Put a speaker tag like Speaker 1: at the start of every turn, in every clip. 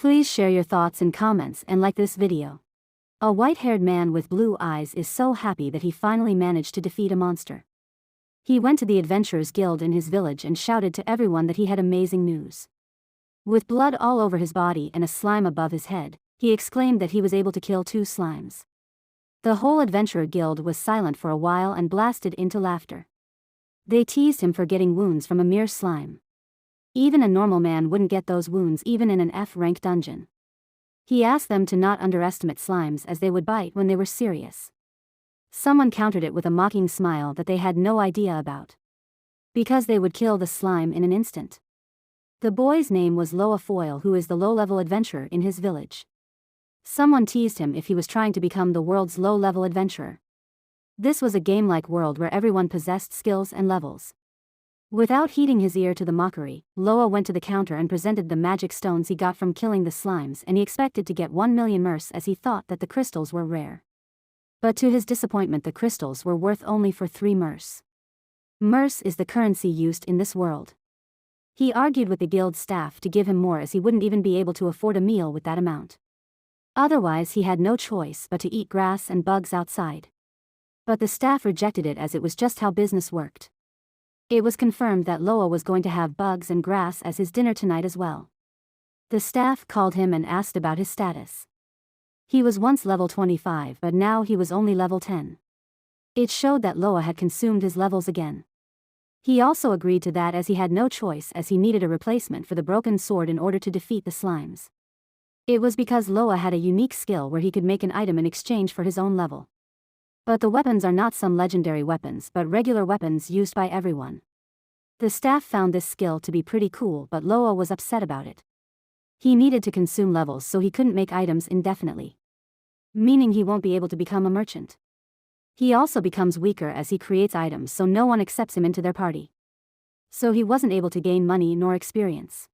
Speaker 1: Please share your thoughts in comments and like this video. A white-haired man with blue eyes is so happy that he finally managed to defeat a monster. He went to the Adventurers Guild in his village and shouted to everyone that he had amazing news. With blood all over his body and a slime above his head, he exclaimed that he was able to kill 2 slimes. The whole Adventurer Guild was silent for a while and blasted into laughter. They teased him for getting wounds from a mere slime. Even a normal man wouldn't get those wounds even in an F-rank dungeon. He asked them to not underestimate slimes as they would bite when they were serious. Someone countered it with a mocking smile that they had no idea about. Because they would kill the slime in an instant. The boy's name was Loa Foil, who is the low-level adventurer in his village. Someone teased him if he was trying to become the world's low-level adventurer. This was a game-like world where everyone possessed skills and levels. Without heeding his ear to the mockery, Loa went to the counter and presented the magic stones he got from killing the slimes, and he expected to get 1 million merce as he thought that the crystals were rare. But to his disappointment, the crystals were worth only for 3 merce. Merce is the currency used in this world. He argued with the guild staff to give him more as he wouldn't even be able to afford a meal with that amount. Otherwise he had no choice but to eat grass and bugs outside. But the staff rejected it as it was just how business worked. It was confirmed that Loa was going to have bugs and grass as his dinner tonight as well. The staff called him and asked about his status. He was once level 25, but now he was only level 10. It showed that Loa had consumed his levels again. He also agreed to that as he had no choice, as he needed a replacement for the broken sword in order to defeat the slimes. It was because Loa had a unique skill where he could make an item in exchange for his own level. But the weapons are not some legendary weapons but regular weapons used by everyone. The staff found this skill to be pretty cool, but Loa was upset about it. He needed to consume levels so he couldn't make items indefinitely. Meaning he won't be able to become a merchant. He also becomes weaker as he creates items, so no one accepts him into their party. So he wasn't able to gain money nor experience.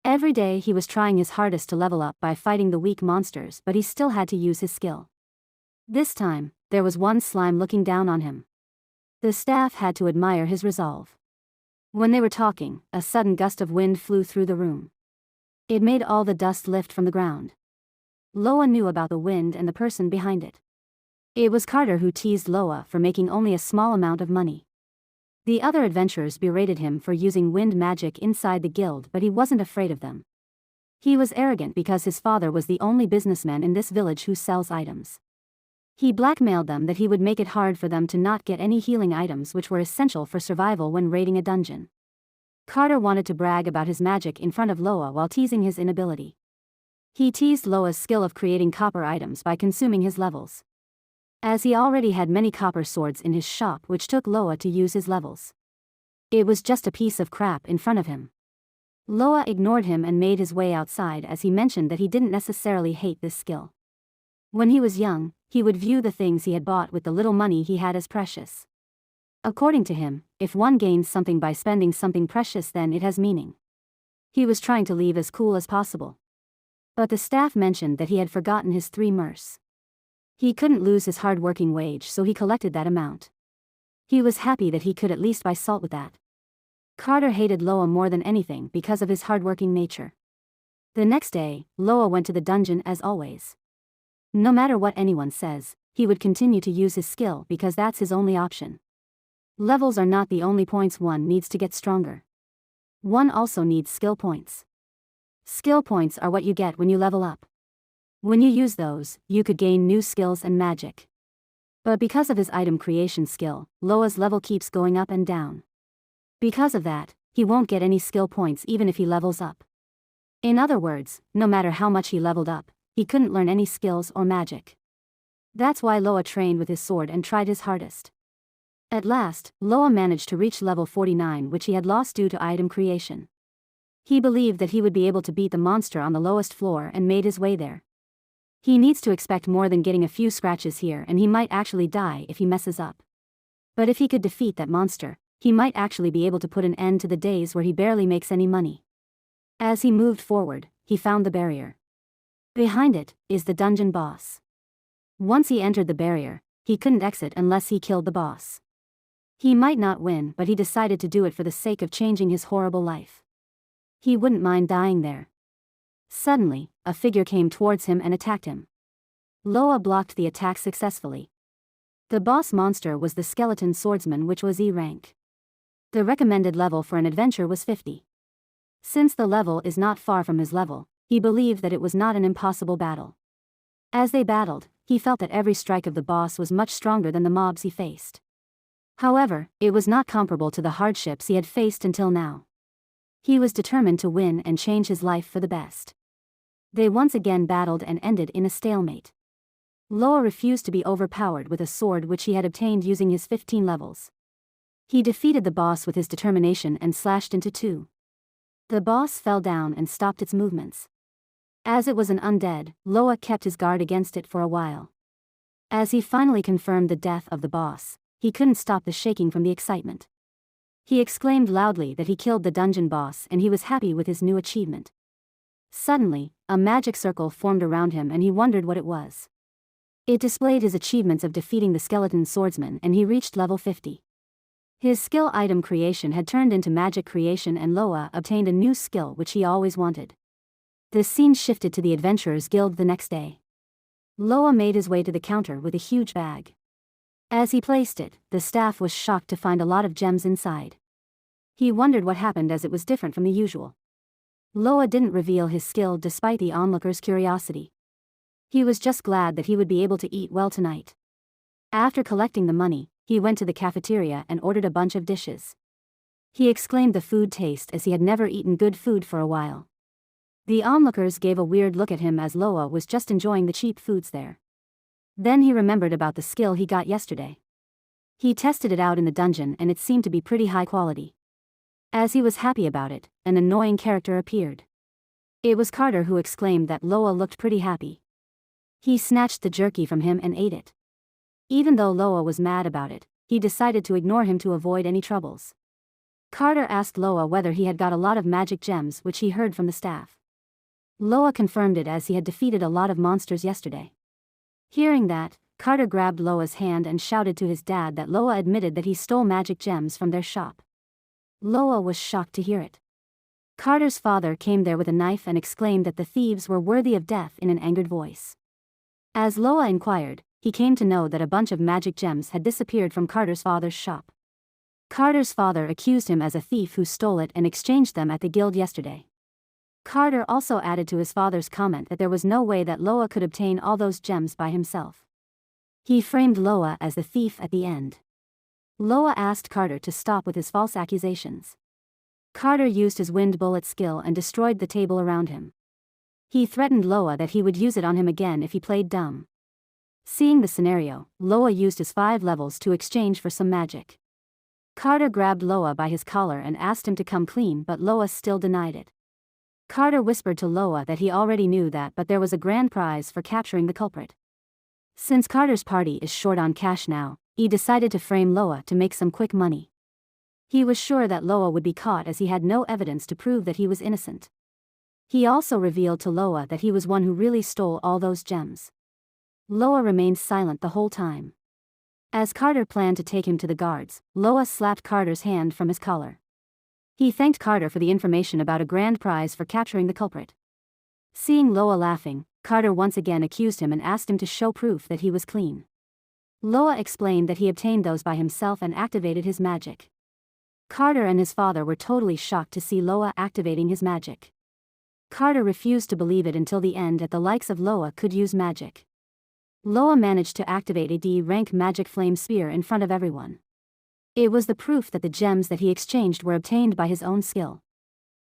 Speaker 1: Every day he was trying his hardest to level up by fighting the weak monsters, but he still had to use his skill. This time, there was one slime looking down on him. The staff had to admire his resolve. When they were talking, a sudden gust of wind flew through the room. It made all the dust lift from the ground. Loa knew about the wind and the person behind it. It was Carter, who teased Loa for making only a small amount of money. The other adventurers berated him for using wind magic inside the guild, but he wasn't afraid of them. He was arrogant because his father was the only businessman in this village who sells items. He blackmailed them that he would make it hard for them to not get any healing items which were essential for survival when raiding a dungeon. Carter wanted to brag about his magic in front of Loa while teasing his inability. He teased Loa's skill of creating copper items by consuming his levels. As he already had many copper swords in his shop which took Loa to use his levels. It was just a piece of crap in front of him. Loa ignored him and made his way outside as he mentioned that he didn't necessarily hate this skill. When he was young, he would view the things he had bought with the little money he had as precious. According to him, if one gains something by spending something precious, then it has meaning. He was trying to leave as cool as possible. But the staff mentioned that he had forgotten his 3 merce. He couldn't lose his hard-working wage, so he collected that amount. He was happy that he could at least buy salt with that. Carter hated Loa more than anything because of his hard-working nature. The next day, Loa went to the dungeon as always. No matter what anyone says, he would continue to use his skill because that's his only option. Levels are not the only points one needs to get stronger. One also needs skill points. Skill points are what you get when you level up. When you use those, you could gain new skills and magic. But because of his item creation skill, Loa's level keeps going up and down. Because of that, he won't get any skill points even if he levels up. In other words, no matter how much he leveled up, he couldn't learn any skills or magic. That's why Loa trained with his sword and tried his hardest. At last, Loa managed to reach level 49, which he had lost due to item creation. He believed that he would be able to beat the monster on the lowest floor and made his way there. He needs to expect more than getting a few scratches here, and he might actually die if he messes up. But if he could defeat that monster, he might actually be able to put an end to the days where he barely makes any money. As he moved forward, he found the barrier. Behind it is the dungeon boss. Once he entered the barrier, he couldn't exit unless he killed the boss. He might not win, but he decided to do it for the sake of changing his horrible life. He wouldn't mind dying there. Suddenly, a figure came towards him and attacked him. Loa blocked the attack successfully. The boss monster was the skeleton swordsman, which was E rank. The recommended level for an adventure was 50. Since the level is not far from his level, he believed that it was not an impossible battle. As they battled, he felt that every strike of the boss was much stronger than the mobs he faced. However, it was not comparable to the hardships he had faced until now. He was determined to win and change his life for the best. They once again battled and ended in a stalemate. Loa refused to be overpowered with a sword which he had obtained using his 15 levels. He defeated the boss with his determination and slashed into two. The boss fell down and stopped its movements. As it was an undead, Loa kept his guard against it for a while. As he finally confirmed the death of the boss, he couldn't stop the shaking from the excitement. He exclaimed loudly that he killed the dungeon boss and he was happy with his new achievement. Suddenly, a magic circle formed around him and he wondered what it was. It displayed his achievements of defeating the skeleton swordsman and he reached level 50. His skill item creation had turned into magic creation and Loa obtained a new skill which he always wanted. The scene shifted to the Adventurers Guild the next day. Loa made his way to the counter with a huge bag. As he placed it, the staff was shocked to find a lot of gems inside. He wondered what happened as it was different from the usual. Loa didn't reveal his skill despite the onlookers' curiosity. He was just glad that he would be able to eat well tonight. After collecting the money, he went to the cafeteria and ordered a bunch of dishes. He exclaimed the food taste as he had never eaten good food for a while. The onlookers gave a weird look at him as Loa was just enjoying the cheap foods there. Then he remembered about the skill he got yesterday. He tested it out in the dungeon and it seemed to be pretty high quality. As he was happy about it, an annoying character appeared. It was Carter, who exclaimed that Loa looked pretty happy. He snatched the jerky from him and ate it. Even though Loa was mad about it, he decided to ignore him to avoid any troubles. Carter asked Loa whether he had got a lot of magic gems, which he heard from the staff. Loa confirmed it as he had defeated a lot of monsters yesterday. Hearing that, Carter grabbed Loa's hand and shouted to his dad that Loa admitted that he stole magic gems from their shop. Loa was shocked to hear it. Carter's father came there with a knife and exclaimed that the thieves were worthy of death in an angered voice. As Loa inquired, he came to know that a bunch of magic gems had disappeared from Carter's father's shop. Carter's father accused him as a thief who stole it and exchanged them at the guild yesterday. Carter also added to his father's comment that there was no way that Loa could obtain all those gems by himself. He framed Loa as the thief at the end. Loa asked Carter to stop with his false accusations. Carter used his wind bullet skill and destroyed the table around him. He threatened Loa that he would use it on him again if he played dumb. Seeing the scenario, Loa used his 5 levels to exchange for some magic. Carter grabbed Loa by his collar and asked him to come clean, but Loa still denied it. Carter whispered to Loa that he already knew that, but there was a grand prize for capturing the culprit. Since Carter's party is short on cash now, he decided to frame Loa to make some quick money. He was sure that Loa would be caught as he had no evidence to prove that he was innocent. He also revealed to Loa that he was one who really stole all those gems. Loa remained silent the whole time. As Carter planned to take him to the guards, Loa slapped Carter's hand from his collar. He thanked Carter for the information about a grand prize for capturing the culprit. Seeing Loa laughing, Carter once again accused him and asked him to show proof that he was clean. Loa explained that he obtained those by himself and activated his magic. Carter and his father were totally shocked to see Loa activating his magic. Carter refused to believe it until the end that the likes of Loa could use magic. Loa managed to activate a D-rank magic flame spear in front of everyone. It was the proof that the gems that he exchanged were obtained by his own skill.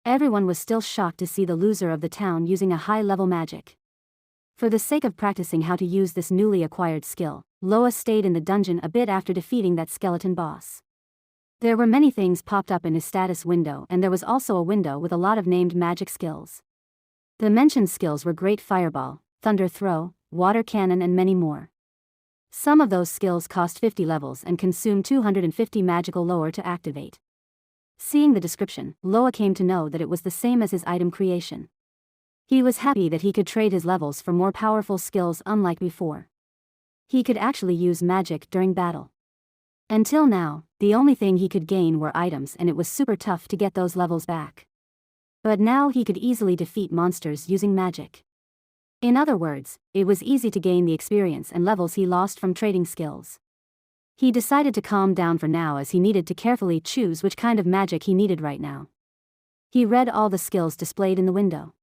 Speaker 1: Everyone was still shocked to see the loser of the town using a high-level magic. For the sake of practicing how to use this newly acquired skill, Loa stayed in the dungeon a bit after defeating that skeleton boss. There were many things popped up in his status window, and there was also a window with a lot of named magic skills. The mentioned skills were Great Fireball, Thunder Throw, Water Cannon and many more. Some of those skills cost 50 levels and consumed 250 magical lore to activate. Seeing the description, Loa came to know that it was the same as his item creation. He was happy that he could trade his levels for more powerful skills unlike before. He could actually use magic during battle. Until now, the only thing he could gain were items and it was super tough to get those levels back. But now he could easily defeat monsters using magic. In other words, it was easy to gain the experience and levels he lost from trading skills. He decided to calm down for now as he needed to carefully choose which kind of magic he needed right now. He read all the skills displayed in the window.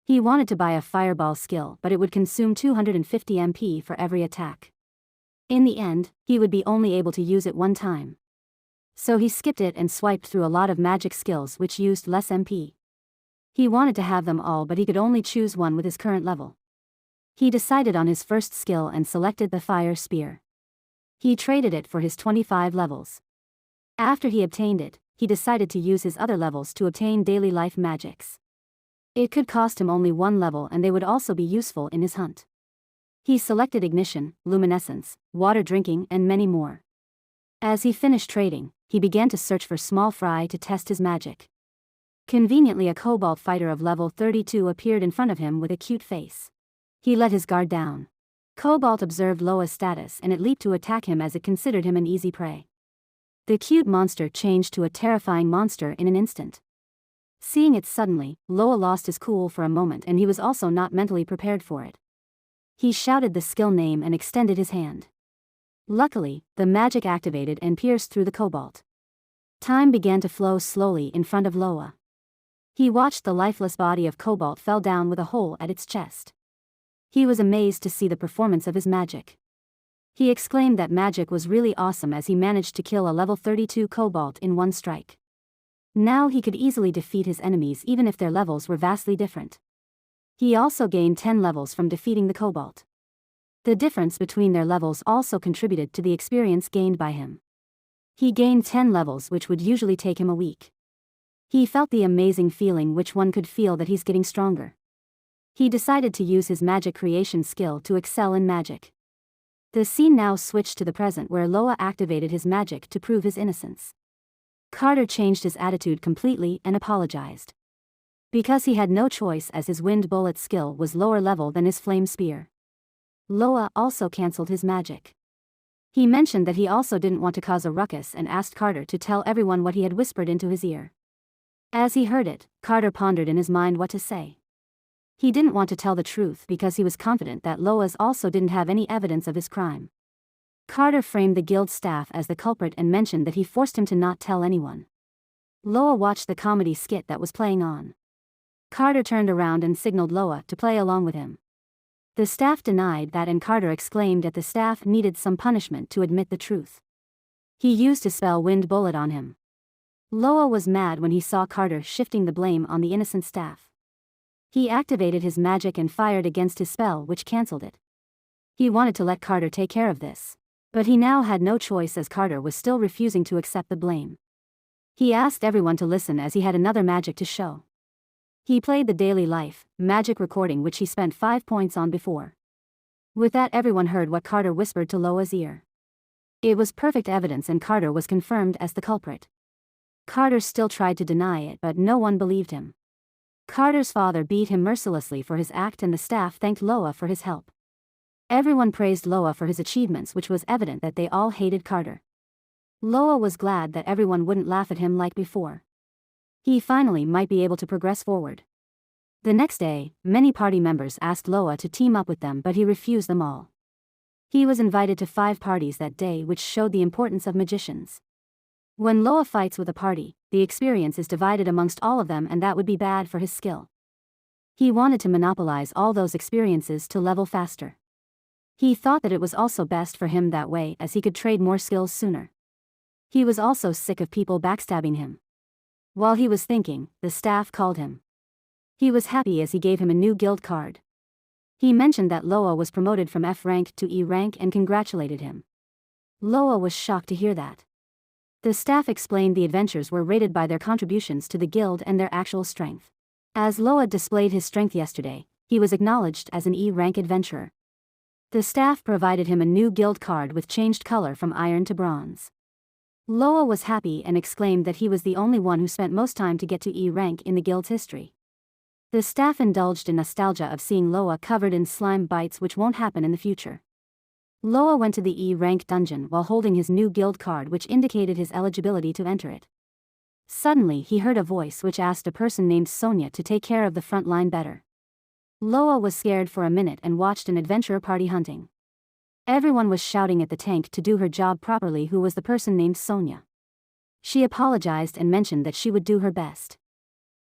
Speaker 1: He wanted to buy a fireball skill, but it would consume 250 MP for every attack. In the end, he would be only able to use it one time. So he skipped it and swiped through a lot of magic skills which used less MP. He wanted to have them all, but he could only choose one with his current level. He decided on his first skill and selected the fire spear. He traded it for his 25 levels. After he obtained it, he decided to use his other levels to obtain daily life magics. It could cost him only one level and they would also be useful in his hunt. He selected ignition, luminescence, water drinking and many more. As he finished trading, he began to search for small fry to test his magic. Conveniently, a cobalt fighter of level 32 appeared in front of him with a cute face. He let his guard down. Cobalt observed Loa's status and it leaped to attack him as it considered him an easy prey. The cute monster changed to a terrifying monster in an instant. Seeing it suddenly, Loa lost his cool for a moment and he was also not mentally prepared for it. He shouted the skill name and extended his hand. Luckily, the magic activated and pierced through the cobalt. Time began to flow slowly in front of Loa. He watched the lifeless body of Cobalt fell down with a hole at its chest. He was amazed to see the performance of his magic. He exclaimed that magic was really awesome as he managed to kill a level 32 Cobalt in one strike. Now he could easily defeat his enemies even if their levels were vastly different. He also gained 10 levels from defeating the Cobalt. The difference between their levels also contributed to the experience gained by him. He gained 10 levels, which would usually take him a week. He felt the amazing feeling which one could feel that he's getting stronger. He decided to use his magic creation skill to excel in magic. The scene now switched to the present where Loa activated his magic to prove his innocence. Carter changed his attitude completely and apologized. Because he had no choice as his wind bullet skill was lower level than his flame spear. Loa also cancelled his magic. He mentioned that he also didn't want to cause a ruckus and asked Carter to tell everyone what he had whispered into his ear. As he heard it, Carter pondered in his mind what to say. He didn't want to tell the truth because he was confident that Loa's also didn't have any evidence of his crime. Carter framed the guild staff as the culprit and mentioned that he forced him to not tell anyone. Loa watched the comedy skit that was playing on. Carter turned around and signaled Loa to play along with him. The staff denied that and Carter exclaimed that the staff needed some punishment to admit the truth. He used his spell Wind Bullet on him. Loa was mad when he saw Carter shifting the blame on the innocent staff. He activated his magic and fired against his spell, which cancelled it. He wanted to let Carter take care of this. But he now had no choice as Carter was still refusing to accept the blame. He asked everyone to listen as he had another magic to show. He played the daily life magic recording which he spent 5 points on before. With that, everyone heard what Carter whispered to Loa's ear. It was perfect evidence and Carter was confirmed as the culprit. Carter still tried to deny it, but no one believed him. Carter's father beat him mercilessly for his act and the staff thanked Loa for his help. Everyone praised Loa for his achievements, which was evident that they all hated Carter. Loa was glad that everyone wouldn't laugh at him like before. He finally might be able to progress forward. The next day, many party members asked Loa to team up with them, but he refused them all. He was invited to 5 parties that day, which showed the importance of magicians. When Loa fights with a party, the experience is divided amongst all of them and that would be bad for his skill. He wanted to monopolize all those experiences to level faster. He thought that it was also best for him that way as he could trade more skills sooner. He was also sick of people backstabbing him. While he was thinking, the staff called him. He was happy as he gave him a new guild card. He mentioned that Loa was promoted from F rank to E rank and congratulated him. Loa was shocked to hear that. The staff explained the adventures were rated by their contributions to the guild and their actual strength. As Loa displayed his strength yesterday, he was acknowledged as an E rank adventurer. The staff provided him a new guild card with changed color from iron to bronze. Loa was happy and exclaimed that he was the only one who spent most time to get to E rank in the guild's history. The staff indulged in nostalgia of seeing Loa covered in slime bites, which won't happen in the future. Loa went to the E rank dungeon while holding his new guild card, which indicated his eligibility to enter it. Suddenly he heard a voice which asked a person named Sonia to take care of the front line better. Loa was scared for a minute and watched an adventurer party hunting. Everyone was shouting at the tank to do her job properly, who was the person named Sonia. She apologized and mentioned that she would do her best.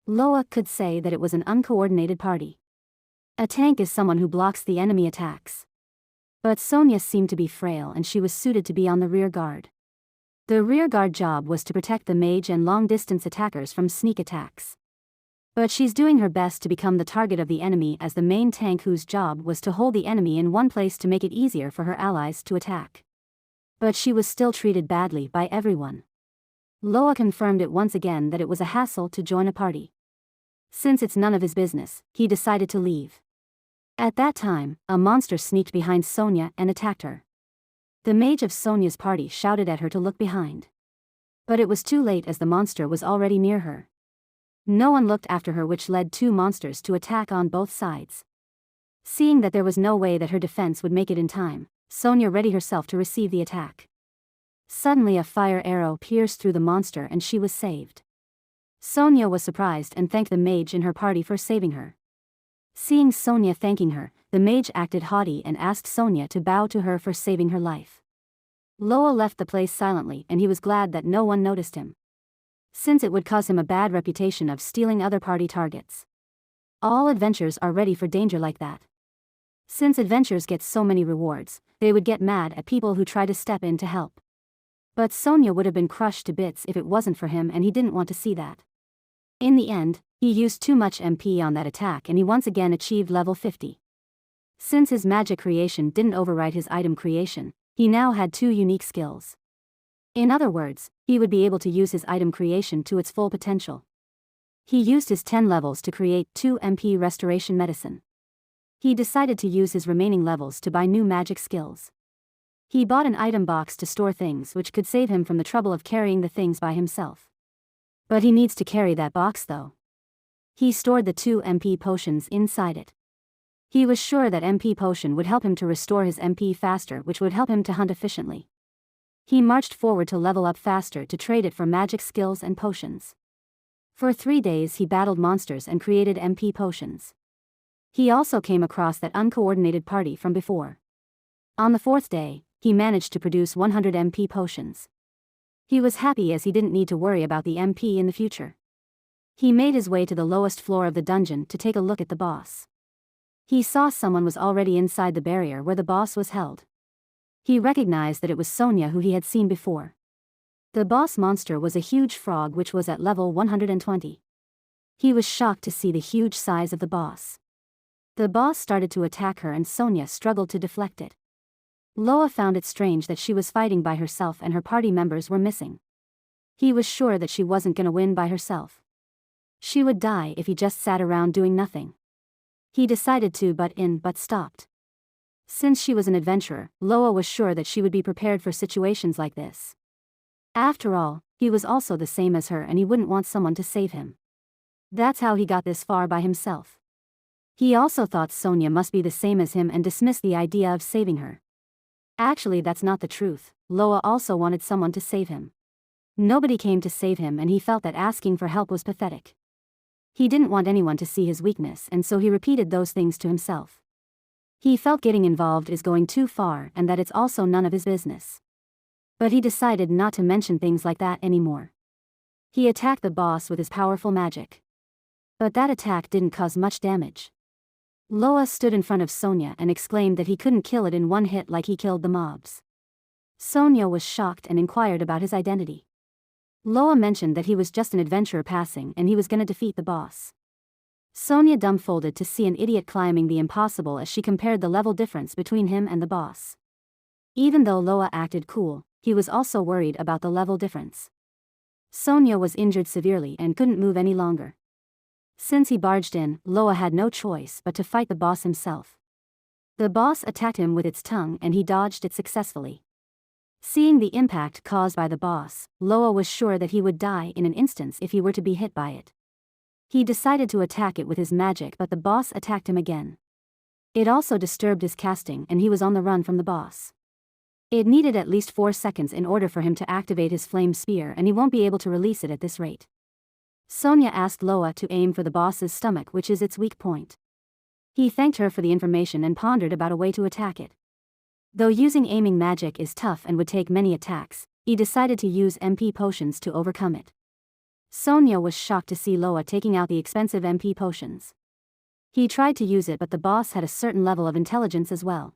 Speaker 1: Loa could say that it was an uncoordinated party. A tank is someone who blocks the enemy attacks. But Sonia seemed to be frail and she was suited to be on the rear guard. The rear guard job was to protect the mage and long-distance attackers from sneak attacks. But she's doing her best to become the target of the enemy as the main tank, whose job was to hold the enemy in one place to make it easier for her allies to attack. But she was still treated badly by everyone. Loa confirmed it once again that it was a hassle to join a party. Since it's none of his business, he decided to leave. At that time, a monster sneaked behind Sonia and attacked her. The mage of Sonia's party shouted at her to look behind. But it was too late as the monster was already near her. No one looked after her, which led two monsters to attack on both sides. Seeing that there was no way that her defense would make it in time, Sonia readied herself to receive the attack. Suddenly a fire arrow pierced through the monster and she was saved. Sonia was surprised and thanked the mage in her party for saving her. Seeing Sonia thanking her, the mage acted haughty and asked Sonia to bow to her for saving her life. Loa left the place silently and he was glad that no one noticed him, since it would cause him a bad reputation of stealing other party targets. All adventurers are ready for danger like that. Since adventurers get so many rewards, they would get mad at people who try to step in to help. But Sonia would have been crushed to bits if it wasn't for him, and he didn't want to see that. In the end, he used too much MP on that attack and he once again achieved level 50. Since his magic creation didn't override his item creation, he now had two unique skills. In other words, he would be able to use his item creation to its full potential. He used his 10 levels to create 2 MP restoration medicine. He decided to use his remaining levels to buy new magic skills. He bought an item box to store things, which could save him from the trouble of carrying the things by himself. But he needs to carry that box though. He stored the 2 MP potions inside it. He was sure that MP potion would help him to restore his MP faster, which would help him to hunt efficiently. He marched forward to level up faster to trade it for magic skills and potions. For 3 days he battled monsters and created MP potions. He also came across that uncoordinated party from before. On the 4th day, he managed to produce 100 MP potions. He was happy as he didn't need to worry about the MP in the future. He made his way to the lowest floor of the dungeon to take a look at the boss. He saw someone was already inside the barrier where the boss was held. He recognized that it was Sonia, who he had seen before. The boss monster was a huge frog which was at level 120. He was shocked to see the huge size of the boss. The boss started to attack her and Sonia struggled to deflect it. Loa found it strange that she was fighting by herself and her party members were missing. He was sure that she wasn't gonna win by herself. She would die if he just sat around doing nothing. He decided to but stopped. Since she was an adventurer, Loa was sure that she would be prepared for situations like this. After all, he was also the same as her and he wouldn't want someone to save him. That's how he got this far by himself. He also thought Sonia must be the same as him and dismissed the idea of saving her. Actually, that's not the truth. Loa also wanted someone to save him. Nobody came to save him and he felt that asking for help was pathetic. He didn't want anyone to see his weakness and so he repeated those things to himself. He felt getting involved is going too far and that it's also none of his business. But he decided not to mention things like that anymore. He attacked the boss with his powerful magic. But that attack didn't cause much damage. Loa stood in front of Sonia and exclaimed that he couldn't kill it in one hit like he killed the mobs. Sonia was shocked and inquired about his identity. Loa mentioned that he was just an adventurer passing and he was gonna defeat the boss. Sonia dumbfolded to see an idiot climbing the impossible as she compared the level difference between him and the boss. Even though Loa acted cool, he was also worried about the level difference. Sonia was injured severely and couldn't move any longer. Since he barged in, Loa had no choice but to fight the boss himself. The boss attacked him with its tongue and he dodged it successfully. Seeing the impact caused by the boss, Loa was sure that he would die in an instant if he were to be hit by it. He decided to attack it with his magic, but the boss attacked him again. It also disturbed his casting and he was on the run from the boss. It needed at least 4 seconds in order for him to activate his flame spear, and he won't be able to release it at this rate. Sonia asked Loa to aim for the boss's stomach, which is its weak point. He thanked her for the information and pondered about a way to attack it. Though using aiming magic is tough and would take many attacks, he decided to use MP potions to overcome it. Sonia was shocked to see Loa taking out the expensive MP potions. He tried to use it, but the boss had a certain level of intelligence as well.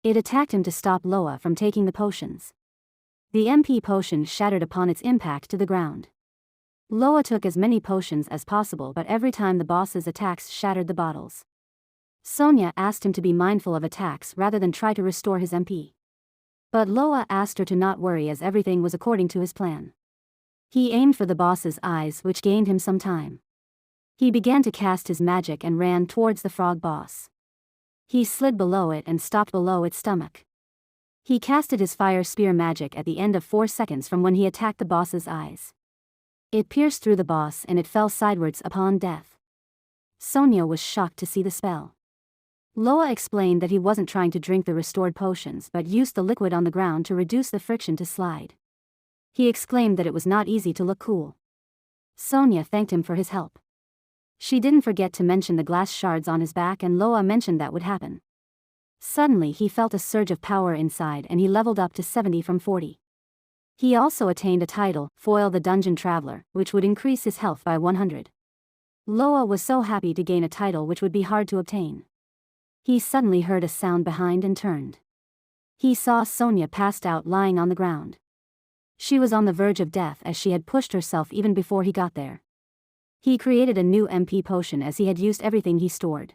Speaker 1: It attacked him to stop Loa from taking the potions. The MP potion shattered upon its impact to the ground. Loa took as many potions as possible, but every time the boss's attacks shattered the bottles. Sonia asked him to be mindful of attacks rather than try to restore his MP. But Loa asked her to not worry, as everything was according to his plan. He aimed for the boss's eyes, which gained him some time. He began to cast his magic and ran towards the frog boss. He slid below it and stopped below its stomach. He casted his fire spear magic at the end of 4 seconds from when he attacked the boss's eyes. It pierced through the boss and it fell sidewards upon death. Sonia was shocked to see the spell. Loa explained that he wasn't trying to drink the restored potions but used the liquid on the ground to reduce the friction to slide. He exclaimed that it was not easy to look cool. Sonia thanked him for his help. She didn't forget to mention the glass shards on his back, and Loa mentioned that would happen. Suddenly he felt a surge of power inside and he leveled up to 70 from 40. He also attained a title, Foil the Dungeon Traveler, which would increase his health by 100. Loa was so happy to gain a title which would be hard to obtain. He suddenly heard a sound behind and turned. He saw Sonia passed out lying on the ground. She was on the verge of death as she had pushed herself even before he got there. He created a new MP potion as he had used everything he stored.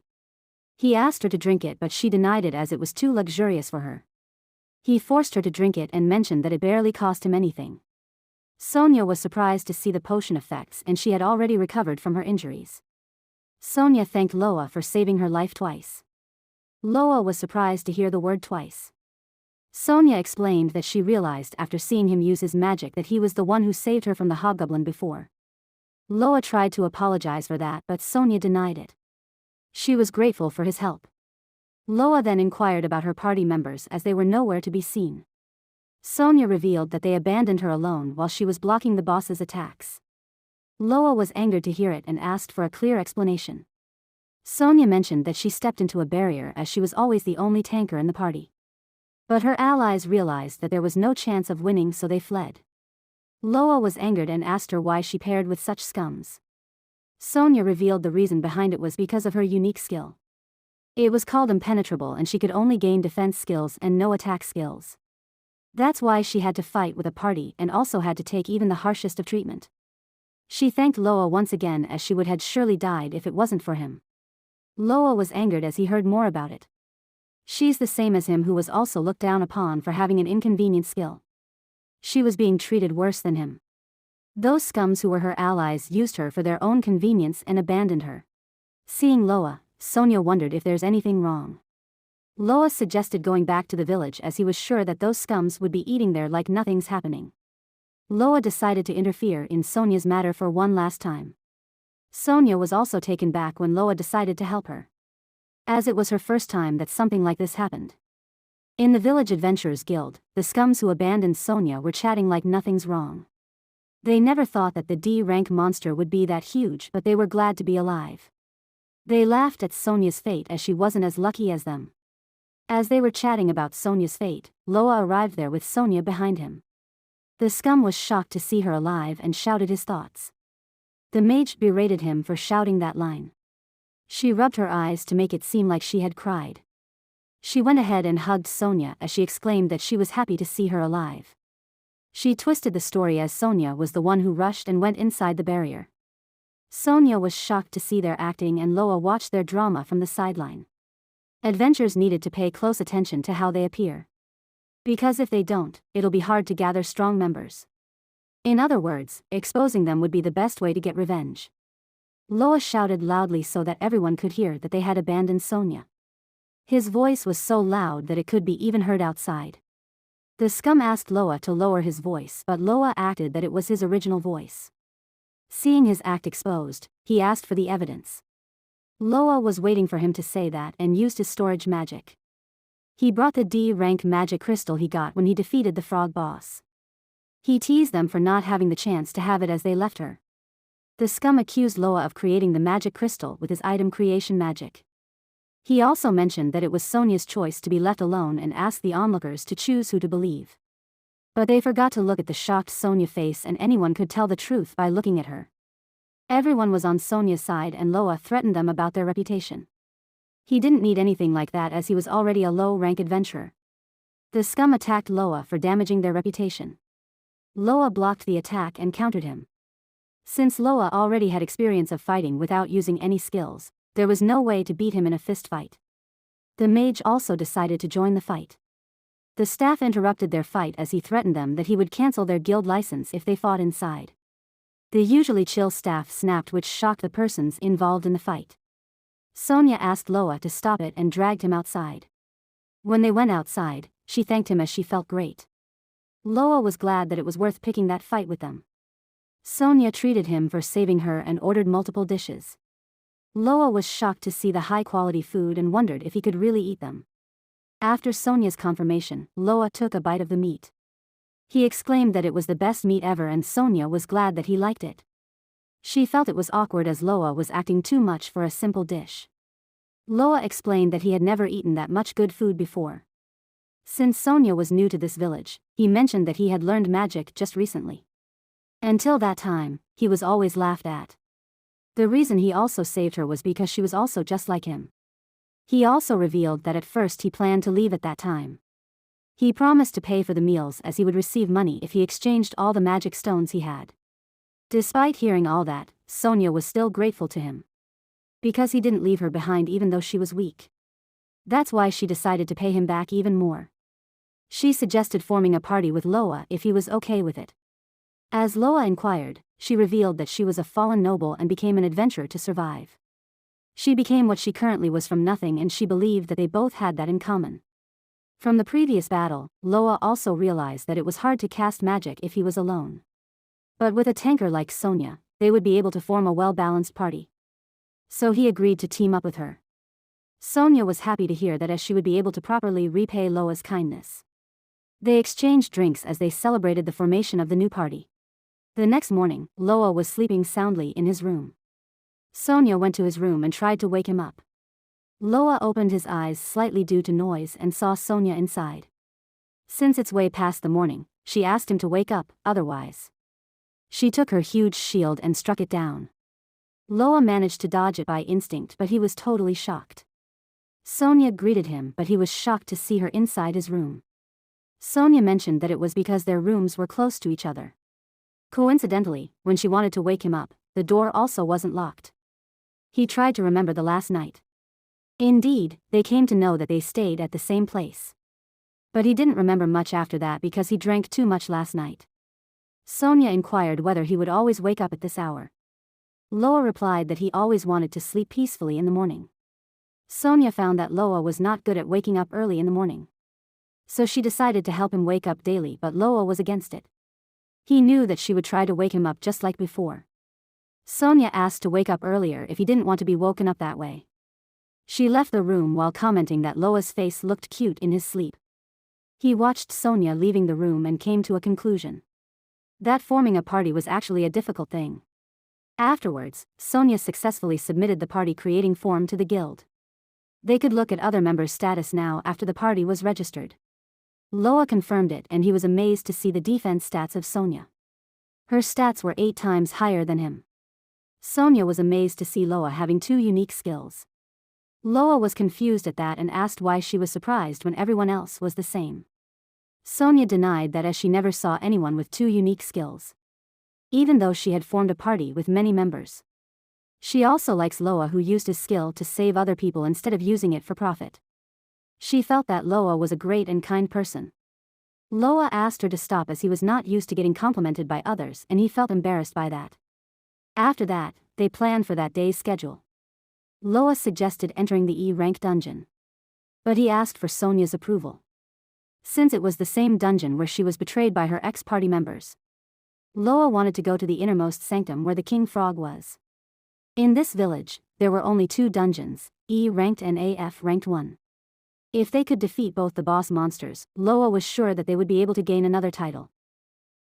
Speaker 1: He asked her to drink it, but she denied it as it was too luxurious for her. He forced her to drink it and mentioned that it barely cost him anything. Sonia was surprised to see the potion effects, and she had already recovered from her injuries. Sonia thanked Loa for saving her life twice. Loa was surprised to hear the word twice. Sonia explained that she realized after seeing him use his magic that he was the one who saved her from the hobgoblin before. Loa tried to apologize for that, but Sonia denied it. She was grateful for his help. Loa then inquired about her party members as they were nowhere to be seen. Sonia revealed that they abandoned her alone while she was blocking the boss's attacks. Loa was angered to hear it and asked for a clear explanation. Sonia mentioned that she stepped into a barrier as she was always the only tanker in the party. But her allies realized that there was no chance of winning, so they fled. Loa was angered and asked her why she paired with such scums. Sonia revealed the reason behind it was because of her unique skill. It was called impenetrable, and she could only gain defense skills and no attack skills. That's why she had to fight with a party and also had to take even the harshest of treatment. She thanked Loa once again as she would had surely died if it wasn't for him. Loa was angered as he heard more about it. She's the same as him, who was also looked down upon for having an inconvenient skill. She was being treated worse than him. Those scums who were her allies used her for their own convenience and abandoned her. Seeing Loa, Sonia wondered if there's anything wrong. Loa suggested going back to the village as he was sure that those scums would be eating there like nothing's happening. Loa decided to interfere in Sonia's matter for one last time. Sonia was also taken back when Loa decided to help her, as it was her first time that something like this happened. In the Village Adventurers Guild, the scums who abandoned Sonia were chatting like nothing's wrong. They never thought that the D-rank monster would be that huge, but they were glad to be alive. They laughed at Sonia's fate as she wasn't as lucky as them. As they were chatting about Sonia's fate, Loa arrived there with Sonia behind him. The scum was shocked to see her alive and shouted his thoughts. The mage berated him for shouting that line. She rubbed her eyes to make it seem like she had cried. She went ahead and hugged Sonia as she exclaimed that she was happy to see her alive. She twisted the story as Sonia was the one who rushed and went inside the barrier. Sonia was shocked to see their acting, and Loa watched their drama from the sideline. Adventurers needed to pay close attention to how they appear. Because if they don't, it'll be hard to gather strong members. In other words, exposing them would be the best way to get revenge. Loa shouted loudly so that everyone could hear that they had abandoned Sonia. His voice was so loud that it could be even heard outside. The scum asked Loa to lower his voice, but Loa acted that it was his original voice. Seeing his act exposed, he asked for the evidence. Loa was waiting for him to say that and used his storage magic. He brought the D-rank magic crystal he got when he defeated the frog boss. He teased them for not having the chance to have it as they left her. The scum accused Loa of creating the magic crystal with his item creation magic. He also mentioned that it was Sonia's choice to be left alone and asked the onlookers to choose who to believe. But they forgot to look at the shocked Sonia face, and anyone could tell the truth by looking at her. Everyone was on Sonia's side, and Loa threatened them about their reputation. He didn't need anything like that as he was already a low-rank adventurer. The scum attacked Loa for damaging their reputation. Loa blocked the attack and countered him. Since Loa already had experience of fighting without using any skills, there was no way to beat him in a fist fight. The mage also decided to join the fight. The staff interrupted their fight as he threatened them that he would cancel their guild license if they fought inside. The usually chill staff snapped, which shocked the persons involved in the fight. Sonia asked Loa to stop it and dragged him outside. When they went outside, she thanked him as she felt great. Loa was glad that it was worth picking that fight with them. Sonia treated him for saving her and ordered multiple dishes. Loa was shocked to see the high-quality food and wondered if he could really eat them. After Sonia's confirmation, Loa took a bite of the meat. He exclaimed that it was the best meat ever, and Sonia was glad that he liked it. She felt it was awkward as Loa was acting too much for a simple dish. Loa explained that he had never eaten that much good food before. Since Sonia was new to this village, he mentioned that he had learned magic just recently. Until that time, he was always laughed at. The reason he also saved her was because she was also just like him. He also revealed that at first he planned to leave at that time. He promised to pay for the meals as he would receive money if he exchanged all the magic stones he had. Despite hearing all that, Sonia was still grateful to him. Because he didn't leave her behind even though she was weak. That's why she decided to pay him back even more. She suggested forming a party with Loa if he was okay with it. As Loa inquired, she revealed that she was a fallen noble and became an adventurer to survive. She became what she currently was from nothing, and she believed that they both had that in common. From the previous battle, Loa also realized that it was hard to cast magic if he was alone. But with a tanker like Sonia, they would be able to form a well-balanced party. So he agreed to team up with her. Sonia was happy to hear that, as she would be able to properly repay Loa's kindness. They exchanged drinks as they celebrated the formation of the new party. The next morning, Loa was sleeping soundly in his room. Sonia went to his room and tried to wake him up. Loa opened his eyes slightly due to noise and saw Sonia inside. Since it's way past the morning, she asked him to wake up, otherwise. She took her huge shield and struck it down. Loa managed to dodge it by instinct, but he was totally shocked. Sonia greeted him, but he was shocked to see her inside his room. Sonia mentioned that it was because their rooms were close to each other. Coincidentally, when she wanted to wake him up, the door also wasn't locked. He tried to remember the last night. Indeed, they came to know that they stayed at the same place. But he didn't remember much after that because he drank too much last night. Sonia inquired whether he would always wake up at this hour. Loa replied that he always wanted to sleep peacefully in the morning. Sonia found that Loa was not good at waking up early in the morning. So she decided to help him wake up daily, but Loa was against it. He knew that she would try to wake him up just like before. Sonia asked to wake up earlier if he didn't want to be woken up that way. She left the room while commenting that Loa's face looked cute in his sleep. He watched Sonia leaving the room and came to a conclusion. That forming a party was actually a difficult thing. Afterwards, Sonia successfully submitted the party creating form to the guild. They could look at other members' status now after the party was registered. Loa confirmed it, and he was amazed to see the defense stats of Sonia. Her stats were 8 times higher than him. Sonia was amazed to see Loa having 2 unique skills. Loa was confused at that and asked why she was surprised when everyone else was the same. Sonia denied that, as she never saw anyone with 2 unique skills. Even though she had formed a party with many members. She also likes Loa, who used his skill to save other people instead of using it for profit. She felt that Loa was a great and kind person. Loa asked her to stop as he was not used to getting complimented by others, and he felt embarrassed by that. After that, they planned for that day's schedule. Loa suggested entering the E-rank dungeon. But he asked for Sonia's approval. Since it was the same dungeon where she was betrayed by her ex-party members. Loa wanted to go to the innermost sanctum where the King Frog was. In this village, there were only 2 dungeons, E-ranked and AF-ranked 1. If they could defeat both the boss monsters, Loa was sure that they would be able to gain another title.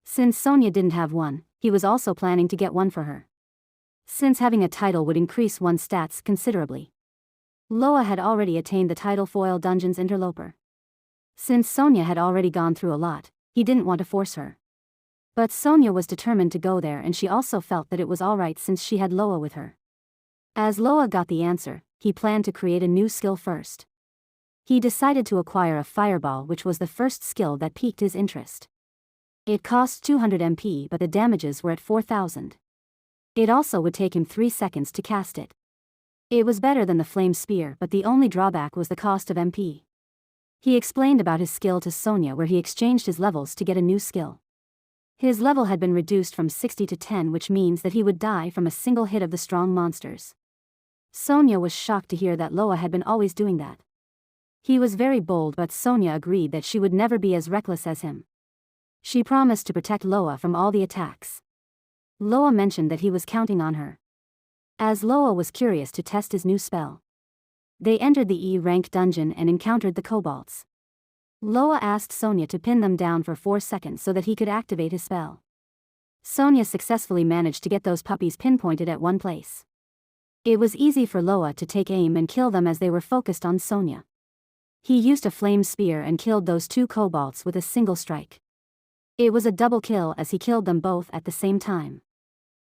Speaker 1: Since Sonia didn't have one, he was also planning to get one for her. Since having a title would increase one's stats considerably. Loa had already attained the title Foil Dungeons Interloper. Since Sonia had already gone through a lot, he didn't want to force her. But Sonia was determined to go there, and she also felt that it was alright since she had Loa with her. As Loa got the answer, he planned to create a new skill first. He decided to acquire a fireball, which was the first skill that piqued his interest. It cost 200 MP, but the damages were at 4,000. It also would take him 3 seconds to cast it. It was better than the flame spear, but the only drawback was the cost of MP. He explained about his skill to Sonia, where he exchanged his levels to get a new skill. His level had been reduced from 60 to 10, which means that he would die from a single hit of the strong monsters. Sonia was shocked to hear that Loa had been always doing that. He was very bold, but Sonia agreed that she would never be as reckless as him. She promised to protect Loa from all the attacks. Loa mentioned that he was counting on her. As Loa was curious to test his new spell. They entered the E-rank dungeon and encountered the kobolds. Loa asked Sonia to pin them down for 4 seconds so that he could activate his spell. Sonia successfully managed to get those puppies pinpointed at one place. It was easy for Loa to take aim and kill them as they were focused on Sonia. He used a flame spear and killed those 2 kobolds with a single strike. It was a double kill as he killed them both at the same time.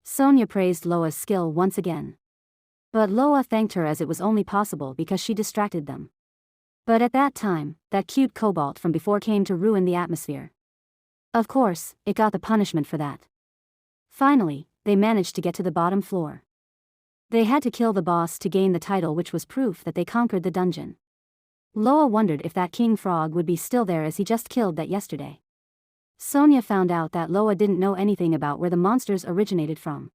Speaker 1: Sonia praised Loa's skill once again. But Loa thanked her as it was only possible because she distracted them. But at that time, that cute kobold from before came to ruin the atmosphere. Of course, it got the punishment for that. Finally, they managed to get to the bottom floor. They had to kill the boss to gain the title, which was proof that they conquered the dungeon. Loa wondered if that king frog would be still there as he just killed that yesterday. Sonia found out that Loa didn't know anything about where the monsters originated from.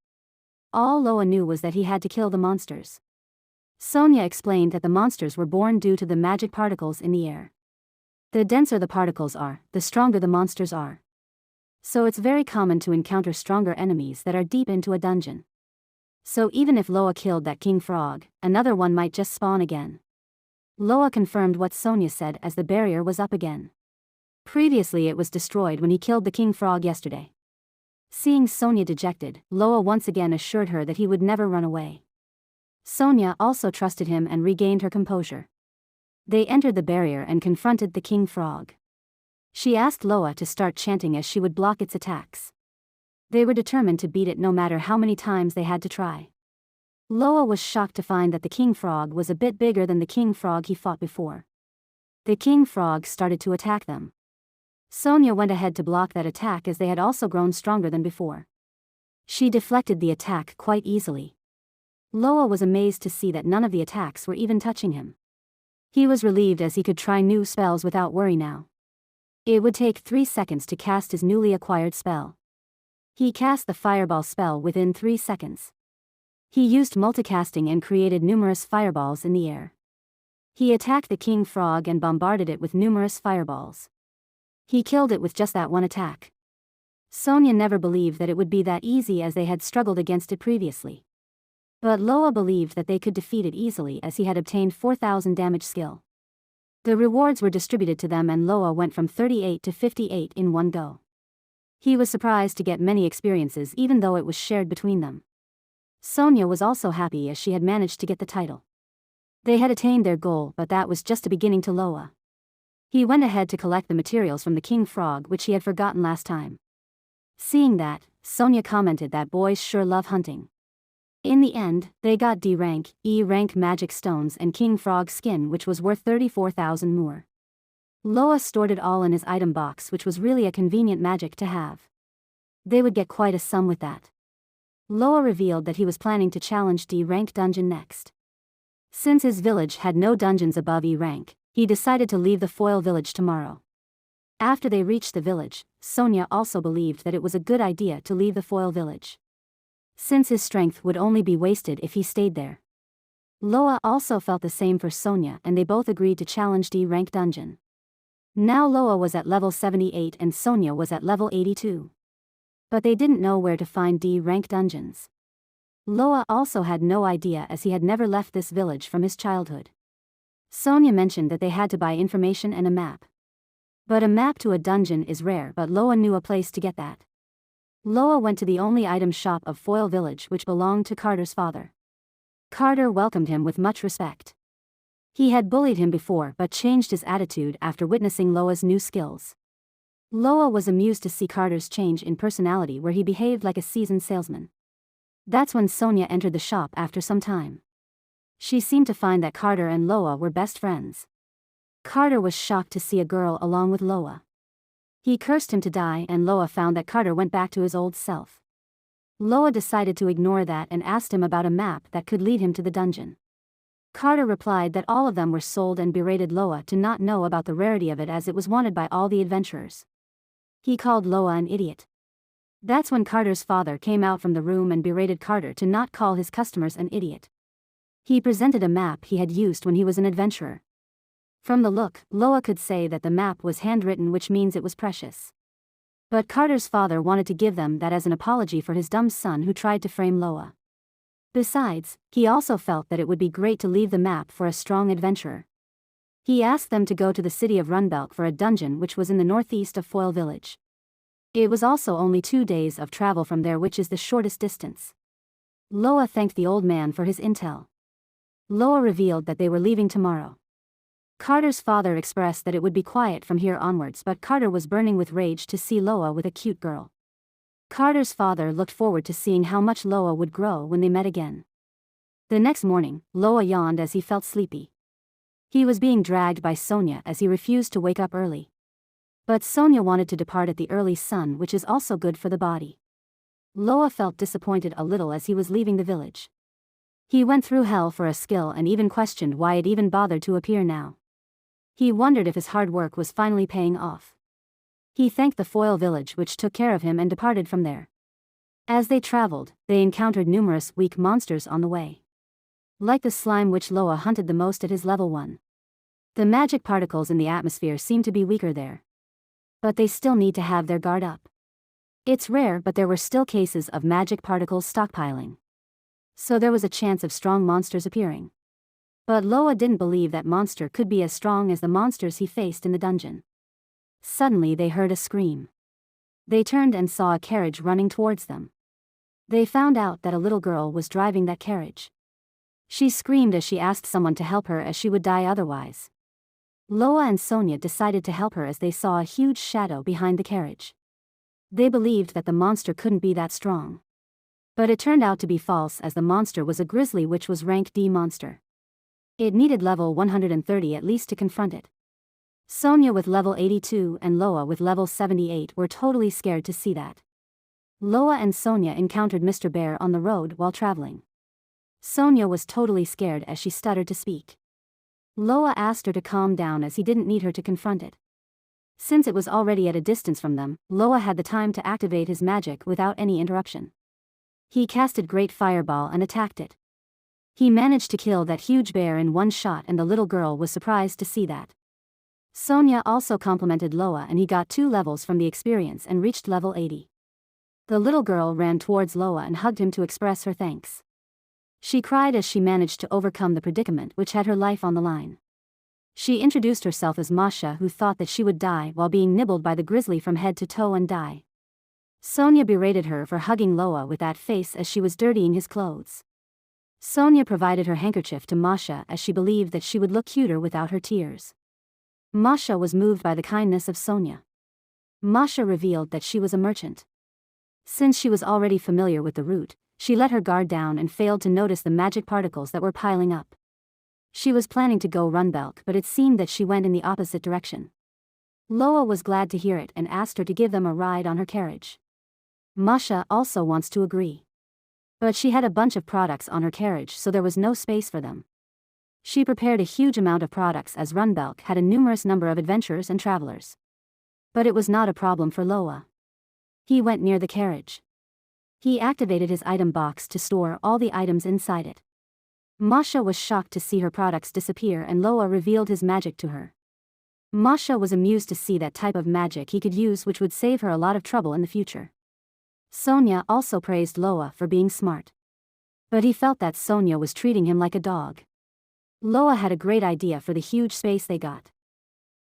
Speaker 1: All Loa knew was that he had to kill the monsters. Sonia explained that the monsters were born due to the magic particles in the air. The denser the particles are, the stronger the monsters are. So it's very common to encounter stronger enemies that are deep into a dungeon. So even if Loa killed that king frog, another one might just spawn again. Loa confirmed what Sonia said as the barrier was up again. Previously it was destroyed when he killed the king frog yesterday. Seeing Sonia dejected, Loa once again assured her that he would never run away. Sonia also trusted him and regained her composure. They entered the barrier and confronted the king frog. She asked Loa to start chanting as she would block its attacks. They were determined to beat it no matter how many times they had to try. Loa was shocked to find that the king frog was a bit bigger than the king frog he fought before. The king frog started to attack them. Sonia went ahead to block that attack as they had also grown stronger than before. She deflected the attack quite easily. Loa was amazed to see that none of the attacks were even touching him. He was relieved as he could try new spells without worry now. It would take 3 seconds to cast his newly acquired spell. He cast the fireball spell within 3 seconds. He used multicasting and created numerous fireballs in the air. He attacked the king frog and bombarded it with numerous fireballs. He killed it with just that one attack. Sonia never believed that it would be that easy as they had struggled against it previously. But Loa believed that they could defeat it easily as he had obtained 4,000 damage skill. The rewards were distributed to them and Loa went from 38 to 58 in one go. He was surprised to get many experiences even though it was shared between them. Sonia was also happy as she had managed to get the title. They had attained their goal, but that was just a beginning to Loa. He went ahead to collect the materials from the king frog which he had forgotten last time. Seeing that, Sonia commented that boys sure love hunting. In the end, they got D rank, E rank magic stones and king frog skin which was worth 34,000 more. Loa stored it all in his item box, which was really a convenient magic to have. They would get quite a sum with that. Loa revealed that he was planning to challenge D rank dungeon next. Since his village had no dungeons above E rank, he decided to leave the Foil village tomorrow. After they reached the village, Sonia also believed that it was a good idea to leave the Foil village, since his strength would only be wasted if he stayed there. Loa also felt the same for Sonia and they both agreed to challenge D rank dungeon. Now Loa was at level 78 and Sonia was at level 82. But they didn't know where to find D rank dungeons. Loa also had no idea as he had never left this village from his childhood. Sonia mentioned that they had to buy information and a map. But a map to a dungeon is rare, but Loa knew a place to get that. Loa went to the only item shop of Foil Village, which belonged to Carter's father. Carter welcomed him with much respect. He had bullied him before but changed his attitude after witnessing Loa's new skills. Loa was amused to see Carter's change in personality, where he behaved like a seasoned salesman. That's when Sonia entered the shop after some time. She seemed to find that Carter and Loa were best friends. Carter was shocked to see a girl along with Loa. He cursed him to die, and Loa found that Carter went back to his old self. Loa decided to ignore that and asked him about a map that could lead him to the dungeon. Carter replied that all of them were sold and berated Loa to not know about the rarity of it, as it was wanted by all the adventurers. He called Loa an idiot. That's when Carter's father came out from the room and berated Carter to not call his customers an idiot. He presented a map he had used when he was an adventurer. From the look, Loa could say that the map was handwritten, which means it was precious. But Carter's father wanted to give them that as an apology for his dumb son who tried to frame Loa. Besides, he also felt that it would be great to leave the map for a strong adventurer. He asked them to go to the city of Run Belk for a dungeon which was in the northeast of Foil Village. It was also only 2 days of travel from there, which is the shortest distance. Loa thanked the old man for his intel. Loa revealed that they were leaving tomorrow. Carter's father expressed that it would be quiet from here onwards, but Carter was burning with rage to see Loa with a cute girl. Carter's father looked forward to seeing how much Loa would grow when they met again. The next morning, Loa yawned as he felt sleepy. He was being dragged by Sonia as he refused to wake up early. But Sonia wanted to depart at the early sun, which is also good for the body. Loa felt disappointed a little as he was leaving the village. He went through hell for a skill and even questioned why it even bothered to appear now. He wondered if his hard work was finally paying off. He thanked the Foil Village, which took care of him, and departed from there. As they traveled, they encountered numerous weak monsters on the way. Like the slime, which Loa hunted the most at his level 1. The magic particles in the atmosphere seem to be weaker there. But they still need to have their guard up. It's rare, but there were still cases of magic particles stockpiling. So there was a chance of strong monsters appearing. But Loa didn't believe that monster could be as strong as the monsters he faced in the dungeon. Suddenly they heard a scream. They turned and saw a carriage running towards them. They found out that a little girl was driving that carriage. She screamed as she asked someone to help her, as she would die otherwise. Loa and Sonia decided to help her as they saw a huge shadow behind the carriage. They believed that the monster couldn't be that strong. But it turned out to be false, as the monster was a grizzly, which was rank D monster. It needed level 130 at least to confront it. Sonia with level 82 and Loa with level 78 were totally scared to see that. Loa and Sonia encountered Mr. Bear on the road while traveling. Sonia was totally scared as she stuttered to speak. Loa asked her to calm down as he didn't need her to confront it. Since it was already at a distance from them, Loa had the time to activate his magic without any interruption. He casted Great Fireball and attacked it. He managed to kill that huge bear in one shot, and the little girl was surprised to see that. Sonia also complimented Loa, and he got 2 levels from the experience and reached level 80. The little girl ran towards Loa and hugged him to express her thanks. She cried as she managed to overcome the predicament which had her life on the line. She introduced herself as Masha, who thought that she would die while being nibbled by the grizzly from head to toe and die. Sonia berated her for hugging Loa with that face as she was dirtying his clothes. Sonia provided her handkerchief to Masha as she believed that she would look cuter without her tears. Masha was moved by the kindness of Sonia. Masha revealed that she was a merchant. Since she was already familiar with the route, she let her guard down and failed to notice the magic particles that were piling up. She was planning to go Run Belk, but it seemed that she went in the opposite direction. Loa was glad to hear it and asked her to give them a ride on her carriage. Masha also wants to agree. But she had a bunch of products on her carriage, so there was no space for them. She prepared a huge amount of products, as Run Belk had a numerous number of adventurers and travelers. But it was not a problem for Loa. He went near the carriage. He activated his item box to store all the items inside it. Masha was shocked to see her products disappear, and Loa revealed his magic to her. Masha was amused to see that type of magic he could use, which would save her a lot of trouble in the future. Sonia also praised Loa for being smart. But he felt that Sonia was treating him like a dog. Loa had a great idea for the huge space they got.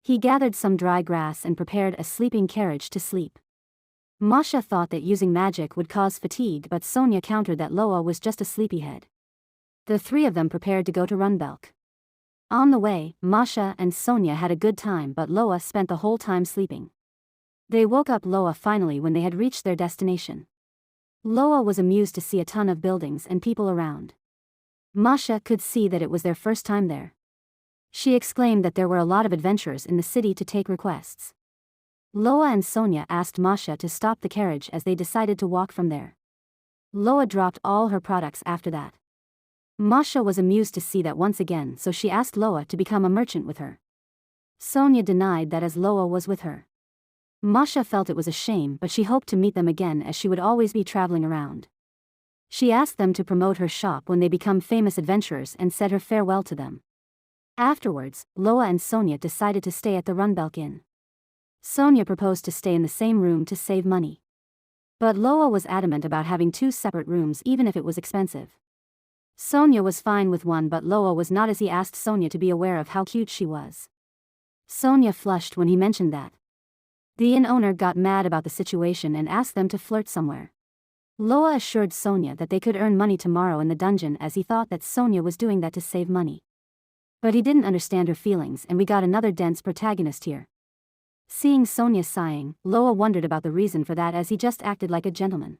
Speaker 1: He gathered some dry grass and prepared a sleeping carriage to sleep. Masha thought that using magic would cause fatigue, but Sonia countered that Loa was just a sleepyhead. The three of them prepared to go to Run Belk. On the way, Masha and Sonia had a good time, but Loa spent the whole time sleeping. They woke up Loa finally when they had reached their destination. Loa was amused to see a ton of buildings and people around. Masha could see that it was their first time there. She exclaimed that there were a lot of adventurers in the city to take requests. Loa and Sonia asked Masha to stop the carriage as they decided to walk from there. Loa dropped all her products after that. Masha was amused to see that once again, so she asked Loa to become a merchant with her. Sonia denied that as Loa was with her. Masha felt it was a shame, but she hoped to meet them again as she would always be traveling around. She asked them to promote her shop when they become famous adventurers and said her farewell to them. Afterwards, Loa and Sonia decided to stay at the Run Belk Inn. Sonia proposed to stay in the same room to save money. But Loa was adamant about having 2 separate rooms even if it was expensive. Sonia was fine with one, but Loa was not, as he asked Sonia to be aware of how cute she was. Sonia flushed when he mentioned that. The inn owner got mad about the situation and asked them to flirt somewhere. Loa assured Sonia that they could earn money tomorrow in the dungeon, as he thought that Sonia was doing that to save money. But he didn't understand her feelings, and we got another dense protagonist here. Seeing Sonia sighing, Loa wondered about the reason for that, as he just acted like a gentleman.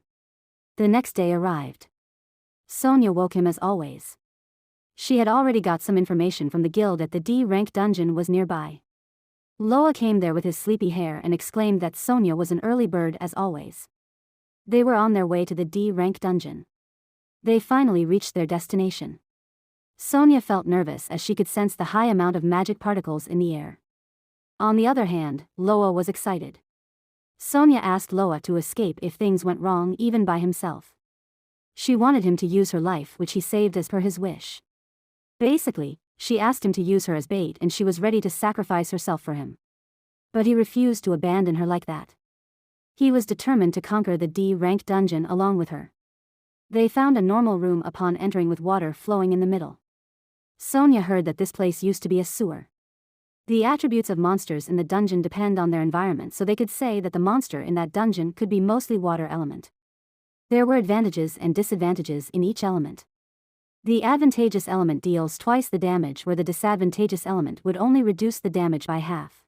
Speaker 1: The next day arrived. Sonia woke him as always. She had already got some information from the guild that the D-rank dungeon was nearby. Loa came there with his sleepy hair and exclaimed that Sonia was an early bird as always. They were on their way to the D-rank dungeon. They finally reached their destination. Sonia felt nervous as she could sense the high amount of magic particles in the air. On the other hand, Loa was excited. Sonia asked Loa to escape if things went wrong, even by himself. She wanted him to use her life, which he saved as per his wish. Basically, she asked him to use her as bait, and she was ready to sacrifice herself for him. But he refused to abandon her like that. He was determined to conquer the D-rank dungeon along with her. They found a normal room upon entering with water flowing in the middle. Sonia heard that this place used to be a sewer. The attributes of monsters in the dungeon depend on their environment, so they could say that the monster in that dungeon could be mostly water element. There were advantages and disadvantages in each element. The advantageous element deals twice the damage, where the disadvantageous element would only reduce the damage by half.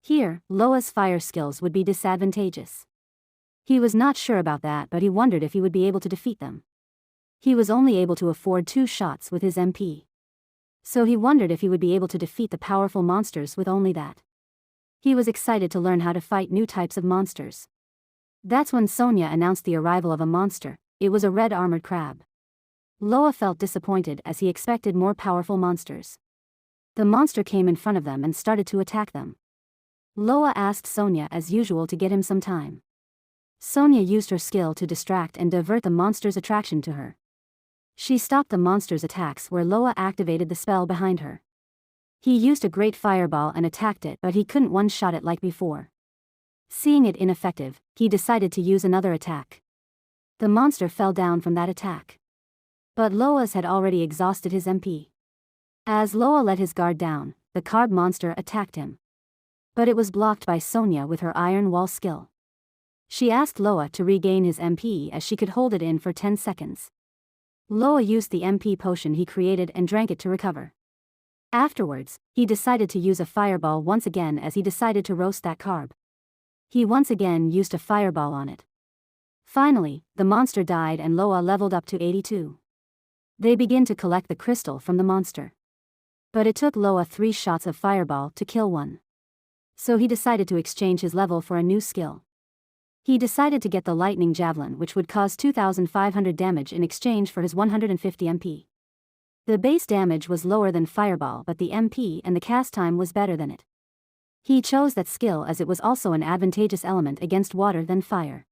Speaker 1: Here, Loa's fire skills would be disadvantageous. He was not sure about that, but he wondered if he would be able to defeat them. He was only able to afford 2 shots with his MP. So he wondered if he would be able to defeat the powerful monsters with only that. He was excited to learn how to fight new types of monsters. That's when Sonia announced the arrival of a monster. It was a red armored crab. Loa felt disappointed as he expected more powerful monsters. The monster came in front of them and started to attack them. Loa asked Sonia as usual to get him some time. Sonia used her skill to distract and divert the monster's attraction to her. She stopped the monster's attacks where Loa activated the spell behind her. He used a great fireball and attacked it, but he couldn't one-shot it like before. Seeing it ineffective, he decided to use another attack. The monster fell down from that attack. But Loa's had already exhausted his MP. As Loa let his guard down, the carb monster attacked him. But it was blocked by Sonia with her iron wall skill. She asked Loa to regain his MP as she could hold it in for 10 seconds. Loa used the MP potion he created and drank it to recover. Afterwards, he decided to use a fireball once again as he decided to roast that carb. He once again used a fireball on it. Finally, the monster died and Loa leveled up to 82. They began to collect the crystal from the monster. But it took Loa 3 shots of fireball to kill one. So he decided to exchange his level for a new skill. He decided to get the lightning javelin, which would cause 2,500 damage in exchange for his 150 MP. The base damage was lower than fireball, but the MP and the cast time was better than it. He chose that skill as it was also an advantageous element against water than fire.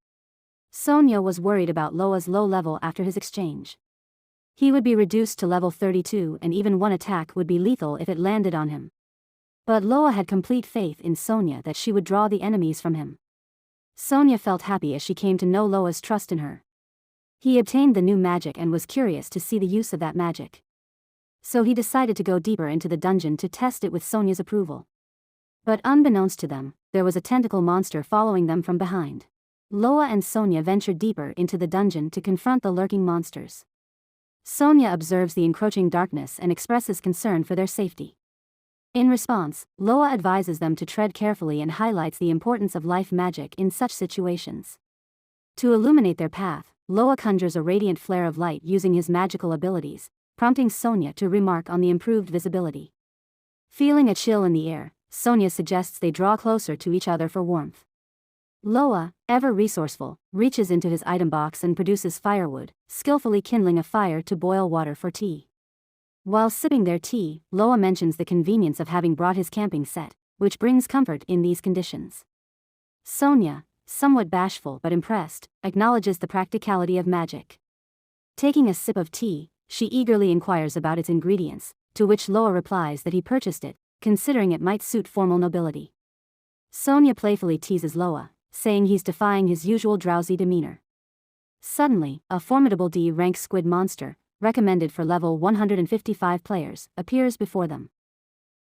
Speaker 1: Sonia was worried about Loa's low level after his exchange. He would be reduced to level 32 and even one attack would be lethal if it landed on him. But Loa had complete faith in Sonia that she would draw the enemies from him. Sonia felt happy as she came to know Loa's trust in her. He obtained the new magic and was curious to see the use of that magic. So he decided to go deeper into the dungeon to test it with Sonia's approval. But unbeknownst to them, there was a tentacle monster following them from behind. Loa and Sonia ventured deeper into the dungeon to confront the lurking monsters. Sonia observes the encroaching darkness and expresses concern for their safety. In response, Loa advises them to tread carefully and highlights the importance of life magic in such situations. To illuminate their path, Loa conjures a radiant flare of light using his magical abilities, prompting Sonia to remark on the improved visibility. Feeling a chill in the air, Sonia suggests they draw closer to each other for warmth. Loa, ever resourceful, reaches into his item box and produces firewood, skillfully kindling a fire to boil water for tea. While sipping their tea, Loa mentions the convenience of having brought his camping set, which brings comfort in these conditions. Sonia, somewhat bashful but impressed, acknowledges the practicality of magic. Taking a sip of tea, she eagerly inquires about its ingredients, to which Loa replies that he purchased it, considering it might suit formal nobility. Sonia playfully teases Loa, saying he's defying his usual drowsy demeanor. Suddenly, a formidable D-rank squid monster, recommended for level 155 players, appears before them.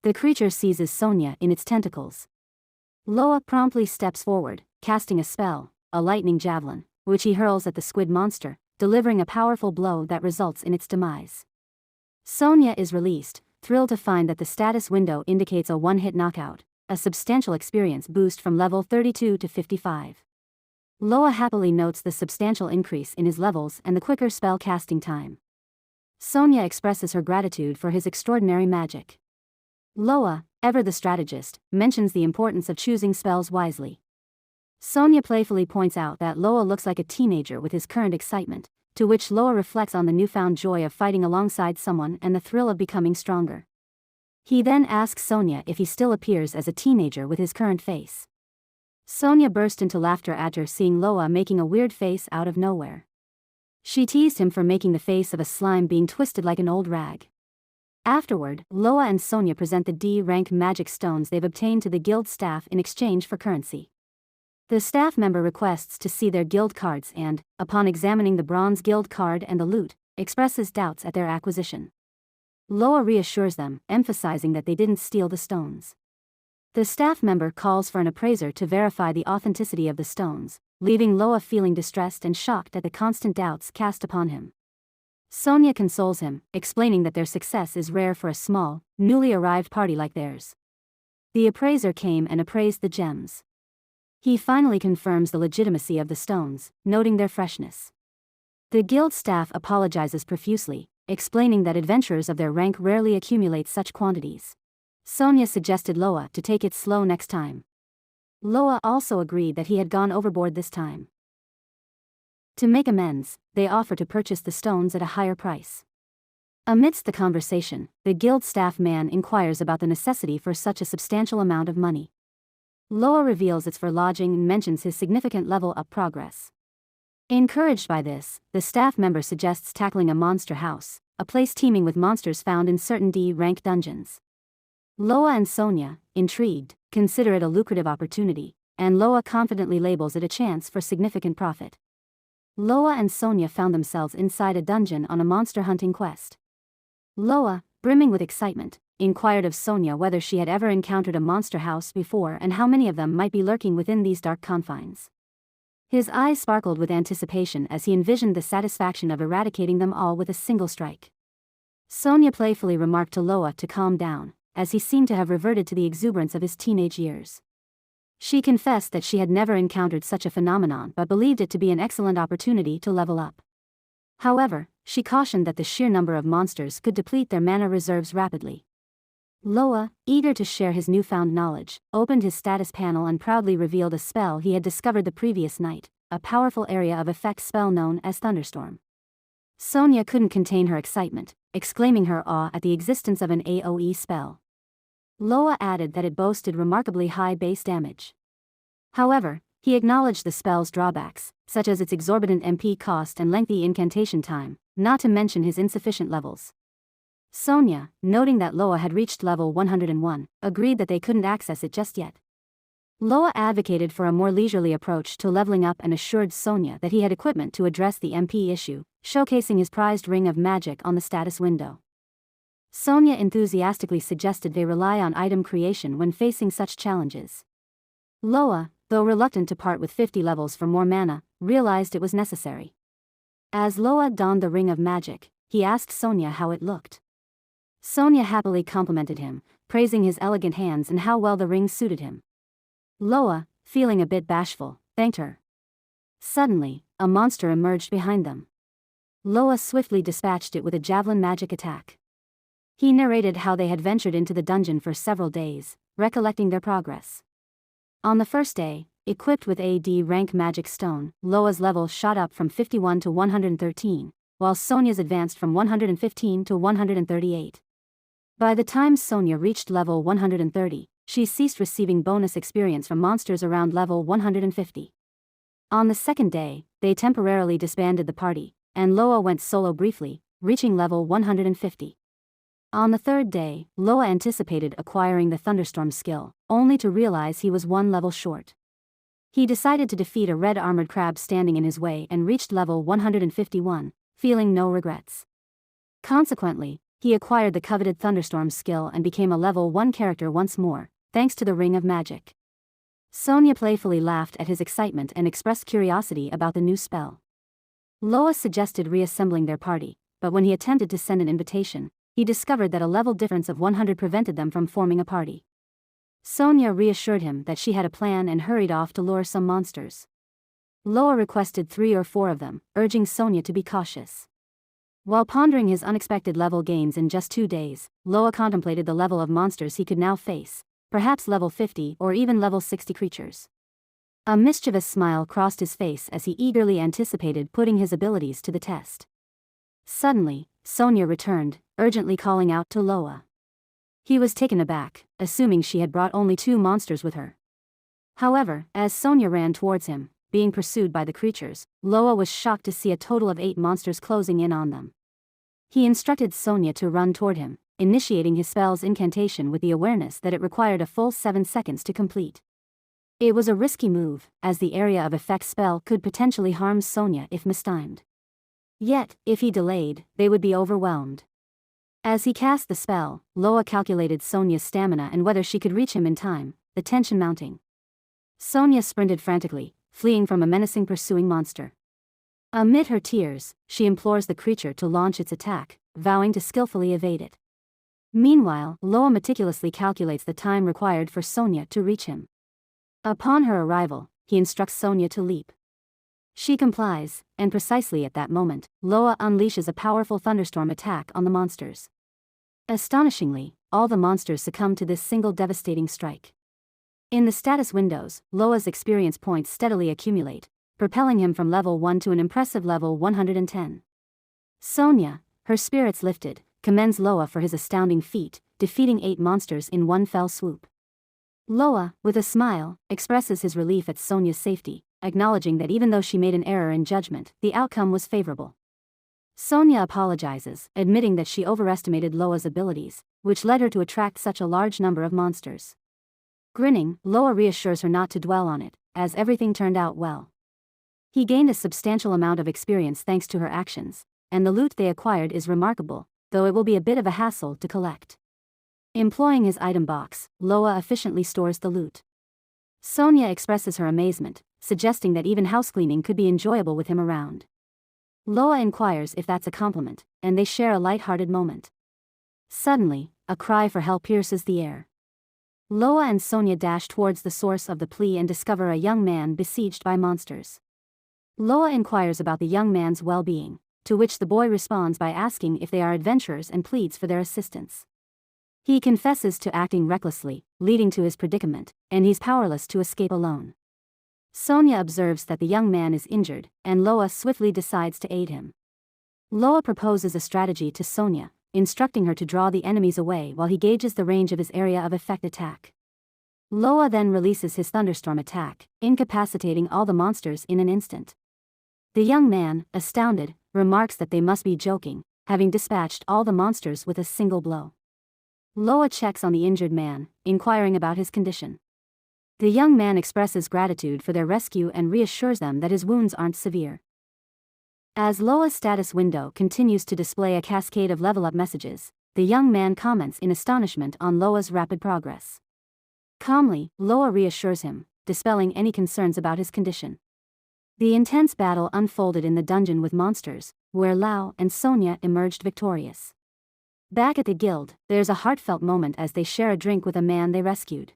Speaker 1: The creature seizes Sonia in its tentacles. Loa promptly steps forward, casting a spell, a lightning javelin, which he hurls at the squid monster, delivering a powerful blow that results in its demise. Sonia is released, thrilled to find that the status window indicates a one-hit knockout, a substantial experience boost from level 32 to 55. Loa happily notes the substantial increase in his levels and the quicker spell casting time. Sonia expresses her gratitude for his extraordinary magic. Loa, ever the strategist, mentions the importance of choosing spells wisely. Sonia playfully points out that Loa looks like a teenager with his current excitement, to which Loa reflects on the newfound joy of fighting alongside someone and the thrill of becoming stronger. He then asks Sonia if he still appears as a teenager with his current face. Sonia burst into laughter after seeing Loa making a weird face out of nowhere. She teased him for making the face of a slime being twisted like an old rag. Afterward, Loa and Sonia present the D-rank magic stones they've obtained to the guild staff in exchange for currency. The staff member requests to see their guild cards and, upon examining the bronze guild card and the loot, expresses doubts at their acquisition. Loa reassures them, emphasizing that they didn't steal the stones. The staff member calls for an appraiser to verify the authenticity of the stones, leaving Loa feeling distressed and shocked at the constant doubts cast upon him. Sonia consoles him, explaining that their success is rare for a small, newly arrived party like theirs. The appraiser came and appraised the gems. He finally confirms the legitimacy of the stones, noting their freshness. The guild staff apologizes profusely, explaining that adventurers of their rank rarely accumulate such quantities. Sonia suggested Loa to take it slow next time. Loa also agreed that he had gone overboard this time. To make amends, they offer to purchase the stones at a higher price. Amidst the conversation, the guild staff man inquires about the necessity for such a substantial amount of money. Loa reveals it's for lodging and mentions his significant level-up progress. Encouraged by this, the staff member suggests tackling a monster house, a place teeming with monsters found in certain D-rank dungeons. Loa and Sonia, intrigued, consider it a lucrative opportunity, and Loa confidently labels it a chance for significant profit. Loa and Sonia found themselves inside a dungeon on a monster hunting quest. Loa, brimming with excitement, inquired of Sonia whether she had ever encountered a monster house before and how many of them might be lurking within these dark confines. His eyes sparkled with anticipation as he envisioned the satisfaction of eradicating them all with a single strike. Sonia playfully remarked to Loa to calm down, as he seemed to have reverted to the exuberance of his teenage years. She confessed that she had never encountered such a phenomenon but believed it to be an excellent opportunity to level up. However, she cautioned that the sheer number of monsters could deplete their mana reserves rapidly. Loa, eager to share his newfound knowledge, opened his status panel and proudly revealed a spell he had discovered the previous night, a powerful area of effect spell known as Thunderstorm. Sonia couldn't contain her excitement, exclaiming her awe at the existence of an AoE spell. Loa added that it boasted remarkably high base damage. However, he acknowledged the spell's drawbacks, such as its exorbitant MP cost and lengthy incantation time, not to mention his insufficient levels. Sonia, noting that Loa had reached level 101, agreed that they couldn't access it just yet. Loa advocated for a more leisurely approach to leveling up and assured Sonia that he had equipment to address the MP issue, showcasing his prized ring of magic on the status window. Sonia enthusiastically suggested they rely on item creation when facing such challenges. Loa, though reluctant to part with 50 levels for more mana, realized it was necessary. As Loa donned the Ring of Magic, he asked Sonia how it looked. Sonia happily complimented him, praising his elegant hands and how well the ring suited him. Loa, feeling a bit bashful, thanked her. Suddenly, a monster emerged behind them. Loa swiftly dispatched it with a javelin magic attack. He narrated how they had ventured into the dungeon for several days, recollecting their progress. On the first day, equipped with a D rank magic stone, Loa's level shot up from 51 to 113, while Sonia's advanced from 115 to 138. By the time Sonia reached level 130, she ceased receiving bonus experience from monsters around level 150. On the second day, they temporarily disbanded the party, and Loa went solo briefly, reaching level 150. On the third day, Loa anticipated acquiring the Thunderstorm skill, only to realize he was one level short. He decided to defeat a red armored crab standing in his way and reached level 151, feeling no regrets. Consequently, he acquired the coveted Thunderstorm skill and became a level 1 character once more, thanks to the Ring of Magic. Sonia playfully laughed at his excitement and expressed curiosity about the new spell. Loa suggested reassembling their party, but when he attempted to send an invitation, he discovered that a level difference of 100 prevented them from forming a party. Sonia reassured him that she had a plan and hurried off to lure some monsters. Loa requested 3 or 4 of them, urging Sonia to be cautious. While pondering his unexpected level gains in just 2 days, Loa contemplated the level of monsters he could now face, perhaps level 50 or even level 60 creatures. A mischievous smile crossed his face as he eagerly anticipated putting his abilities to the test. Suddenly, Sonia returned, urgently calling out to Loa. He was taken aback, assuming she had brought only 2 monsters with her. However, as Sonia ran towards him, being pursued by the creatures, Loa was shocked to see a total of 8 monsters closing in on them. He instructed Sonia to run toward him, initiating his spell's incantation with the awareness that it required a full 7 seconds to complete. It was a risky move, as the area of effect spell could potentially harm Sonia if mistimed. Yet, if he delayed, they would be overwhelmed. As he cast the spell, Loa calculated Sonia's stamina and whether she could reach him in time, the tension mounting. Sonia sprinted frantically, fleeing from a menacing pursuing monster. Amid her tears, she implores the creature to launch its attack, vowing to skillfully evade it. Meanwhile, Loa meticulously calculates the time required for Sonia to reach him. Upon her arrival, he instructs Sonia to leap. She complies, and precisely at that moment, Loa unleashes a powerful thunderstorm attack on the monsters. Astonishingly, all the monsters succumb to this single devastating strike. In the status windows, Loa's experience points steadily accumulate, propelling him from level 1 to an impressive level 110. Sonia, her spirits lifted, commends Loa for his astounding feat, defeating 8 monsters in one fell swoop. Loa, with a smile, expresses his relief at Sonia's safety, acknowledging that even though she made an error in judgment, the outcome was favorable. Sonia apologizes, admitting that she overestimated Loa's abilities, which led her to attract such a large number of monsters. Grinning, Loa reassures her not to dwell on it, as everything turned out well. He gained a substantial amount of experience thanks to her actions, and the loot they acquired is remarkable, though it will be a bit of a hassle to collect. Employing his item box, Loa efficiently stores the loot. Sonia expresses her amazement, suggesting that even housecleaning could be enjoyable with him around. Loa inquires if that's a compliment, and they share a light-hearted moment. Suddenly, a cry for help pierces the air. Loa and Sonia dash towards the source of the plea and discover a young man besieged by monsters. Loa inquires about the young man's well-being, to which the boy responds by asking if they are adventurers and pleads for their assistance. He confesses to acting recklessly, leading to his predicament, and he's powerless to escape alone. Sonia observes that the young man is injured, and Loa swiftly decides to aid him. Loa proposes a strategy to Sonia, instructing her to draw the enemies away while he gauges the range of his area of effect attack. Loa then releases his thunderstorm attack, incapacitating all the monsters in an instant. The young man, astounded, remarks that they must be joking, having dispatched all the monsters with a single blow. Loa checks on the injured man, inquiring about his condition. The young man expresses gratitude for their rescue and reassures them that his wounds aren't severe. As Loa's status window continues to display a cascade of level-up messages, the young man comments in astonishment on Loa's rapid progress. Calmly, Loa reassures him, dispelling any concerns about his condition. The intense battle unfolded in the dungeon with monsters, where Lao and Sonia emerged victorious. Back at the guild, there's a heartfelt moment as they share a drink with a man they rescued.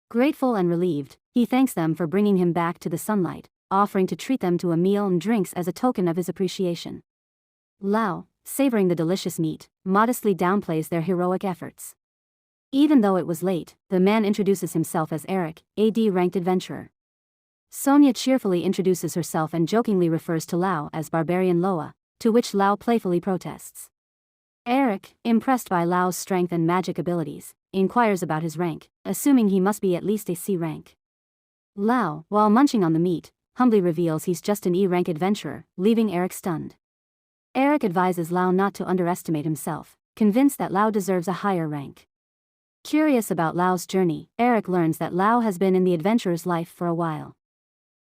Speaker 1: Grateful and relieved, he thanks them for bringing him back to the sunlight, offering to treat them to a meal and drinks as a token of his appreciation. Lao, savoring the delicious meat, modestly downplays their heroic efforts. Even though it was late, the man introduces himself as Eric, a D-ranked adventurer. Sonia cheerfully introduces herself and jokingly refers to Lao as Barbarian Loa, to which Lao playfully protests. Eric, impressed by Lao's strength and magic abilities, inquires about his rank, assuming he must be at least a C rank. Lao, while munching on the meat, humbly reveals he's just an E-rank adventurer, leaving Eric stunned. Eric advises Lao not to underestimate himself, convinced that Lao deserves a higher rank. Curious about Lao's journey, Eric learns that Lao has been in the adventurer's life for a while.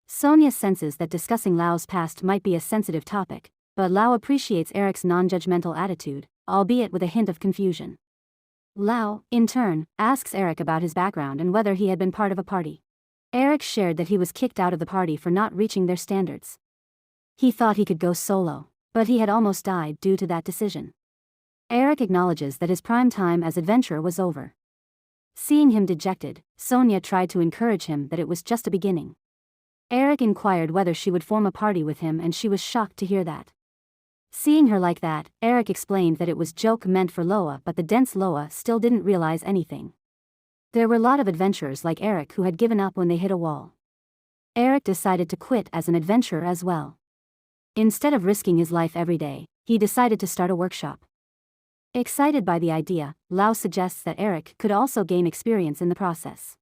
Speaker 1: Sonia senses that discussing Lao's past might be a sensitive topic, but Lao appreciates Eric's non-judgmental attitude, albeit with a hint of confusion. Lao, in turn, asks Eric about his background and whether he had been part of a party. Eric shared that he was kicked out of the party for not reaching their standards. He thought he could go solo, but he had almost died due to that decision. Eric acknowledges that his prime time as adventurer was over. Seeing him dejected, Sonia tried to encourage him that it was just a beginning. Eric inquired whether she would form a party with him and she was shocked to hear that. Seeing her like that, Eric explained that it was joke meant for Loa, but the dense Loa still didn't realize anything. There were a lot of adventurers like Eric who had given up when they hit a wall. Eric decided to quit as an adventurer as well. Instead of risking his life every day, he decided to start a workshop. Excited by the idea, Lao suggests that Eric could also gain experience in the process.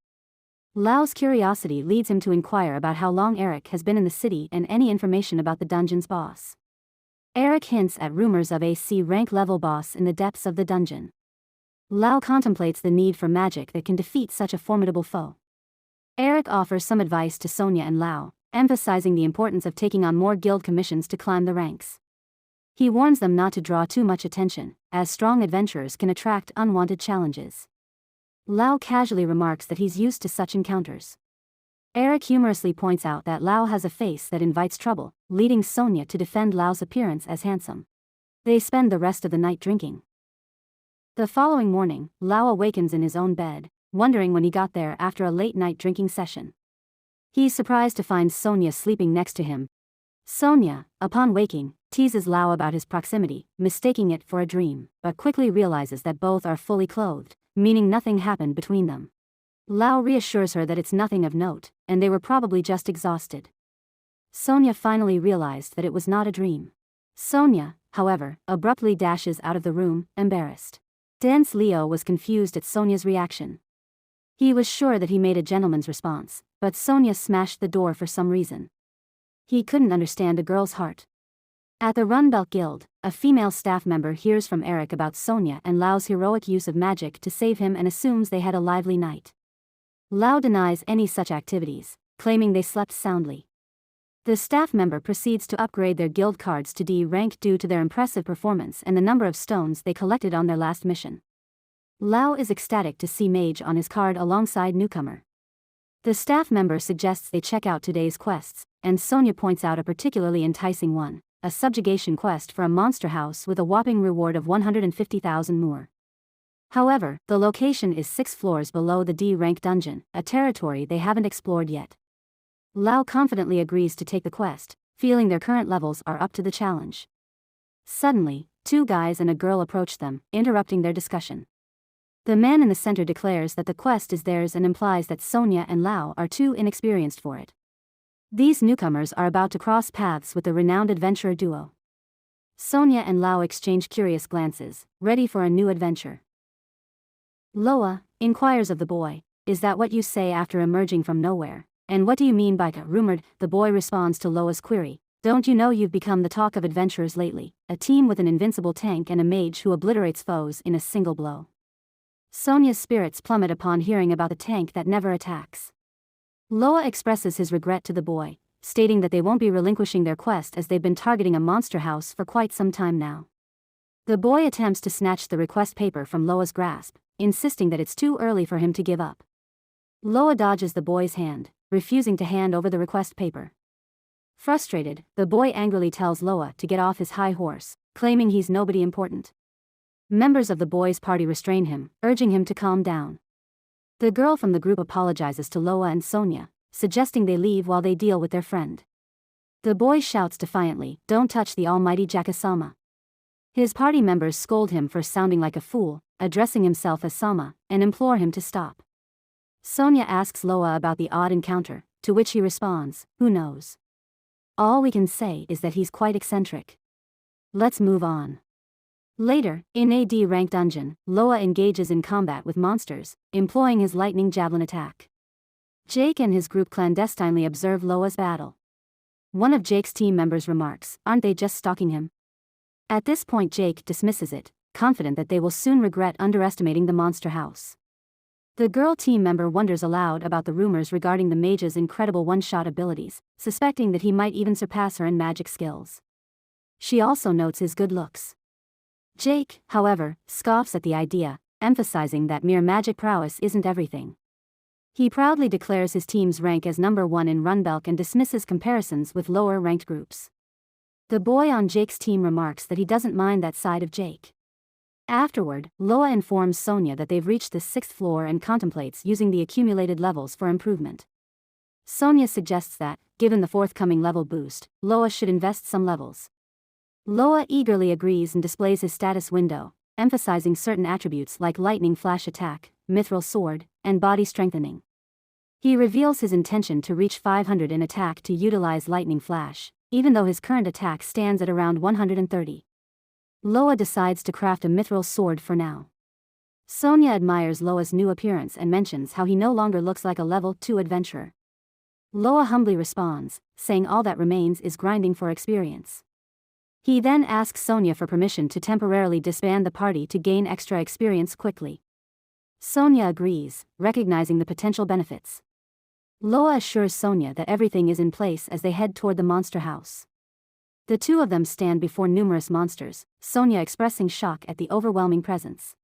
Speaker 1: Lao's curiosity leads him to inquire about how long Eric has been in the city and any information about the dungeon's boss. Eric hints at rumors of a C-rank level boss in the depths of the dungeon. Lao contemplates the need for magic that can defeat such a formidable foe. Eric offers some advice to Sonia and Lao, emphasizing the importance of taking on more guild commissions to climb the ranks. He warns them not to draw too much attention, as strong adventurers can attract unwanted challenges. Lao casually remarks that he's used to such encounters. Eric humorously points out that Lao has a face that invites trouble, leading Sonia to defend Lao's appearance as handsome. They spend the rest of the night drinking. The following morning, Lao awakens in his own bed, wondering when he got there after a late-night drinking session. He's surprised to find Sonia sleeping next to him. Sonia, upon waking, teases Lao about his proximity, mistaking it for a dream, but quickly realizes that both are fully clothed, meaning nothing happened between them. Lao reassures her that it's nothing of note, and they were probably just exhausted. Sonia finally realized that it was not a dream. Sonia, however, abruptly dashes out of the room, embarrassed. Dense Leo was confused at Sonia's reaction. He was sure that he made a gentleman's response, but Sonia smashed the door for some reason. He couldn't understand a girl's heart. At the Run Belk Guild, a female staff member hears from Eric about Sonia and Lao's heroic use of magic to save him and assumes they had a lively night. Lao denies any such activities, claiming they slept soundly. The staff member proceeds to upgrade their guild cards to D rank due to their impressive performance and the number of stones they collected on their last mission. Lao is ecstatic to see Mage on his card alongside Newcomer. The staff member suggests they check out today's quests, and Sonia points out a particularly enticing one, a subjugation quest for a monster house with a whopping reward of 150,000 more. However, the location is 6 floors below the D-rank dungeon, a territory they haven't explored yet. Lao confidently agrees to take the quest, feeling their current levels are up to the challenge. Suddenly, 2 guys and a girl approach them, interrupting their discussion. The man in the center declares that the quest is theirs and implies that Sonia and Lao are too inexperienced for it. These newcomers are about to cross paths with the renowned adventurer duo. Sonia and Lao exchange curious glances, ready for a new adventure. Loa inquires of the boy, "Is that what you say after emerging from nowhere? And what do you mean by rumored?" The boy responds to Loa's query, "Don't you know you've become the talk of adventurers lately, a team with an invincible tank and a mage who obliterates foes in a single blow." Sonia's spirits plummet upon hearing about the tank that never attacks. Loa expresses his regret to the boy, stating that they won't be relinquishing their quest as they've been targeting a monster house for quite some time now. The boy attempts to snatch the request paper from Loa's grasp, insisting that it's too early for him to give up. Loa dodges the boy's hand, refusing to hand over the request paper. Frustrated, the boy angrily tells Loa to get off his high horse, claiming he's nobody important. Members of the boy's party restrain him, urging him to calm down. The girl from the group apologizes to Loa and Sonia, suggesting they leave while they deal with their friend. The boy shouts defiantly, "Don't touch the almighty Jakasama." His party members scold him for sounding like a fool, addressing himself as Sama, and implore him to stop. Sonia asks Loa about the odd encounter, to which he responds, "Who knows? All we can say is that he's quite eccentric. Let's move on." Later, in a D-rank dungeon, Loa engages in combat with monsters, employing his lightning javelin attack. Jake and his group clandestinely observe Loa's battle. One of Jake's team members remarks, "Aren't they just stalking him?" At this point Jake dismisses it, confident that they will soon regret underestimating the monster house. The girl team member wonders aloud about the rumors regarding the mage's incredible one-shot abilities, suspecting that he might even surpass her in magic skills. She also notes his good looks. Jake, however, scoffs at the idea, emphasizing that mere magic prowess isn't everything. He proudly declares his team's rank as number 1 in Run Belk and dismisses comparisons with lower-ranked groups. The boy on Jake's team remarks that he doesn't mind that side of Jake. Afterward, Loa informs Sonia that they've reached the 6th floor and contemplates using the accumulated levels for improvement. Sonia suggests that, given the forthcoming level boost, Loa should invest some levels. Loa eagerly agrees and displays his status window, emphasizing certain attributes like lightning flash attack, mithril sword, and body strengthening. He reveals his intention to reach 500 in attack to utilize lightning flash, even though his current attack stands at around 130. Loa decides to craft a mithril sword for now. Sonia admires Loa's new appearance and mentions how he no longer looks like a level 2 adventurer. Loa humbly responds, saying all that remains is grinding for experience. He then asks Sonia for permission to temporarily disband the party to gain extra experience quickly. Sonia agrees, recognizing the potential benefits. Loa assures Sonia that everything is in place as they head toward the monster house. The two of them stand before numerous monsters, Sonia expressing shock at the overwhelming presence.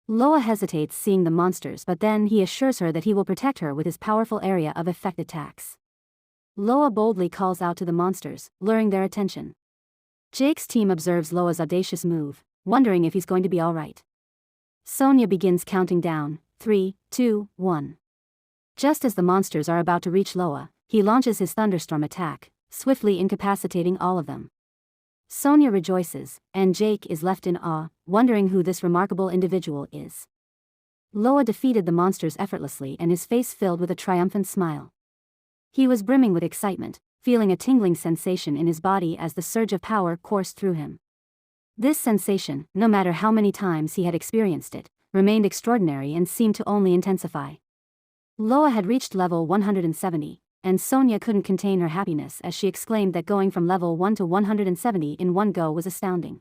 Speaker 1: Loa hesitates seeing the monsters, but then he assures her that he will protect her with his powerful area of effect attacks. Loa boldly calls out to the monsters, luring their attention. Jake's team observes Loa's audacious move, wondering if he's going to be alright. Sonia begins counting down, 3, 2, 1. Just as the monsters are about to reach Loa, he launches his thunderstorm attack, swiftly incapacitating all of them. Sonia rejoices, and Jake is left in awe, wondering who this remarkable individual is. Loa defeated the monsters effortlessly and his face filled with a triumphant smile. He was brimming with excitement, feeling a tingling sensation in his body as the surge of power coursed through him. This sensation, no matter how many times he had experienced it, remained extraordinary and seemed to only intensify. Loa had reached level 170, and Sonia couldn't contain her happiness as she exclaimed that going from level 1 to 170 in one go was astounding.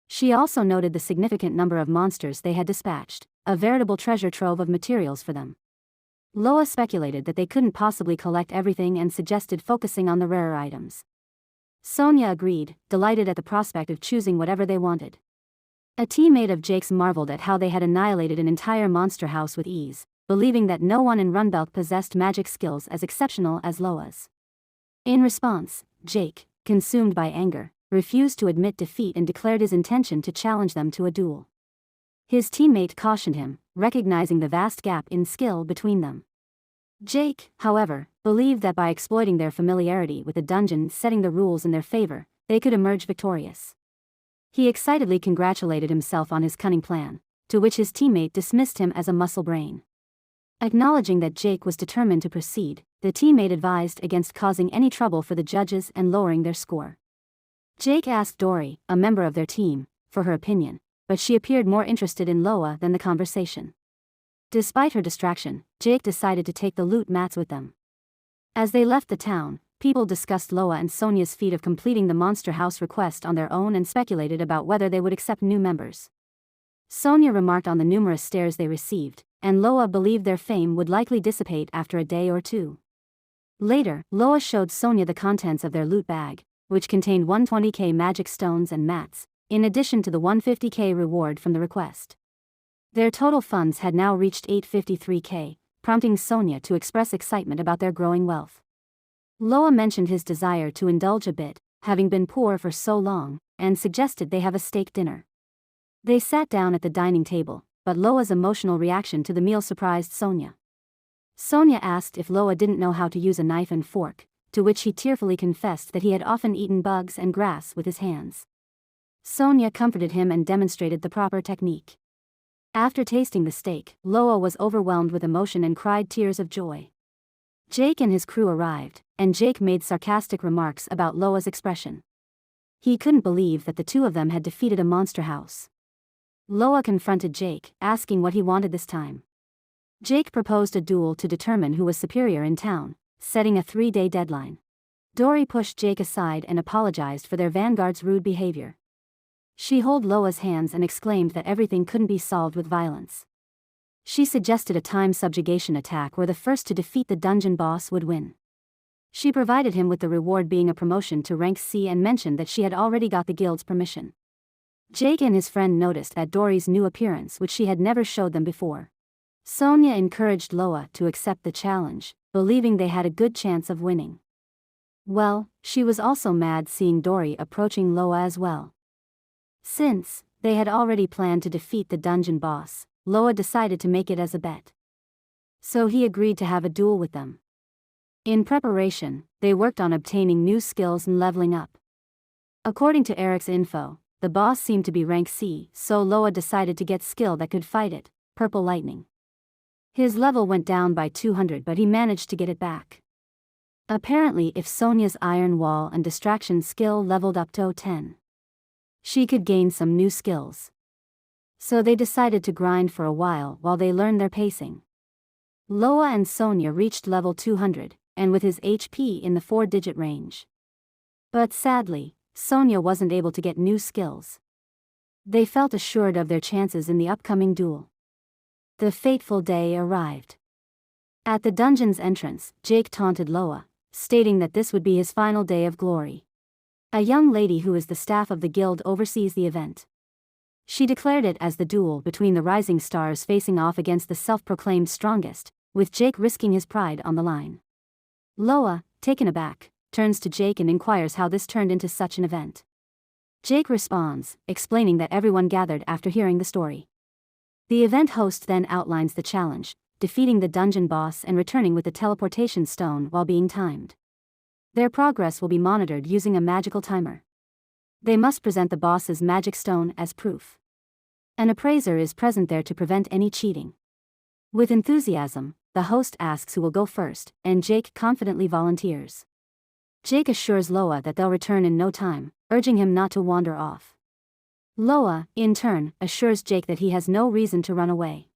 Speaker 1: She also noted the significant number of monsters they had dispatched, a veritable treasure trove of materials for them. Loa speculated that they couldn't possibly collect everything and suggested focusing on the rarer items. Sonia agreed, delighted at the prospect of choosing whatever they wanted. A teammate of Jake's marveled at how they had annihilated an entire monster house with ease, believing that no one in Run Belk possessed magic skills as exceptional as Loa's. In response, Jake, consumed by anger, refused to admit defeat and declared his intention to challenge them to a duel. His teammate cautioned him, recognizing the vast gap in skill between them. Jake, however, believed that by exploiting their familiarity with the dungeon setting the rules in their favor, they could emerge victorious. He excitedly congratulated himself on his cunning plan, to which his teammate dismissed him as a muscle brain. Acknowledging that Jake was determined to proceed, the teammate advised against causing any trouble for the judges and lowering their score. Jake asked Dory, a member of their team, for her opinion, but she appeared more interested in Loa than the conversation. Despite her distraction, Jake decided to take the loot mats with them. As they left the town, people discussed Loa and Sonia's feat of completing the monster house request on their own and speculated about whether they would accept new members. Sonia remarked on the numerous stares they received, and Loa believed their fame would likely dissipate after a day or two. Later, Loa showed Sonia the contents of their loot bag, which contained 120k magic stones and mats, in addition to the 150k reward from the request. Their total funds had now reached 853k, prompting Sonia to express excitement about their growing wealth. Loa mentioned his desire to indulge a bit, having been poor for so long, and suggested they have a steak dinner. They sat down at the dining table, but Loa's emotional reaction to the meal surprised Sonia. Sonia asked if Loa didn't know how to use a knife and fork, to which he tearfully confessed that he had often eaten bugs and grass with his hands. Sonia comforted him and demonstrated the proper technique. After tasting the steak, Loa was overwhelmed with emotion and cried tears of joy. Jake and his crew arrived, and Jake made sarcastic remarks about Loa's expression. He couldn't believe that the two of them had defeated a monster house. Loa confronted Jake, asking what he wanted this time. Jake proposed a duel to determine who was superior in town, setting a 3-day deadline. Dory pushed Jake aside and apologized for their vanguard's rude behavior. She held Loa's hands and exclaimed that everything couldn't be solved with violence. She suggested a time subjugation attack where the first to defeat the dungeon boss would win. She provided him with the reward being a promotion to rank C and mentioned that she had already got the guild's permission. Jake and his friend noticed at Dory's new appearance, which she had never showed them before. Sonia encouraged Loa to accept the challenge, believing they had a good chance of winning. Well, she was also mad seeing Dory approaching Loa as well. Since they had already planned to defeat the dungeon boss, Loa decided to make it as a bet. So he agreed to have a duel with them. In preparation, they worked on obtaining new skills and leveling up. According to Eric's info, the boss seemed to be rank C, so Loa decided to get skill that could fight it, Purple Lightning. His level went down by 200, but he managed to get it back. Apparently, if Sonia's Iron Wall and Distraction skill leveled up to 10, she could gain some new skills. So they decided to grind for a while they learned their pacing. Loa and Sonia reached level 200, and with his HP in the 4-digit range. But sadly, Sonia wasn't able to get new skills. They felt assured of their chances in the upcoming duel. The fateful day arrived. At the dungeon's entrance, Jake taunted Loa, stating that this would be his final day of glory. A young lady who is the staff of the guild oversees the event. She declared it as the duel between the rising stars facing off against the self-proclaimed strongest, with Jake risking his pride on the line. Loa, taken aback, turns to Jake and inquires how this turned into such an event. Jake responds, explaining that everyone gathered after hearing the story. The event host then outlines the challenge, defeating the dungeon boss and returning with the teleportation stone while being timed. Their progress will be monitored using a magical timer. They must present the boss's magic stone as proof. An appraiser is present there to prevent any cheating. With enthusiasm, the host asks who will go first, and Jake confidently volunteers. Jake assures Loa that they'll return in no time, urging him not to wander off. Loa, in turn, assures Jake that he has no reason to run away.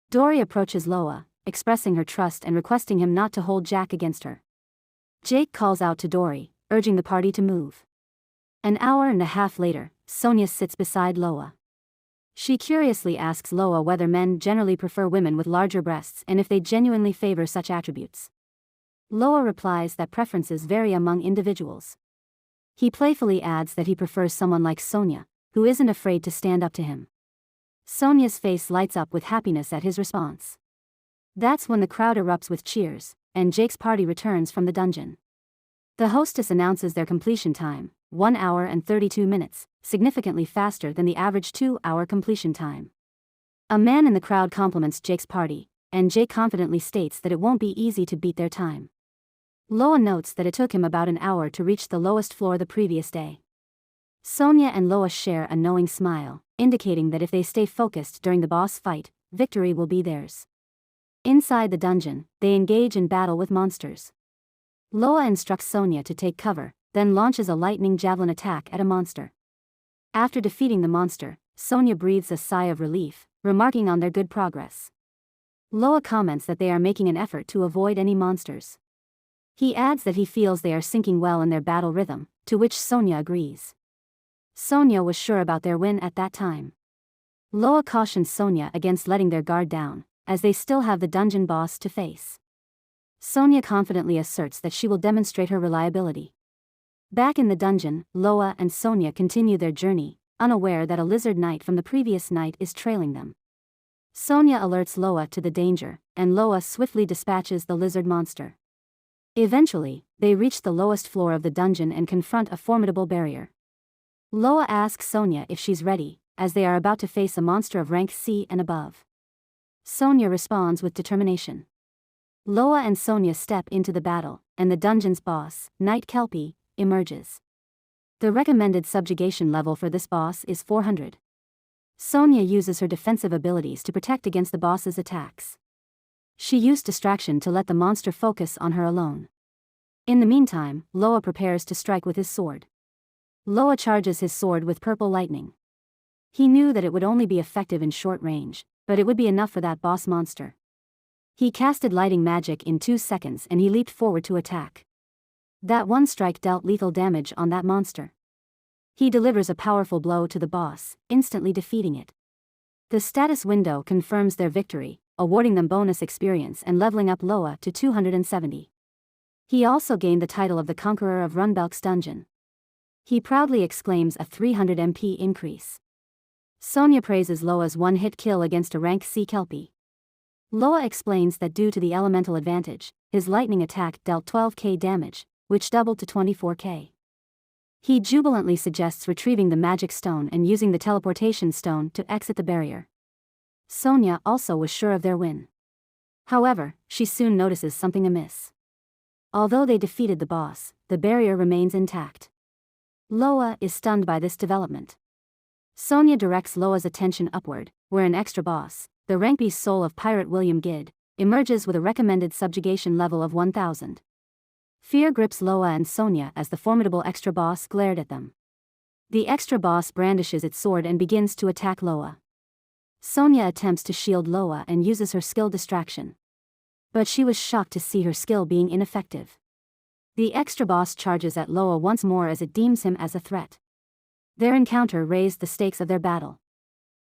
Speaker 1: Dory approaches Loa, expressing her trust and requesting him not to hold Jack against her. Jake calls out to Dory, urging the party to move. An hour and a half later, Sonia sits beside Loa. She curiously asks Loa whether men generally prefer women with larger breasts and if they genuinely favor such attributes. Loa replies that preferences vary among individuals. He playfully adds that he prefers someone like Sonia, who isn't afraid to stand up to him. Sonia's face lights up with happiness at his response. That's when the crowd erupts with cheers, and Jake's party returns from the dungeon. The hostess announces their completion time, 1 hour and 32 minutes, significantly faster than the average 2-hour completion time. A man in the crowd compliments Jake's party, and Jake confidently states that it won't be easy to beat their time. Loa notes that it took him about an hour to reach the lowest floor the previous day. Sonia and Loa share a knowing smile, indicating that if they stay focused during the boss fight, victory will be theirs. Inside the dungeon, they engage in battle with monsters. Loa instructs Sonia to take cover, then launches a lightning javelin attack at a monster. After defeating the monster, Sonia breathes a sigh of relief, remarking on their good progress. Loa comments that they are making an effort to avoid any monsters. He adds that he feels they are syncing well in their battle rhythm, to which Sonia agrees. Sonia was sure about their win at that time. Loa cautions Sonia against letting their guard down, as they still have the dungeon boss to face. Sonia confidently asserts that she will demonstrate her reliability. Back in the dungeon, Loa and Sonia continue their journey, unaware that a lizard knight from the previous night is trailing them. Sonia alerts Loa to the danger, and Loa swiftly dispatches the lizard monster. Eventually, they reach the lowest floor of the dungeon and confront a formidable barrier. Loa asks Sonia if she's ready, as they are about to face a monster of rank C and above. Sonia responds with determination. Loa and Sonia step into the battle, and the dungeon's boss, Knight Kelpie, emerges. The recommended subjugation level for this boss is 400. Sonia uses her defensive abilities to protect against the boss's attacks. She used distraction to let the monster focus on her alone. In the meantime, Loa prepares to strike with his sword. Loa charges his sword with purple lightning. He knew that it would only be effective in short range, but it would be enough for that boss monster. He casted lighting magic in 2 seconds and he leaped forward to attack. That one strike dealt lethal damage on that monster. He delivers a powerful blow to the boss, instantly defeating it. The status window confirms their victory, awarding them bonus experience and leveling up Loa to 270. He also gained the title of the Conqueror of Run Belk's dungeon. He proudly exclaims a 300 MP increase. Sonia praises Loa's one-hit kill against a rank C Kelpie. Loa explains that due to the elemental advantage, his lightning attack dealt 12k damage, which doubled to 24k. He jubilantly suggests retrieving the magic stone and using the teleportation stone to exit the barrier. Sonia also was sure of their win. However, she soon notices something amiss. Although they defeated the boss, the barrier remains intact. Loa is stunned by this development. Sonia directs Loa's attention upward, where an extra boss, the rank B soul of Pirate William Gid, emerges with a recommended subjugation level of 1000. Fear grips Loa and Sonia as the formidable extra boss glared at them. The extra boss brandishes its sword and begins to attack Loa. Sonia attempts to shield Loa and uses her skill distraction. But she was shocked to see her skill being ineffective. The extra boss charges at Loa once more as it deems him as a threat. Their encounter raised the stakes of their battle.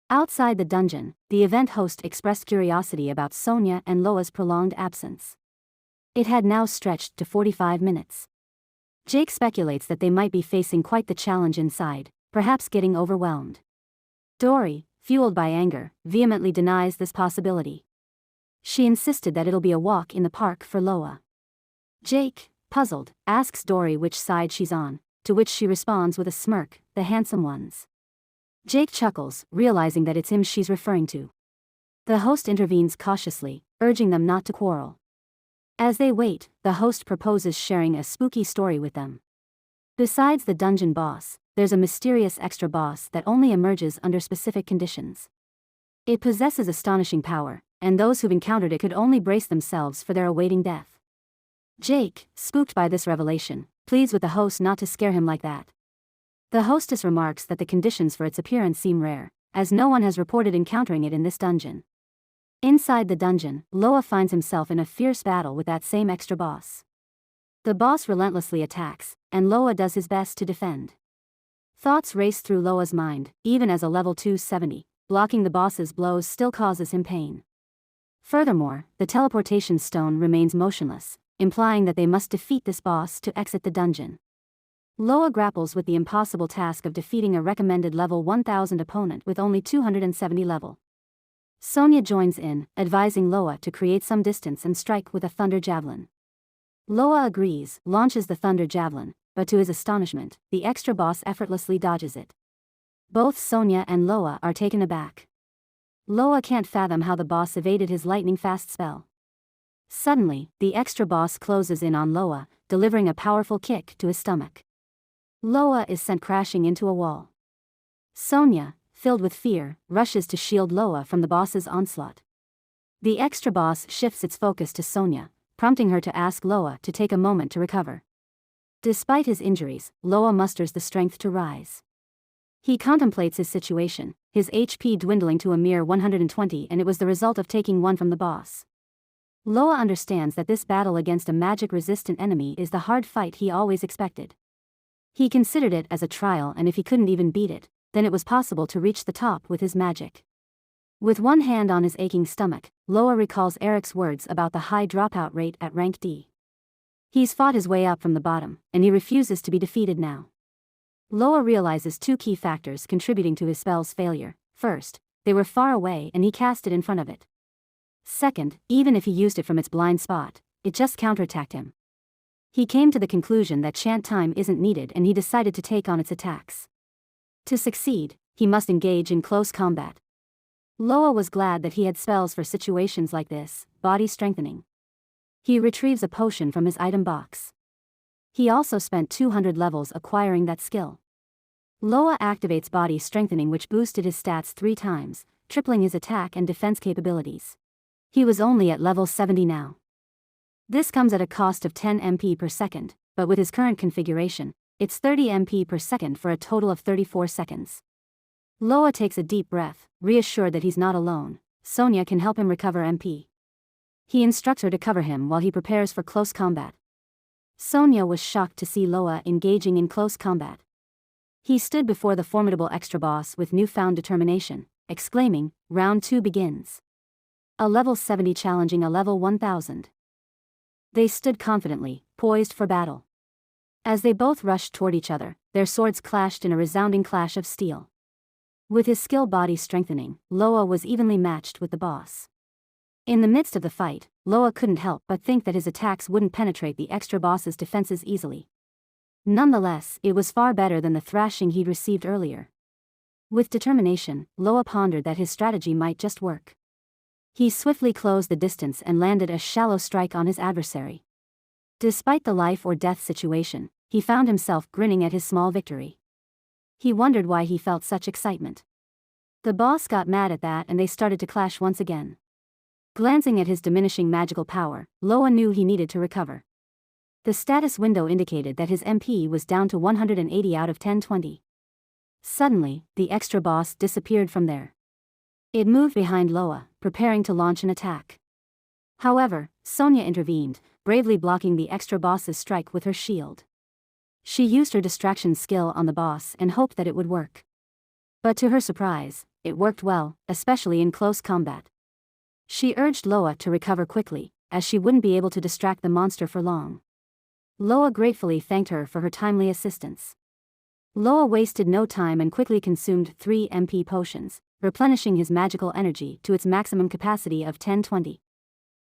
Speaker 1: Outside the dungeon, the event host expressed curiosity about Sonia and Loa's prolonged absence. It had now stretched to 45 minutes. Jake speculates that they might be facing quite the challenge inside, perhaps getting overwhelmed. Dory, fueled by anger, vehemently denies this possibility. She insisted that it'll be a walk in the park for Loa. Jake, puzzled, asks Dory which side she's on, to which she responds with a smirk, the handsome ones. Jake chuckles, realizing that it's him she's referring to. The host intervenes cautiously, urging them not to quarrel. As they wait, the host proposes sharing a spooky story with them. Besides the dungeon boss, there's a mysterious extra boss that only emerges under specific conditions. It possesses astonishing power, and those who've encountered it could only brace themselves for their awaiting death. Jake, spooked by this revelation, pleads with the host not to scare him like that. The hostess remarks that the conditions for its appearance seem rare, as no one has reported encountering it in this dungeon. Inside the dungeon, Loa finds himself in a fierce battle with that same extra boss. The boss relentlessly attacks, and Loa does his best to defend. Thoughts race through Loa's mind, even as a level 270, blocking the boss's blows still causes him pain. Furthermore, the teleportation stone remains motionless, implying that they must defeat this boss to exit the dungeon. Loa grapples with the impossible task of defeating a recommended level 1000 opponent with only 270 level. Sonia joins in, advising Loa to create some distance and strike with a thunder javelin. Loa agrees, launches the thunder javelin, but to his astonishment, the extra boss effortlessly dodges it. Both Sonia and Loa are taken aback. Loa can't fathom how the boss evaded his lightning-fast spell. Suddenly, the extra boss closes in on Loa, delivering a powerful kick to his stomach. Loa is sent crashing into a wall. Sonia, filled with fear, rushes to shield Loa from the boss's onslaught. The extra boss shifts its focus to Sonia, prompting her to ask Loa to take a moment to recover. Despite his injuries, Loa musters the strength to rise. He contemplates his situation, his HP dwindling to a mere 120, and it was the result of taking one from the boss. Loa understands that this battle against a magic-resistant enemy is the hard fight he always expected. He considered it as a trial, and if he couldn't even beat it, then it was possible to reach the top with his magic. With one hand on his aching stomach, Loa recalls Eric's words about the high dropout rate at rank D. He's fought his way up from the bottom, and he refuses to be defeated now. Loa realizes two key factors contributing to his spell's failure. First, they were far away and he cast it in front of it. Second, even if he used it from its blind spot, it just counterattacked him. He came to the conclusion that chant time isn't needed and he decided to take on its attacks. To succeed, he must engage in close combat. Loa was glad that he had spells for situations like this. Body strengthening. He retrieves a potion from his item box. He also spent 200 levels acquiring that skill. Loa activates body strengthening, which boosted his stats 3 times, tripling his attack and defense capabilities. He was only at level 70 now. This comes at a cost of 10 MP per second, but with his current configuration, it's 30 MP per second for a total of 34 seconds. Loa takes a deep breath, reassured that he's not alone. Sonia can help him recover MP. He instructs her to cover him while he prepares for close combat. Sonia was shocked to see Loa engaging in close combat. He stood before the formidable extra boss with newfound determination, exclaiming, "Round 2 begins." A level 70 challenging a level 1000. They stood confidently, poised for battle. As they both rushed toward each other, their swords clashed in a resounding clash of steel. With his skill body strengthening, Loa was evenly matched with the boss. In the midst of the fight, Loa couldn't help but think that his attacks wouldn't penetrate the extra boss's defenses easily. Nonetheless, it was far better than the thrashing he'd received earlier. With determination, Loa pondered that his strategy might just work. He swiftly closed the distance and landed a shallow strike on his adversary. Despite the life or death situation, he found himself grinning at his small victory. He wondered why he felt such excitement. The boss got mad at that and they started to clash once again. Glancing at his diminishing magical power, Loa knew he needed to recover. The status window indicated that his MP was down to 180 out of 1020. Suddenly, the extra boss disappeared from there. It moved behind Loa, preparing to launch an attack. However, Sonia intervened, bravely blocking the extra boss's strike with her shield. She used her distraction skill on the boss and hoped that it would work. But to her surprise, it worked well, especially in close combat. She urged Loa to recover quickly, as she wouldn't be able to distract the monster for long. Loa gratefully thanked her for her timely assistance. Loa wasted no time and quickly consumed 3 MP potions, replenishing his magical energy to its maximum capacity of 1020.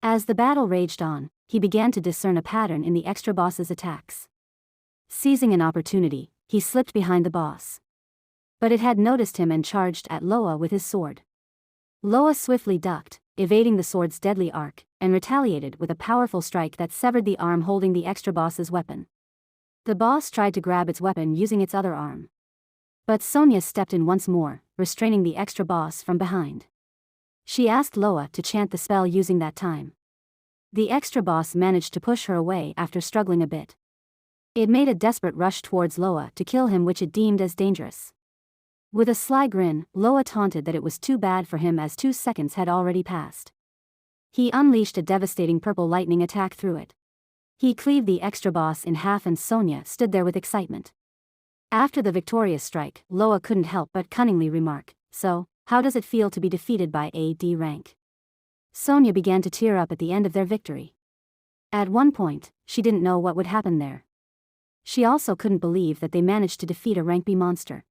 Speaker 1: As the battle raged on, he began to discern a pattern in the extra boss's attacks. Seizing an opportunity, he slipped behind the boss. But it had noticed him and charged at Loa with his sword. Loa swiftly ducked, evading the sword's deadly arc, and retaliated with a powerful strike that severed the arm holding the extra boss's weapon. The boss tried to grab its weapon using its other arm. But Sonia stepped in once more, restraining the extra boss from behind. She asked Loa to chant the spell using that time. The extra boss managed to push her away after struggling a bit. It made a desperate rush towards Loa to kill him, which it deemed as dangerous. With a sly grin, Loa taunted that it was too bad for him as 2 seconds had already passed. He unleashed a devastating purple lightning attack through it. He cleaved the extra boss in half and Sonia stood there with excitement. After the victorious strike, Loa couldn't help but cunningly remark, "So, how does it feel to be defeated by AD rank?" Sonia began to tear up at the end of their victory. At one point, she didn't know what would happen there. She also couldn't believe that they managed to defeat a rank B monster.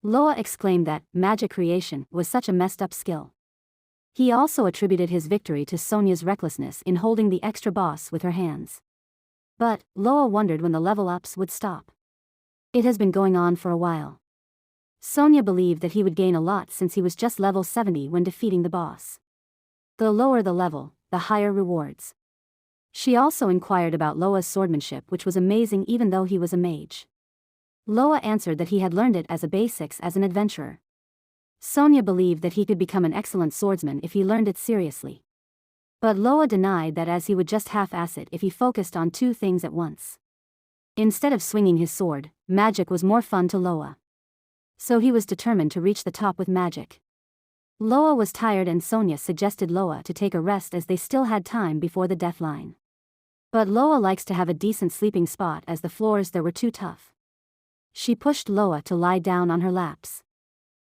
Speaker 1: Loa exclaimed that magic creation was such a messed up skill. He also attributed his victory to Sonia's recklessness in holding the extra boss with her hands. But Loa wondered when the level ups would stop. It has been going on for a while. Sonia believed that he would gain a lot since he was just level 70 when defeating the boss. The lower the level, the higher rewards. She also inquired about Loa's swordsmanship, which was amazing even though he was a mage. Loa answered that he had learned it as a basics as an adventurer. Sonia believed that he could become an excellent swordsman if he learned it seriously. But Loa denied that, as he would just half-ass it if he focused on 2 things at once. Instead of swinging his sword, magic was more fun to Loa. So he was determined to reach the top with magic. Loa was tired and Sonia suggested Loa to take a rest as they still had time before the death line. But Loa likes to have a decent sleeping spot as the floors there were too tough. She pushed Loa to lie down on her laps.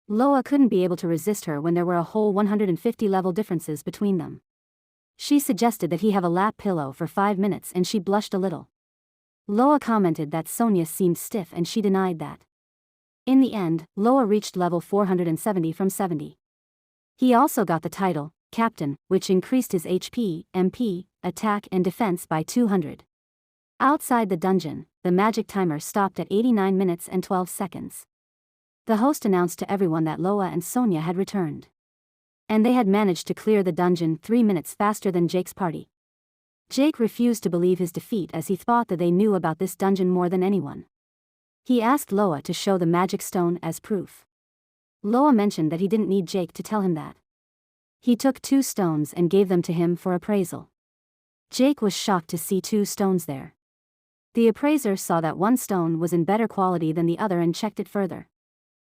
Speaker 1: Loa couldn't be able to resist her when there were a whole 150 level differences between them. She suggested that he have a lap pillow for 5 minutes and she blushed a little. Loa commented that Sonia seemed stiff and she denied that. In the end, Loa reached level 470 from 70. He also got the title, Captain, which increased his HP, MP, attack and defense by 200. Outside the dungeon, the magic timer stopped at 89 minutes and 12 seconds. The host announced to everyone that Loa and Sonia had returned. And they had managed to clear the dungeon 3 minutes faster than Jake's party. Jake refused to believe his defeat as he thought that they knew about this dungeon more than anyone. He asked Loa to show the magic stone as proof. Loa mentioned that he didn't need Jake to tell him that. He took 2 stones and gave them to him for appraisal. Jake was shocked to see 2 stones there. The appraiser saw that one stone was in better quality than the other and checked it further.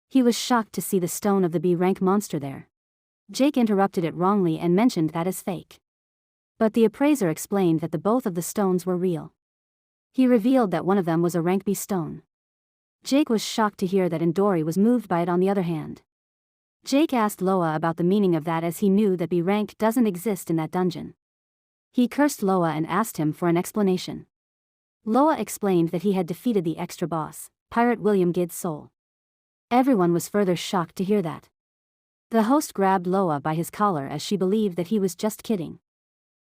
Speaker 1: He was shocked to see the stone of the B-rank monster there. Jake interrupted it wrongly and mentioned that as fake. But the appraiser explained that both of the stones were real. He revealed that one of them was a rank B stone. Jake was shocked to hear that and Dory was moved by it on the other hand. Jake asked Loa about the meaning of that as he knew that B rank doesn't exist in that dungeon. He cursed Loa and asked him for an explanation. Loa explained that he had defeated the extra boss, Pirate William Gid's soul. Everyone was further shocked to hear that. The host grabbed Loa by his collar as she believed that he was just kidding.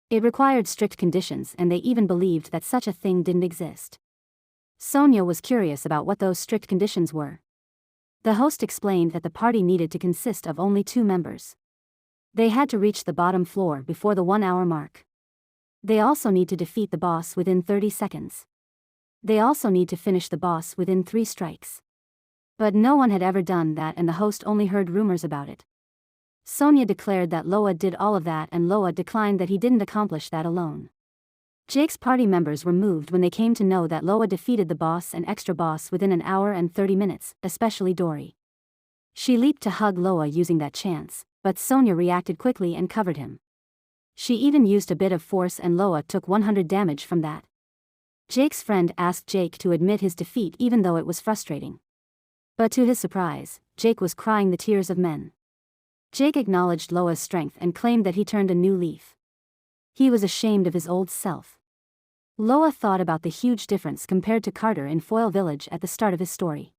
Speaker 1: It required strict conditions and they even believed that such a thing didn't exist. Sonia was curious about what those strict conditions were. The host explained that the party needed to consist of only 2 members. They had to reach the bottom floor before the 1-hour mark. They also need to defeat the boss within 30 seconds. They also need to finish the boss within 3 strikes. But no one had ever done that and the host only heard rumors about it. Sonia declared that Loa did all of that and Loa declined that he didn't accomplish that alone. Jake's party members were moved when they came to know that Loa defeated the boss and extra boss within an hour and 30 minutes, especially Dory. She leaped to hug Loa using that chance, but Sonia reacted quickly and covered him. She even used a bit of force and Loa took 100 damage from that. Jake's friend asked Jake to admit his defeat even though it was frustrating. But to his surprise, Jake was crying the tears of men. Jake acknowledged Loa's strength and claimed that he turned a new leaf. He was ashamed of his old self. Loa thought about the huge difference compared to Carter in Foil Village at the start of his story.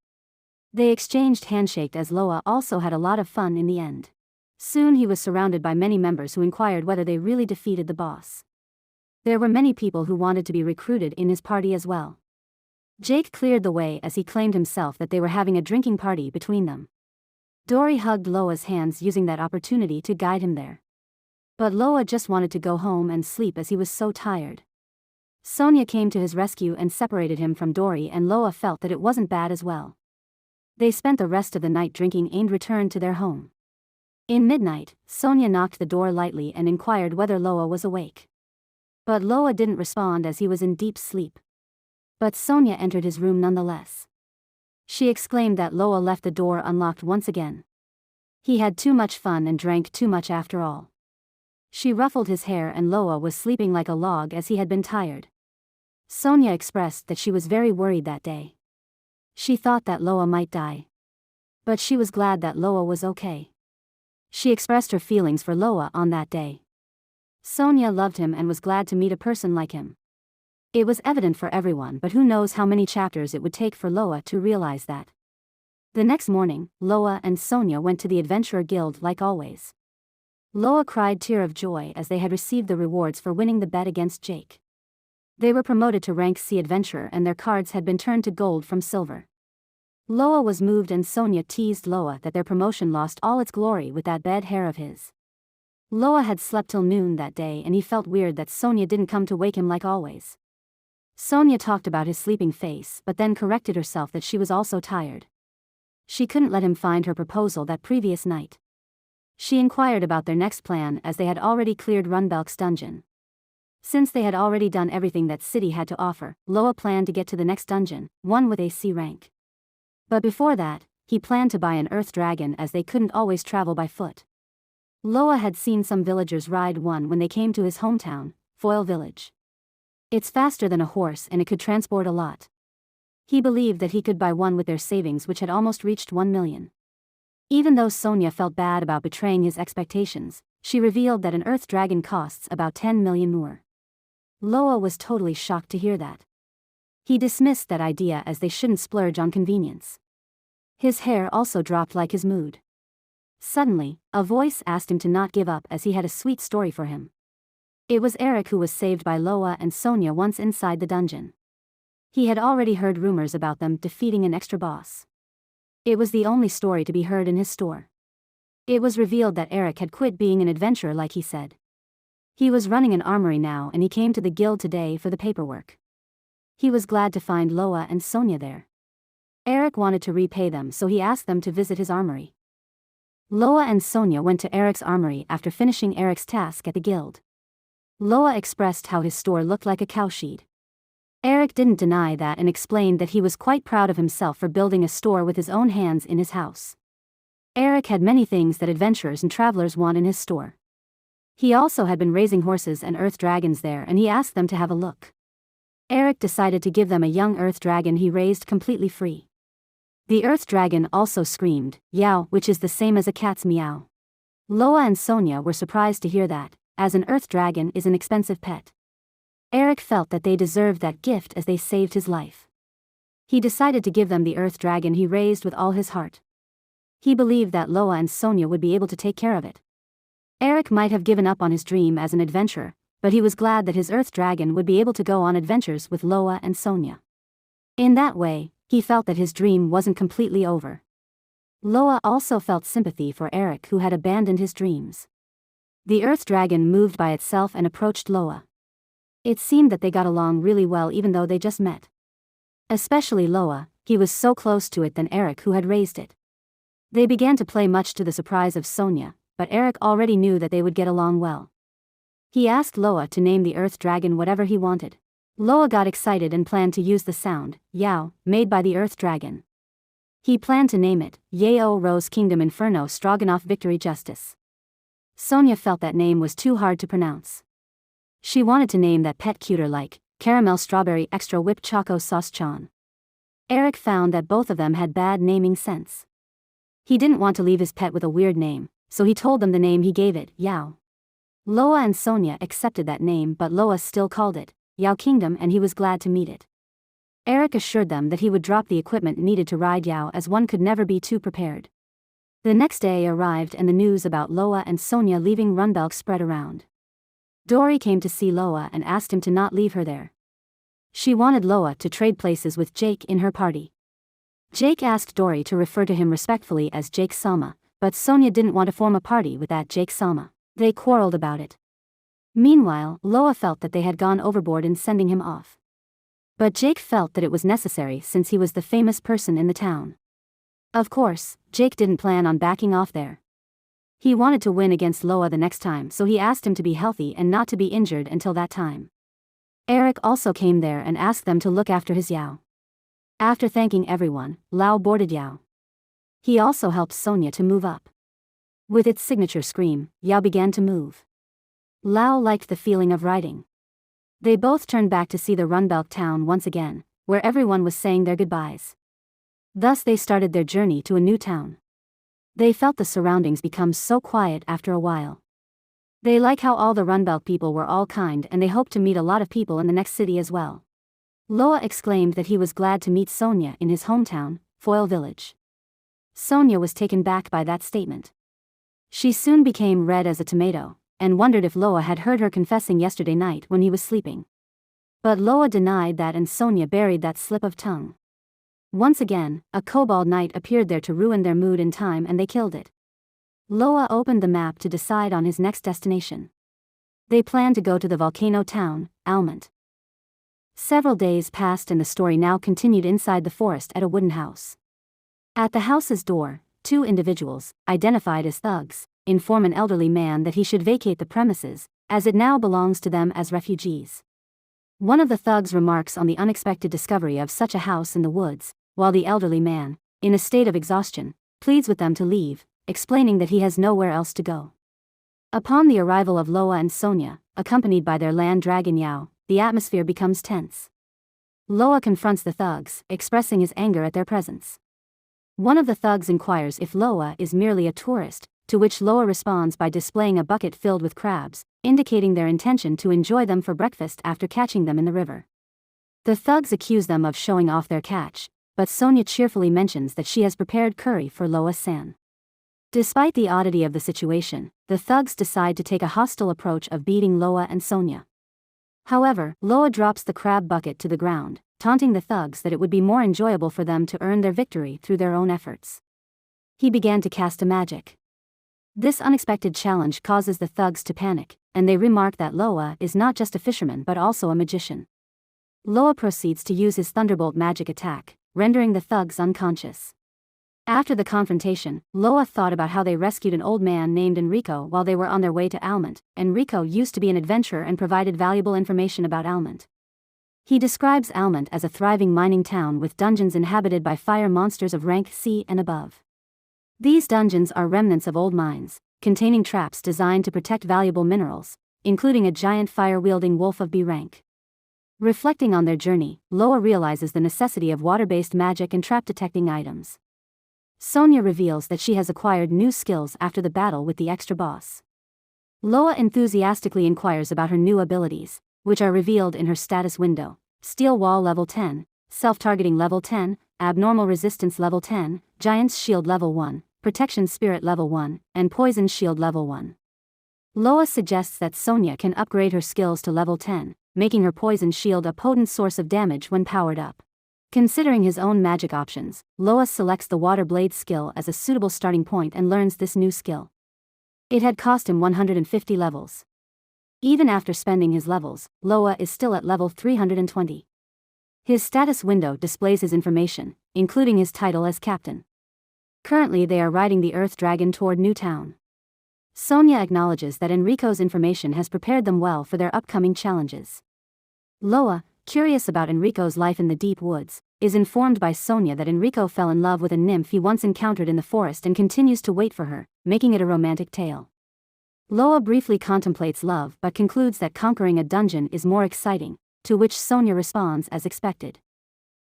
Speaker 1: They exchanged handshakes as Loa also had a lot of fun in the end. Soon he was surrounded by many members who inquired whether they really defeated the boss. There were many people who wanted to be recruited in his party as well. Jake cleared the way as he claimed himself that they were having a drinking party between them. Dory hugged Loa's hands using that opportunity to guide him there. But Loa just wanted to go home and sleep as he was so tired. Sonia came to his rescue and separated him from Dory and Loa felt that it wasn't bad as well. They spent the rest of the night drinking and returned to their home. In midnight, Sonia knocked the door lightly and inquired whether Loa was awake. But Loa didn't respond as he was in deep sleep. But Sonia entered his room nonetheless. She exclaimed that Loa left the door unlocked once again. He had too much fun and drank too much after all. She ruffled his hair and Loa was sleeping like a log as he had been tired. Sonia expressed that she was very worried that day. She thought that Loa might die. But she was glad that Loa was okay. She expressed her feelings for Loa on that day. Sonia loved him and was glad to meet a person like him. It was evident for everyone, but who knows how many chapters it would take for Loa to realize that. The next morning, Loa and Sonia went to the Adventurer Guild like always. Loa cried tear of joy as they had received the rewards for winning the bet against Jake. They were promoted to rank C Adventurer and their cards had been turned to gold from silver. Loa was moved and Sonia teased Loa that their promotion lost all its glory with that bad hair of his. Loa had slept till noon that day and he felt weird that Sonia didn't come to wake him like always. Sonia talked about his sleeping face but then corrected herself that she was also tired. She couldn't let him find her proposal that previous night. She inquired about their next plan as they had already cleared Run Belk's dungeon. Since they had already done everything that city had to offer, Loa planned to get to the next dungeon, one with a C rank. But before that, he planned to buy an earth dragon as they couldn't always travel by foot. Loa had seen some villagers ride one when they came to his hometown, Foil Village. It's faster than a horse and it could transport a lot. He believed that he could buy one with their savings which had almost reached 1 million. Even though Sonia felt bad about betraying his expectations, she revealed that an earth dragon costs about 10 million more. Loa was totally shocked to hear that. He dismissed that idea as they shouldn't splurge on convenience. His hair also dropped like his mood. Suddenly, a voice asked him to not give up as he had a sweet story for him. It was Eric who was saved by Loa and Sonia once inside the dungeon. He had already heard rumors about them defeating an extra boss. It was the only story to be heard in his store. It was revealed that Eric had quit being an adventurer like he said. He was running an armory now and he came to the guild today for the paperwork. He was glad to find Loa and Sonia there. Eric wanted to repay them so he asked them to visit his armory. Loa and Sonia went to Eric's armory after finishing Eric's task at the guild. Loa expressed how his store looked like a cowshed. Eric didn't deny that and explained that he was quite proud of himself for building a store with his own hands in his house. Eric had many things that adventurers and travelers want in his store. He also had been raising horses and earth dragons there and he asked them to have a look. Eric decided to give them a young earth dragon he raised completely free. The earth dragon also screamed, "Yow," which is the same as a cat's meow. Loa and Sonia were surprised to hear that, as an earth dragon is an expensive pet. Eric felt that they deserved that gift as they saved his life. He decided to give them the earth dragon he raised with all his heart. He believed that Loa and Sonia would be able to take care of it. Eric might have given up on his dream as an adventurer, but he was glad that his earth dragon would be able to go on adventures with Loa and Sonia. In that way, he felt that his dream wasn't completely over. Loa also felt sympathy for Eric who had abandoned his dreams. The earth dragon moved by itself and approached Loa. It seemed that they got along really well even though they just met. Especially Loa, he was so close to it than Eric who had raised it. They began to play much to the surprise of Sonia, but Eric already knew that they would get along well. He asked Loa to name the earth dragon whatever he wanted. Loa got excited and planned to use the sound, "yow," made by the earth dragon. He planned to name it, Yao Rose Kingdom Inferno Stroganoff Victory Justice. Sonia felt that name was too hard to pronounce. She wanted to name that pet cuter like, Caramel Strawberry Extra Whipped Choco Sauce Chan. Eric found that both of them had bad naming sense. He didn't want to leave his pet with a weird name, so he told them the name he gave it, Yao. Loa and Sonia accepted that name but Loa still called it, Yao Kingdom and he was glad to meet it. Eric assured them that he would drop the equipment needed to ride Yao as one could never be too prepared. The next day arrived and the news about Loa and Sonia leaving Run Belk spread around. Dory came to see Loa and asked him to not leave her there. She wanted Loa to trade places with Jake in her party. Jake asked Dory to refer to him respectfully as Jake Sama, but Sonia didn't want to form a party with that Jake Sama. They quarreled about it. Meanwhile, Loa felt that they had gone overboard in sending him off. But Jake felt that it was necessary since he was the famous person in the town. Of course, Jake didn't plan on backing off there. He wanted to win against Loa the next time so he asked him to be healthy and not to be injured until that time. Eric also came there and asked them to look after his Yao. After thanking everyone, Lao boarded Yao. He also helped Sonia to move up. With its signature scream, Yao began to move. Lao liked the feeling of riding. They both turned back to see the Run Belk town once again, where everyone was saying their goodbyes. Thus they started their journey to a new town. They felt the surroundings become so quiet after a while. They like how all the Run Belk people were all kind and they hoped to meet a lot of people in the next city as well. Loa exclaimed that he was glad to meet Sonia in his hometown, Foil Village. Sonia was taken back by that statement. She soon became red as a tomato, and wondered if Loa had heard her confessing yesterday night when he was sleeping. But Loa denied that and Sonia buried that slip of tongue. Once again, a kobold knight appeared there to ruin their mood in time and they killed it. Loa opened the map to decide on his next destination. They planned to go to the volcano town, Almond. Several days passed and the story now continued inside the forest at a wooden house. At the house's door, two individuals, identified as thugs, inform an elderly man that he should vacate the premises, as it now belongs to them as refugees. One of the thugs remarks on the unexpected discovery of such a house in the woods, while the elderly man, in a state of exhaustion, pleads with them to leave, explaining that he has nowhere else to go. Upon the arrival of Loa and Sonia, accompanied by their land dragon Yao, the atmosphere becomes tense. Loa confronts the thugs, expressing his anger at their presence. One of the thugs inquires if Loa is merely a tourist, to which Loa responds by displaying a bucket filled with crabs, indicating their intention to enjoy them for breakfast after catching them in the river. The thugs accuse them of showing off their catch, but Sonia cheerfully mentions that she has prepared curry for Loa-san. Despite the oddity of the situation, the thugs decide to take a hostile approach of beating Loa and Sonia. However, Loa drops the crab bucket to the ground, taunting the thugs that it would be more enjoyable for them to earn their victory through their own efforts. He began to cast a magic. This unexpected challenge causes the thugs to panic, and they remark that Loa is not just a fisherman but also a magician. Loa proceeds to use his thunderbolt magic attack, rendering the thugs unconscious. After the confrontation, Loa thought about how they rescued an old man named Enrico while they were on their way to Almond. Enrico used to be an adventurer and provided valuable information about Almond. He describes Almond as a thriving mining town with dungeons inhabited by fire monsters of rank C and above. These dungeons are remnants of old mines, containing traps designed to protect valuable minerals, including a giant fire-wielding wolf of B rank. Reflecting on their journey, Loa realizes the necessity of water-based magic and trap-detecting items. Sonia reveals that she has acquired new skills after the battle with the extra boss. Loa enthusiastically inquires about her new abilities, which are revealed in her status window: Steel Wall level 10, Self-Targeting level 10, Abnormal Resistance level 10, Giant's Shield level 1, Protection Spirit level 1, and Poison Shield level 1. Loa suggests that Sonia can upgrade her skills to level 10, making her Poison Shield a potent source of damage when powered up. Considering his own magic options, Loa selects the Water Blade skill as a suitable starting point and learns this new skill. It had cost him 150 levels. Even after spending his levels, Loa is still at level 320. His status window displays his information, including his title as captain. Currently they are riding the Earth Dragon toward Newtown. Sonia acknowledges that Enrico's information has prepared them well for their upcoming challenges. Loa, curious about Enrico's life in the deep woods, is informed by Sonia that Enrico fell in love with a nymph he once encountered in the forest and continues to wait for her, making it a romantic tale. Loa briefly contemplates love but concludes that conquering a dungeon is more exciting, to which Sonia responds as expected.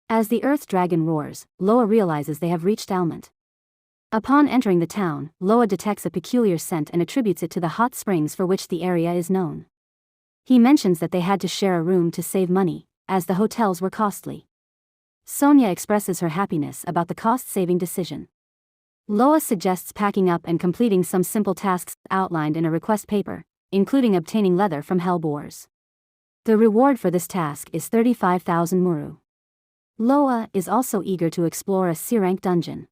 Speaker 1: As the Earth Dragon roars, Loa realizes they have reached Almond. Upon entering the town, Loa detects a peculiar scent and attributes it to the hot springs for which the area is known. He mentions that they had to share a room to save money, as the hotels were costly. Sonia expresses her happiness about the cost-saving decision. Loa suggests packing up and completing some simple tasks outlined in a request paper, including obtaining leather from hell boars. The reward for this task is 35,000 muru. Loa is also eager to explore a C-rank dungeon.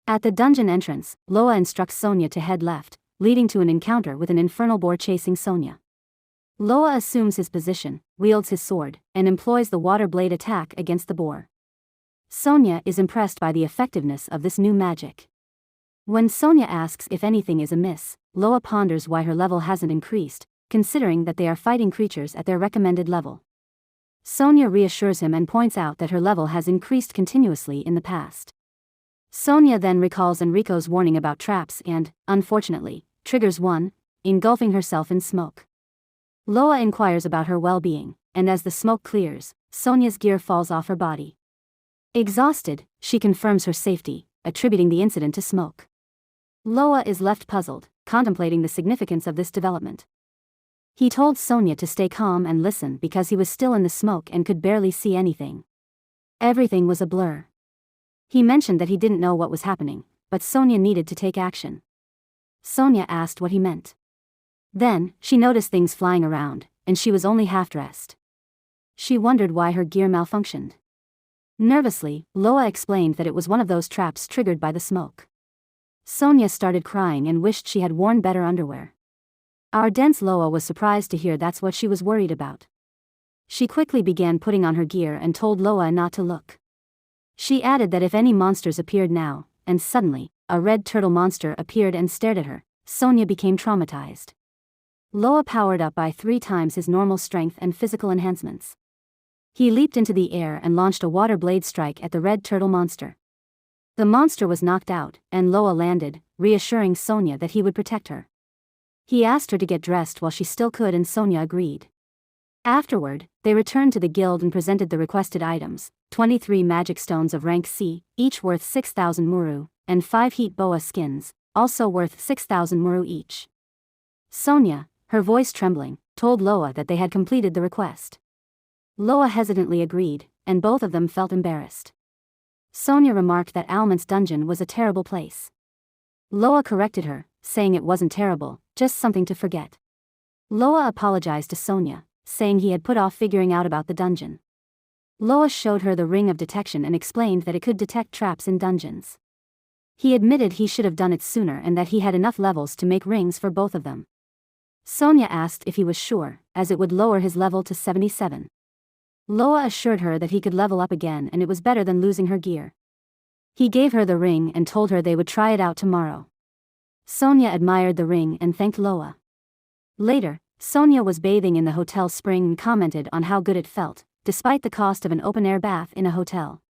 Speaker 1: At the dungeon entrance, Loa instructs Sonia to head left, leading to an encounter with an infernal boar chasing Sonia. Loa assumes his position, wields his sword, and employs the water blade attack against the boar. Sonia is impressed by the effectiveness of this new magic. When Sonia asks if anything is amiss, Loa ponders why her level hasn't increased, considering that they are fighting creatures at their recommended level. Sonia reassures him and points out that her level has increased continuously in the past. Sonia then recalls Enrico's warning about traps and, unfortunately, triggers one, engulfing herself in smoke. Loa inquires about her well-being, and as the smoke clears, Sonia's gear falls off her body. Exhausted, she confirms her safety, attributing the incident to smoke. Loa is left puzzled, contemplating the significance of this development. He told Sonia to stay calm and listen because he was still in the smoke and could barely see anything. Everything was a blur. He mentioned that he didn't know what was happening, but Sonia needed to take action. Sonia asked what he meant. Then, she noticed things flying around, and she was only half-dressed. She wondered why her gear malfunctioned. Nervously, Loa explained that it was one of those traps triggered by the smoke. Sonia started crying and wished she had worn better underwear. Our dense Loa was surprised to hear that's what she was worried about. She quickly began putting on her gear and told Loa not to look. She added that if any monsters appeared now, and suddenly, a red turtle monster appeared and stared at her, Sonia became traumatized. Loa powered up by 3 times his normal strength and physical enhancements. He leaped into the air and launched a water blade strike at the red turtle monster. The monster was knocked out, and Loa landed, reassuring Sonia that he would protect her. He asked her to get dressed while she still could and Sonia agreed. Afterward, they returned to the guild and presented the requested items: 23 magic stones of rank C, each worth 6,000 muru, and 5 heat boa skins, also worth 6,000 muru each. Sonia, her voice trembling, told Loa that they had completed the request. Loa hesitantly agreed, and both of them felt embarrassed. Sonia remarked that Almond's dungeon was a terrible place. Loa corrected her, saying it wasn't terrible, just something to forget. Loa apologized to Sonia, saying he had put off figuring out about the dungeon. Loa showed her the ring of detection and explained that it could detect traps in dungeons. He admitted he should have done it sooner and that he had enough levels to make rings for both of them. Sonia asked if he was sure, as it would lower his level to 77. Loa assured her that he could level up again and it was better than losing her gear. He gave her the ring and told her they would try it out tomorrow. Sonia admired the ring and thanked Loa. Later, Sonia was bathing in the hotel spring and commented on how good it felt, despite the cost of an open-air bath in a hotel.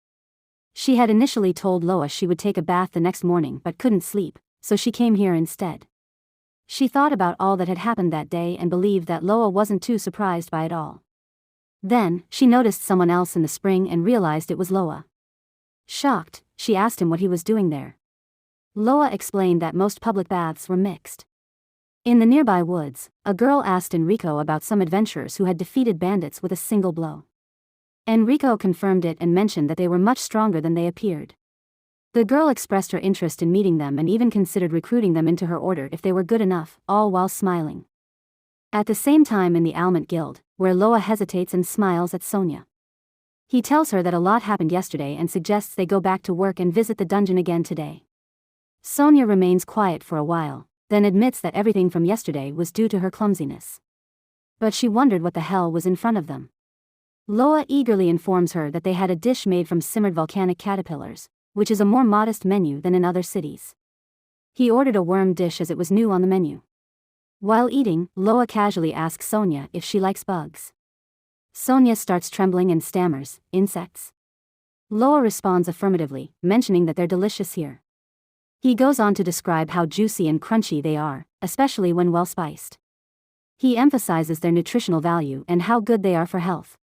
Speaker 1: She had initially told Loa she would take a bath the next morning but couldn't sleep, so she came here instead. She thought about all that had happened that day and believed that Loa wasn't too surprised by it all. Then, she noticed someone else in the spring and realized it was Loa. Shocked, she asked him what he was doing there. Loa explained that most public baths were mixed. In the nearby woods, a girl asked Enrico about some adventurers who had defeated bandits with a single blow. Enrico confirmed it and mentioned that they were much stronger than they appeared. The girl expressed her interest in meeting them and even considered recruiting them into her order if they were good enough, all while smiling. At the same time in the Almond Guild, where Loa hesitates and smiles at Sonia. He tells her that a lot happened yesterday and suggests they go back to work and visit the dungeon again today. Sonia remains quiet for a while, then admits that everything from yesterday was due to her clumsiness. But she wondered what the hell was in front of them. Loa eagerly informs her that they had a dish made from simmered volcanic caterpillars, which is a more modest menu than in other cities. He ordered a worm dish as it was new on the menu. While eating, Loa casually asks Sonia if she likes bugs. Sonia starts trembling and stammers, "Insects?" Loa responds affirmatively, mentioning that they're delicious here. He goes on to describe how juicy and crunchy they are, especially when well spiced. He emphasizes their nutritional value and how good they are for health.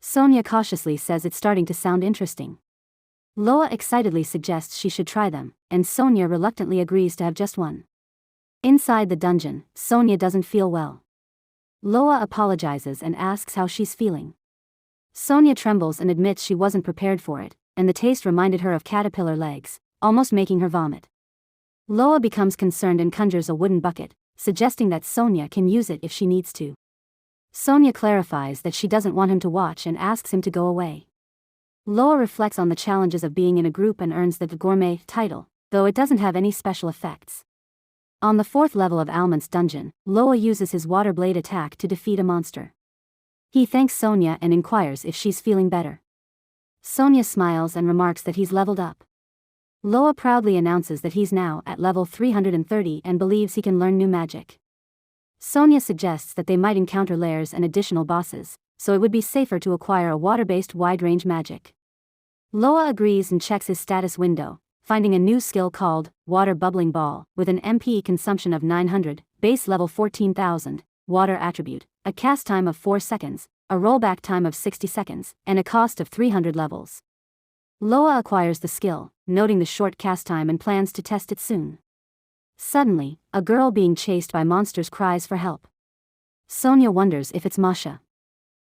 Speaker 1: Sonia cautiously says it's starting to sound interesting. Loa excitedly suggests she should try them, and Sonia reluctantly agrees to have just one. Inside the dungeon, Sonia doesn't feel well. Loa apologizes and asks how she's feeling. Sonia trembles and admits she wasn't prepared for it, and the taste reminded her of caterpillar legs, almost making her vomit. Loa becomes concerned and conjures a wooden bucket, suggesting that Sonia can use it if she needs to. Sonia clarifies that she doesn't want him to watch and asks him to go away. Loa reflects on the challenges of being in a group and earns the gourmet title, though it doesn't have any special effects. On the 4th level of Almond's dungeon, Loa uses his water blade attack to defeat a monster. He thanks Sonia and inquires if she's feeling better. Sonia smiles and remarks that he's leveled up. Loa proudly announces that he's now at level 330 and believes he can learn new magic. Sonia suggests that they might encounter lairs and additional bosses, so it would be safer to acquire a water-based wide-range magic. Loa agrees and checks his status window, finding a new skill called Water Bubbling Ball, with an MP consumption of 900, base level 14,000, water attribute, a cast time of 4 seconds, a rollback time of 60 seconds, and a cost of 300 levels. Loa acquires the skill, noting the short cast time and plans to test it soon. Suddenly, a girl being chased by monsters cries for help. Sonia wonders if it's Masha.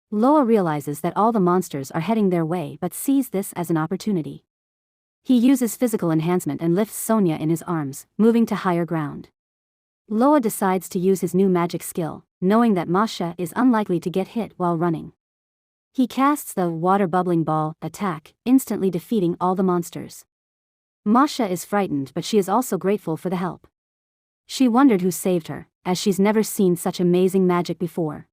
Speaker 1: Loa realizes that all the monsters are heading their way but sees this as an opportunity. He uses physical enhancement and lifts Sonia in his arms, moving to higher ground. Loa decides to use his new magic skill, knowing that Masha is unlikely to get hit while running. He casts the Water Bubbling Ball attack, instantly defeating all the monsters. Masha is frightened but she is also grateful for the help. She wondered who saved her, as she's never seen such amazing magic before.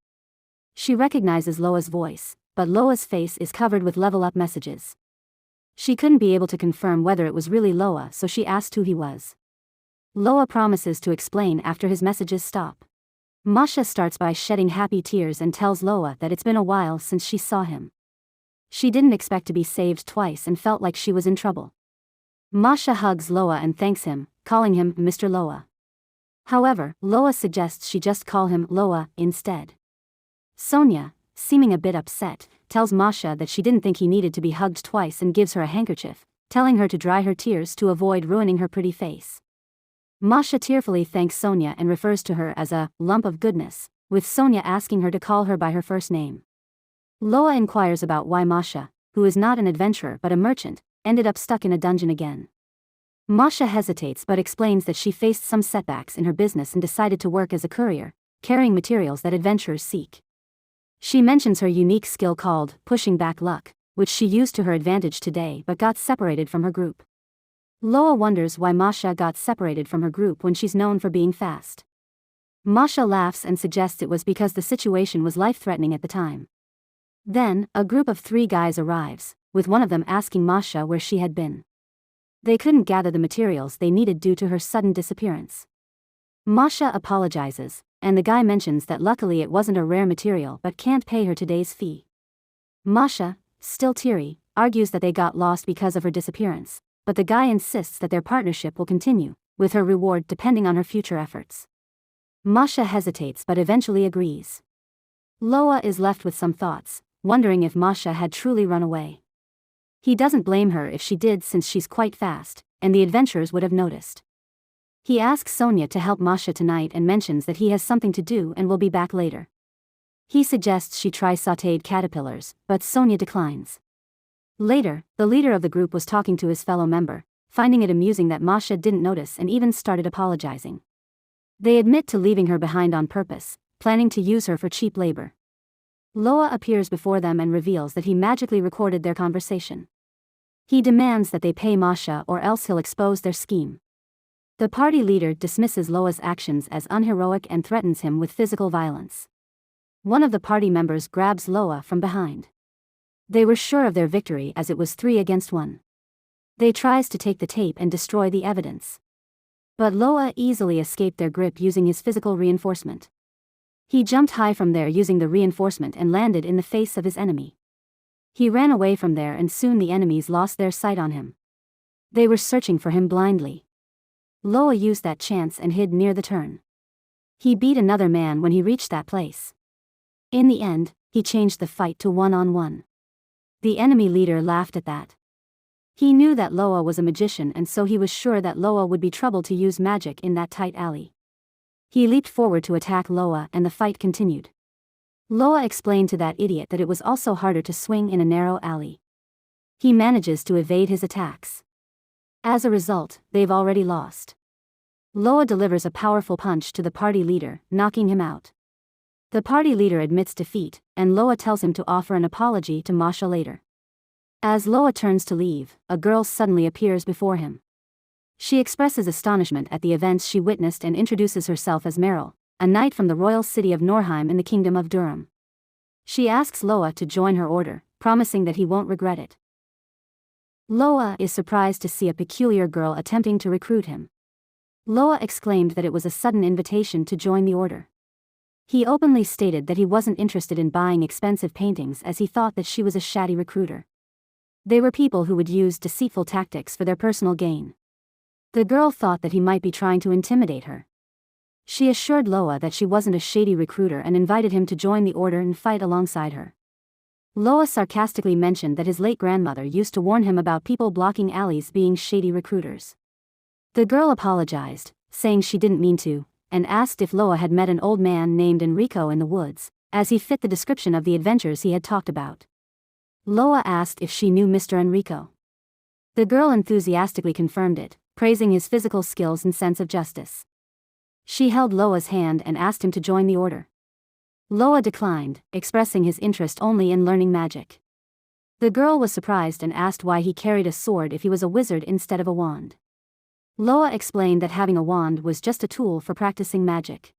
Speaker 1: She recognizes Loa's voice, but Loa's face is covered with level up messages. She couldn't be able to confirm whether it was really Loa, so she asked who he was. Loa promises to explain after his messages stop. Masha starts by shedding happy tears and tells Loa that it's been a while since she saw him. She didn't expect to be saved twice and felt like she was in trouble. Masha hugs Loa and thanks him, calling him Mr. Loa. However, Loa suggests she just call him Loa instead. Sonia, seeming a bit upset, tells Masha that she didn't think he needed to be hugged twice and gives her a handkerchief, telling her to dry her tears to avoid ruining her pretty face. Masha tearfully thanks Sonia and refers to her as a lump of goodness, with Sonia asking her to call her by her first name. Loa inquires about why Masha, who is not an adventurer but a merchant, ended up stuck in a dungeon again. Masha hesitates but explains that she faced some setbacks in her business and decided to work as a courier, carrying materials that adventurers seek. She mentions her unique skill called pushing back luck, which she used to her advantage today but got separated from her group. Loa wonders why Masha got separated from her group when she's known for being fast. Masha laughs and suggests it was because the situation was life-threatening at the time. Then, a group of 3 guys arrives, with one of them asking Masha where she had been. They couldn't gather the materials they needed due to her sudden disappearance. Masha apologizes, and the guy mentions that luckily it wasn't a rare material but can't pay her today's fee. Masha, still teary, argues that they got lost because of her disappearance, but the guy insists that their partnership will continue, with her reward depending on her future efforts. Masha hesitates but eventually agrees. Loa is left with some thoughts, wondering if Masha had truly run away. He doesn't blame her if she did since she's quite fast, and the adventurers would have noticed. He asks Sonia to help Masha tonight and mentions that he has something to do and will be back later. He suggests she try sautéed caterpillars, but Sonia declines. Later, the leader of the group was talking to his fellow member, finding it amusing that Masha didn't notice and even started apologizing. They admit to leaving her behind on purpose, planning to use her for cheap labor. Loa appears before them and reveals that he magically recorded their conversation. He demands that they pay Masha or else he'll expose their scheme. The party leader dismisses Loa's actions as unheroic and threatens him with physical violence. One of the party members grabs Loa from behind. They were sure of their victory as it was 3 against 1. They tries to take the tape and destroy the evidence. But Loa easily escaped their grip using his physical reinforcement. He jumped high from there using the reinforcement and landed in the face of his enemy. He ran away from there and soon the enemies lost their sight on him. They were searching for him blindly. Loa used that chance and hid near the turn. He beat another man when he reached that place. In the end, he changed the fight to 1-on-1. The enemy leader laughed at that. He knew that Loa was a magician and so he was sure that Loa would be trouble to use magic in that tight alley. He leaped forward to attack Loa and the fight continued. Loa explained to that idiot that it was also harder to swing in a narrow alley. He manages to evade his attacks. As a result, they've already lost. Loa delivers a powerful punch to the party leader, knocking him out. The party leader admits defeat, and Loa tells him to offer an apology to Masha later. As Loa turns to leave, a girl suddenly appears before him. She expresses astonishment at the events she witnessed and introduces herself as Meryl, a knight from the royal city of Norheim in the kingdom of Durham. She asks Loa to join her order, promising that he won't regret it. Loa is surprised to see a peculiar girl attempting to recruit him. Loa exclaimed that it was a sudden invitation to join the order. He openly stated that he wasn't interested in buying expensive paintings as he thought that she was a shady recruiter. They were people who would use deceitful tactics for their personal gain. The girl thought that he might be trying to intimidate her. She assured Loa that she wasn't a shady recruiter and invited him to join the order and fight alongside her. Loa sarcastically mentioned that his late grandmother used to warn him about people blocking alleys being shady recruiters. The girl apologized, saying she didn't mean to, and asked if Loa had met an old man named Enrico in the woods, as he fit the description of the adventures he had talked about. Loa asked if she knew Mr. Enrico. The girl enthusiastically confirmed it, praising his physical skills and sense of justice. She held Loa's hand and asked him to join the order. Loa declined, expressing his interest only in learning magic. The girl was surprised and asked why he carried a sword if he was a wizard instead of a wand. Loa explained that having a wand was just a tool for practicing magic.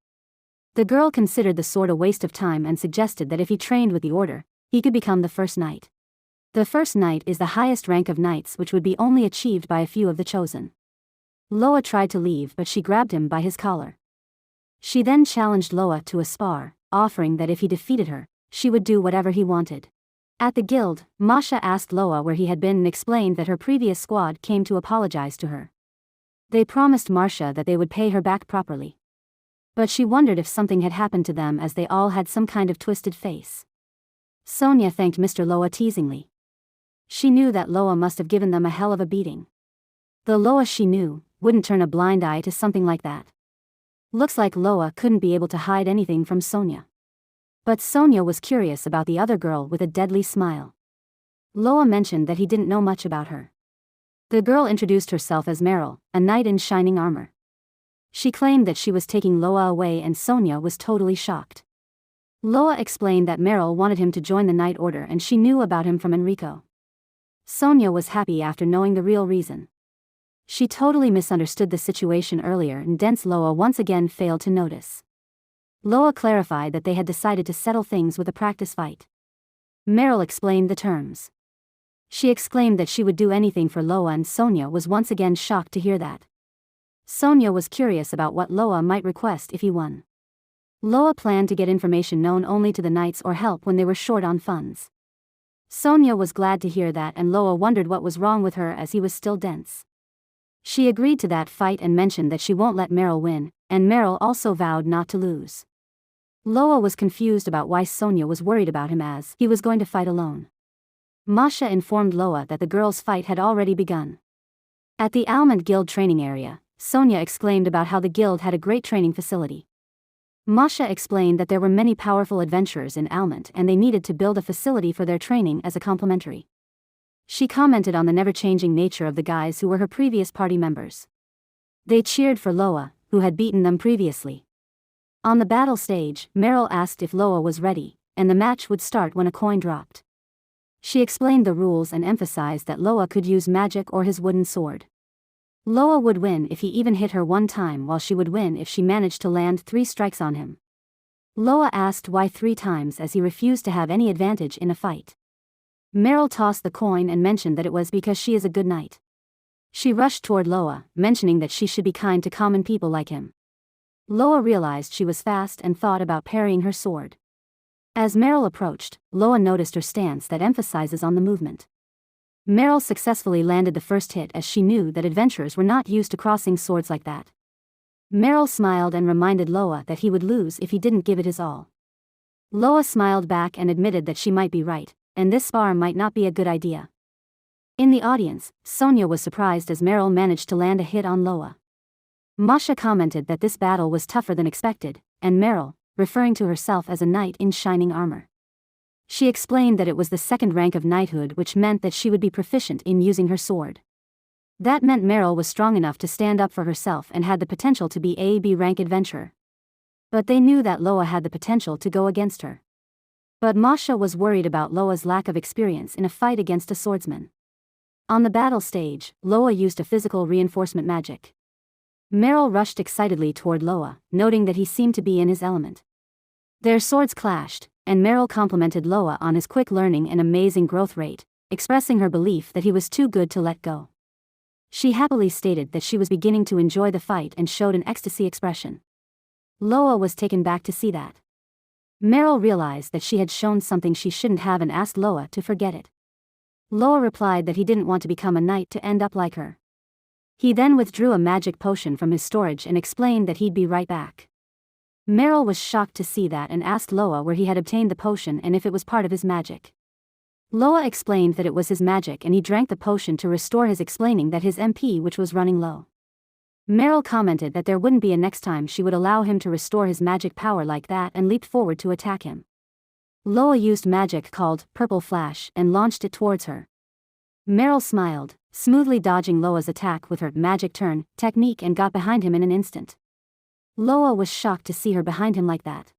Speaker 1: The girl considered the sword a waste of time and suggested that if he trained with the order, he could become the first knight. The first knight is the highest rank of knights, which would be only achieved by a few of the chosen. Loa tried to leave but she grabbed him by his collar. She then challenged Loa to a spar, offering that if he defeated her, she would do whatever he wanted. At the guild, Masha asked Loa where he had been and explained that her previous squad came to apologize to her. They promised Masha that they would pay her back properly. But she wondered if something had happened to them as they all had some kind of twisted face. Sonia thanked Mr. Loa teasingly. She knew that Loa must have given them a hell of a beating. The Loa she knew wouldn't turn a blind eye to something like that. Looks like Loa couldn't be able to hide anything from Sonia. But Sonia was curious about the other girl with a deadly smile. Loa mentioned that he didn't know much about her. The girl introduced herself as Meryl, a knight in shining armor. She claimed that she was taking Loa away and Sonia was totally shocked. Loa explained that Meryl wanted him to join the Knight Order and she knew about him from Enrico. Sonia was happy after knowing the real reason. She totally misunderstood the situation earlier and dense Loa once again failed to notice. Loa clarified that they had decided to settle things with a practice fight. Meryl explained the terms. She exclaimed that she would do anything for Loa and Sonia was once again shocked to hear that. Sonia was curious about what Loa might request if he won. Loa planned to get information known only to the knights or help when they were short on funds. Sonia was glad to hear that and Loa wondered what was wrong with her as he was still dense. She agreed to that fight and mentioned that she won't let Meryl win, and Meryl also vowed not to lose. Loa was confused about why Sonia was worried about him as he was going to fight alone. Masha informed Loa that the girls' fight had already begun. At the Almond Guild training area, Sonia exclaimed about how the guild had a great training facility. Masha explained that there were many powerful adventurers in Almond and they needed to build a facility for their training as a complementary. She commented on the never-changing nature of the guys who were her previous party members. They cheered for Loa, who had beaten them previously. On the battle stage, Meryl asked if Loa was ready, and the match would start when a coin dropped. She explained the rules and emphasized that Loa could use magic or his wooden sword. Loa would win if he even hit her one time while she would win if she managed to land 3 strikes on him. Loa asked why 3 times as he refused to have any advantage in a fight. Meryl tossed the coin and mentioned that it was because she is a good knight. She rushed toward Loa, mentioning that she should be kind to common people like him. Loa realized she was fast and thought about parrying her sword. As Meryl approached, Loa noticed her stance that emphasizes on the movement. Meryl successfully landed the first hit as she knew that adventurers were not used to crossing swords like that. Meryl smiled and reminded Loa that he would lose if he didn't give it his all. Loa smiled back and admitted that she might be right, and this spar might not be a good idea. In the audience, Sonia was surprised as Meryl managed to land a hit on Loa. Masha commented that this battle was tougher than expected, and Meryl, referring to herself as a knight in shining armor. She explained that it was the 2nd rank of knighthood which meant that she would be proficient in using her sword. That meant Meryl was strong enough to stand up for herself and had the potential to be a B rank adventurer. But they knew that Loa had the potential to go against her. But Masha was worried about Loa's lack of experience in a fight against a swordsman. On the battle stage, Loa used a physical reinforcement magic. Meryl rushed excitedly toward Loa, noting that he seemed to be in his element. Their swords clashed, and Meryl complimented Loa on his quick learning and amazing growth rate, expressing her belief that he was too good to let go. She happily stated that she was beginning to enjoy the fight and showed an ecstasy expression. Loa was taken back to see that. Meryl realized that she had shown something she shouldn't have and asked Loa to forget it. Loa replied that he didn't want to become a knight to end up like her. He then withdrew a magic potion from his storage and explained that he'd be right back. Meryl was shocked to see that and asked Loa where he had obtained the potion and if it was part of his magic. Loa explained that it was his magic and he drank the potion to restore his, explaining that his MP which was running low. Meryl commented that there wouldn't be a next time she would allow him to restore his magic power like that and leaped forward to attack him. Loa used magic called Purple Flash and launched it towards her. Meryl smiled, smoothly dodging Loa's attack with her magic turn technique and got behind him in an instant. Loa was shocked to see her behind him like that.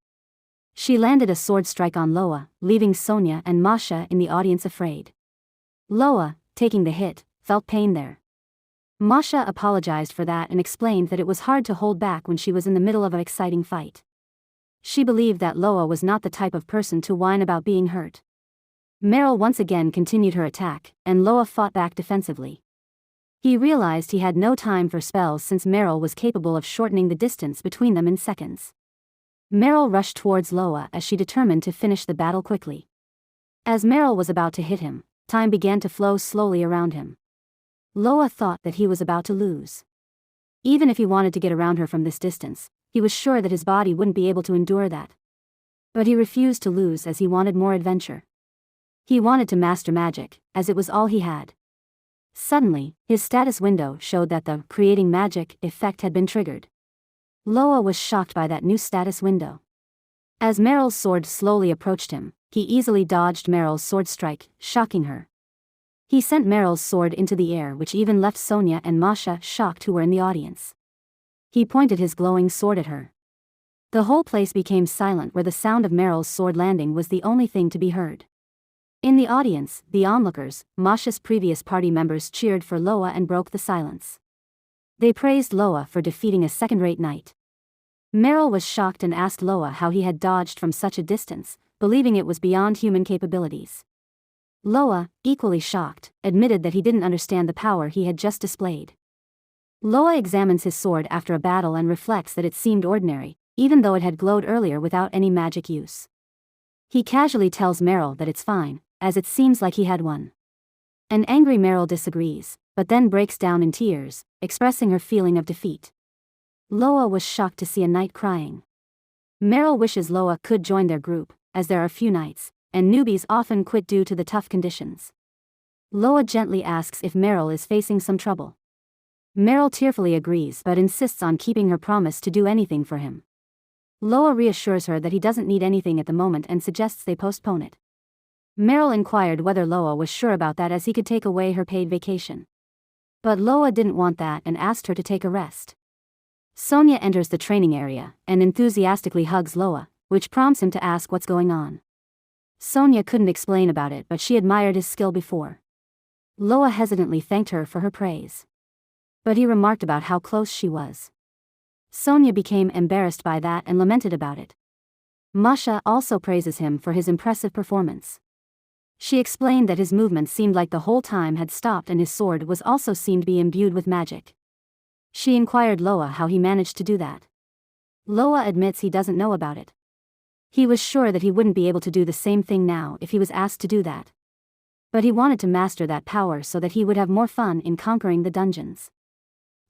Speaker 1: She landed a sword strike on Loa, leaving Sonia and Masha in the audience afraid. Loa, taking the hit, felt pain there. Masha apologized for that and explained that it was hard to hold back when she was in the middle of an exciting fight. She believed that Loa was not the type of person to whine about being hurt. Meryl once again continued her attack, and Loa fought back defensively. He realized he had no time for spells since Meryl was capable of shortening the distance between them in seconds. Meryl rushed towards Loa as she determined to finish the battle quickly. As Meryl was about to hit him, time began to flow slowly around him. Loa thought that he was about to lose. Even if he wanted to get around her from this distance, he was sure that his body wouldn't be able to endure that. But he refused to lose as he wanted more adventure. He wanted to master magic, as it was all he had. Suddenly, his status window showed that the creating magic effect had been triggered. Loa was shocked by that new status window. As Meryl's sword slowly approached him, he easily dodged Meryl's sword strike, shocking her. He sent Meryl's sword into the air, which even left Sonia and Masha shocked, who were in the audience. He pointed his glowing sword at her. The whole place became silent, where the sound of Meryl's sword landing was the only thing to be heard. In the audience, the onlookers, Masha's previous party members, cheered for Loa and broke the silence. They praised Loa for defeating a second-rate knight. Meryl was shocked and asked Loa how he had dodged from such a distance, believing it was beyond human capabilities. Loa, equally shocked, admitted that he didn't understand the power he had just displayed. Loa examines his sword after a battle and reflects that it seemed ordinary, even though it had glowed earlier without any magic use. He casually tells Meryl that it's fine, as it seems like he had won. An angry Meryl disagrees, but then breaks down in tears, expressing her feeling of defeat. Loa was shocked to see a knight crying. Meryl wishes Loa could join their group, as there are few knights, and newbies often quit due to the tough conditions. Loa gently asks if Meryl is facing some trouble. Meryl tearfully agrees but insists on keeping her promise to do anything for him. Loa reassures her that he doesn't need anything at the moment and suggests they postpone it. Meryl inquired whether Loa was sure about that, as he could take away her paid vacation. But Loa didn't want that and asked her to take a rest. Sonia enters the training area and enthusiastically hugs Loa, which prompts him to ask what's going on. Sonia couldn't explain about it, but she admired his skill before. Loa hesitantly thanked her for her praise. But he remarked about how close she was. Sonia became embarrassed by that and lamented about it. Masha also praises him for his impressive performance. She explained that his movements seemed like the whole time had stopped, and his sword was also seemed to be imbued with magic. She inquired Loa how he managed to do that. Loa admits he doesn't know about it. He was sure that he wouldn't be able to do the same thing now if he was asked to do that. But he wanted to master that power so that he would have more fun in conquering the dungeons.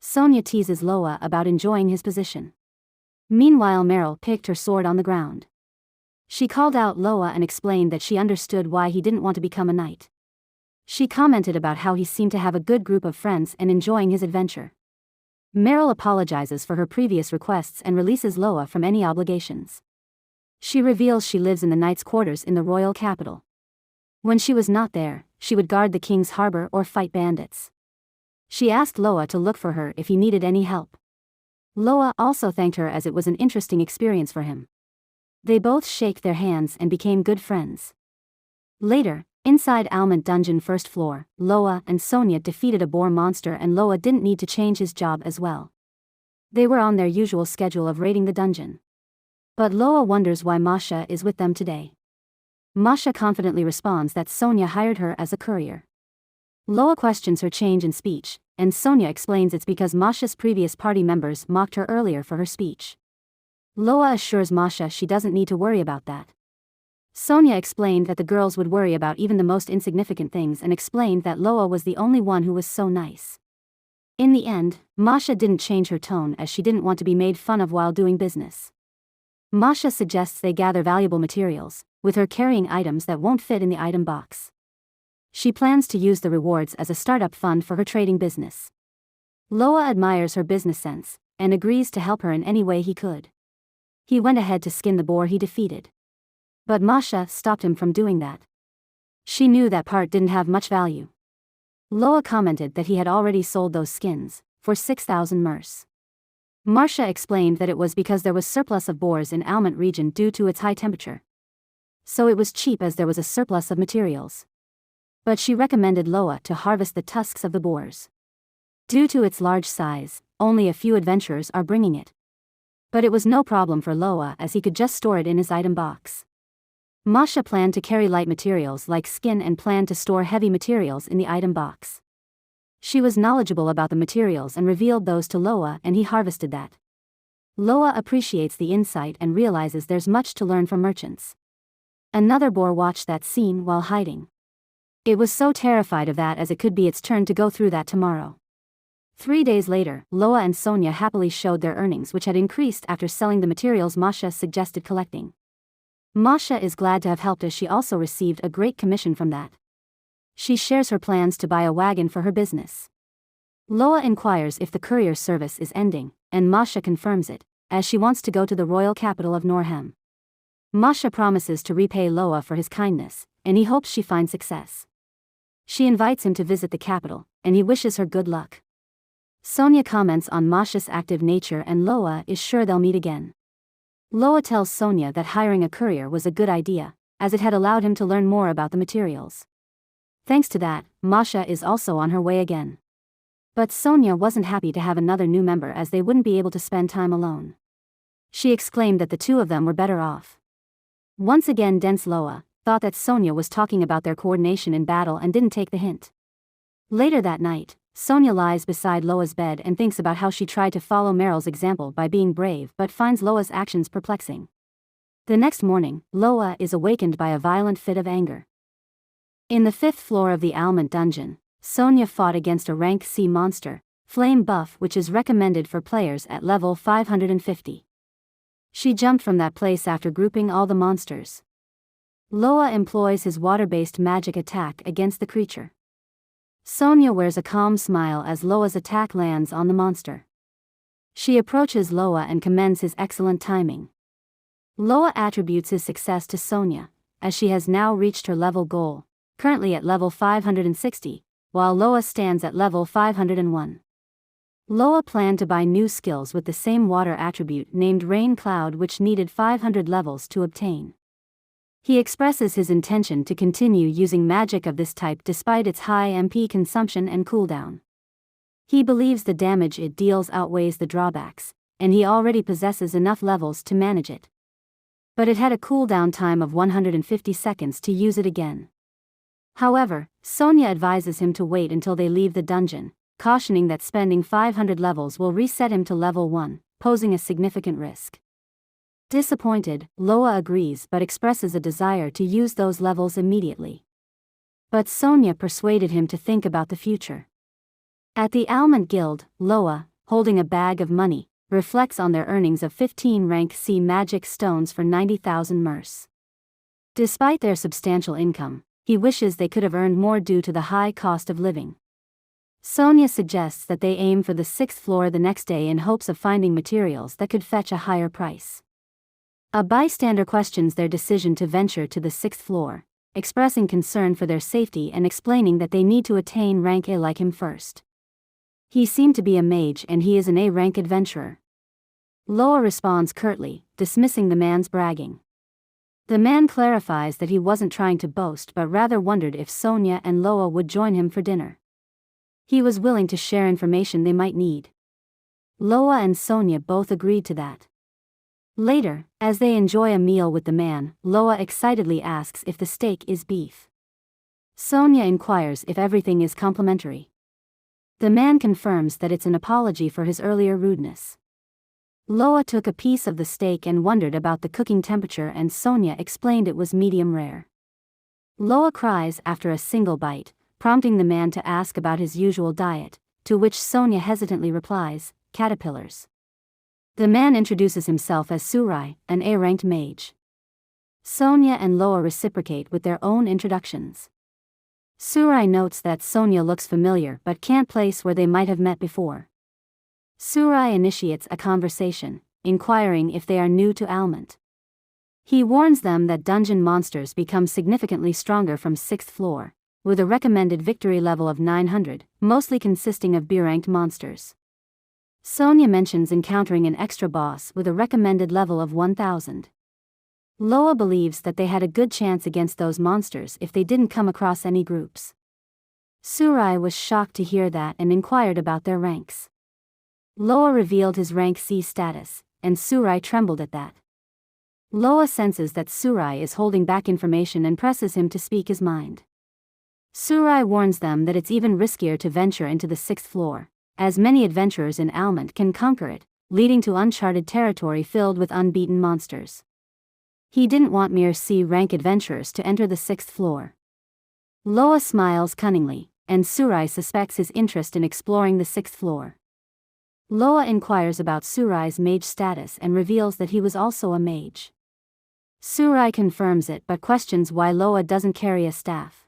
Speaker 1: Sonia teases Loa about enjoying his position. Meanwhile, Meryl picked her sword on the ground. She called out Loa and explained that she understood why he didn't want to become a knight. She commented about how he seemed to have a good group of friends and enjoying his adventure. Meryl apologizes for her previous requests and releases Loa from any obligations. She reveals she lives in the knight's quarters in the royal capital. When she was not there, she would guard the king's harbor or fight bandits. She asked Loa to look for her if he needed any help. Loa also thanked her, as it was an interesting experience for him. They both shake their hands and became good friends. Later, inside Almond dungeon first floor, Loa and Sonia defeated a boar monster, and Loa didn't need to change his job as well. They were on their usual schedule of raiding the dungeon. But Loa wonders why Masha is with them today. Masha confidently responds that Sonia hired her as a courier. Loa questions her change in speech, and Sonia explains it's because Masha's previous party members mocked her earlier for her speech. Loa assures Masha she doesn't need to worry about that. Sonia explained that the girls would worry about even the most insignificant things and explained that Loa was the only one who was so nice. In the end, Masha didn't change her tone, as she didn't want to be made fun of while doing business. Masha suggests they gather valuable materials, with her carrying items that won't fit in the item box. She plans to use the rewards as a startup fund for her trading business. Loa admires her business sense, and agrees to help her in any way he could. He went ahead to skin the boar he defeated. But Masha stopped him from doing that. She knew that part didn't have much value. Loa commented that he had already sold those skins, for 6,000 mers. Masha explained that it was because there was surplus of boars in Almond region due to its high temperature. So it was cheap, as there was a surplus of materials. But she recommended Loa to harvest the tusks of the boars. Due to its large size, only a few adventurers are bringing it. But it was no problem for Loa, as he could just store it in his item box. Masha planned to carry light materials like skin and planned to store heavy materials in the item box. She was knowledgeable about the materials and revealed those to Loa, and he harvested that. Loa appreciates the insight and realizes there's much to learn from merchants. Another boar watched that scene while hiding. It was so terrified of that, as it could be its turn to go through that tomorrow. 3 days later, Loa and Sonia happily showed their earnings, which had increased after selling the materials Masha suggested collecting. Masha is glad to have helped, as she also received a great commission from that. She shares her plans to buy a wagon for her business. Loa inquires if the courier service is ending, and Masha confirms it, as she wants to go to the royal capital of Norhem. Masha promises to repay Loa for his kindness, and he hopes she finds success. She invites him to visit the capital, and he wishes her good luck. Sonia comments on Masha's active nature and Loa is sure they'll meet again. Loa tells Sonia that hiring a courier was a good idea, as it had allowed him to learn more about the materials. Thanks to that, Masha is also on her way again. But Sonia wasn't happy to have another new member as they wouldn't be able to spend time alone. She exclaimed that the two of them were better off. Once again dense Loa thought that Sonia was talking about their coordination in battle and didn't take the hint. Later that night, Sonia lies beside Loa's bed and thinks about how she tried to follow Meryl's example by being brave but finds Loa's actions perplexing. The next morning, Loa is awakened by a violent fit of anger. In the 5th floor of the Almond dungeon, Sonia fought against a rank C monster, Flame Buff, which is recommended for players at level 550. She jumped from that place after grouping all the monsters. Loa employs his water-based magic attack against the creature. Sonia wears a calm smile as Loa's attack lands on the monster. She approaches Loa and commends his excellent timing. Loa attributes his success to Sonia, as she has now reached her level goal, currently at level 560, while Loa stands at level 501. Loa planned to buy new skills with the same water attribute named Rain Cloud, which needed 500 levels to obtain. He expresses his intention to continue using magic of this type despite its high MP consumption and cooldown. He believes the damage it deals outweighs the drawbacks, and he already possesses enough levels to manage it. But it had a cooldown time of 150 seconds to use it again. However, Sonia advises him to wait until they leave the dungeon, cautioning that spending 500 levels will reset him to level 1, posing a significant risk. Disappointed, Loa agrees but expresses a desire to use those levels immediately. But Sonia persuaded him to think about the future. At the Almond Guild, Loa, holding a bag of money, reflects on their earnings of 15 rank C magic stones for 90,000 merce. Despite their substantial income, he wishes they could have earned more due to the high cost of living. Sonia suggests that they aim for the 6th floor the next day in hopes of finding materials that could fetch a higher price. A bystander questions their decision to venture to the 6th floor, expressing concern for their safety and explaining that they need to attain rank A like him first. He seemed to be a mage and he is an A-rank adventurer. Loa responds curtly, dismissing the man's bragging. The man clarifies that he wasn't trying to boast but rather wondered if Sonia and Loa would join him for dinner. He was willing to share information they might need. Loa and Sonia both agreed to that. Later, as they enjoy a meal with the man, Loa excitedly asks if the steak is beef. Sonia inquires if everything is complimentary. The man confirms that it's an apology for his earlier rudeness. Loa took a piece of the steak and wondered about the cooking temperature, and Sonia explained it was medium rare. Loa cries after a single bite, prompting the man to ask about his usual diet, to which Sonia hesitantly replies, caterpillars. The man introduces himself as Surai, an A-ranked mage. Sonia and Loa reciprocate with their own introductions. Surai notes that Sonia looks familiar but can't place where they might have met before. Surai initiates a conversation, inquiring if they are new to Almond. He warns them that dungeon monsters become significantly stronger from 6th floor, with a recommended victory level of 900, mostly consisting of B-ranked monsters. Sonia mentions encountering an extra boss with a recommended level of 1000. Loa believes that they had a good chance against those monsters if they didn't come across any groups. Surai was shocked to hear that and inquired about their ranks. Loa revealed his rank C status, and Surai trembled at that. Loa senses that Surai is holding back information and presses him to speak his mind. Surai warns them that it's even riskier to venture into the 6th floor, as many adventurers in Almond can conquer it, leading to uncharted territory filled with unbeaten monsters. He didn't want mere C-rank adventurers to enter the 6th floor. Loa smiles cunningly, and Surai suspects his interest in exploring the 6th floor. Loa inquires about Surai's mage status and reveals that he was also a mage. Surai confirms it but questions why Loa doesn't carry a staff.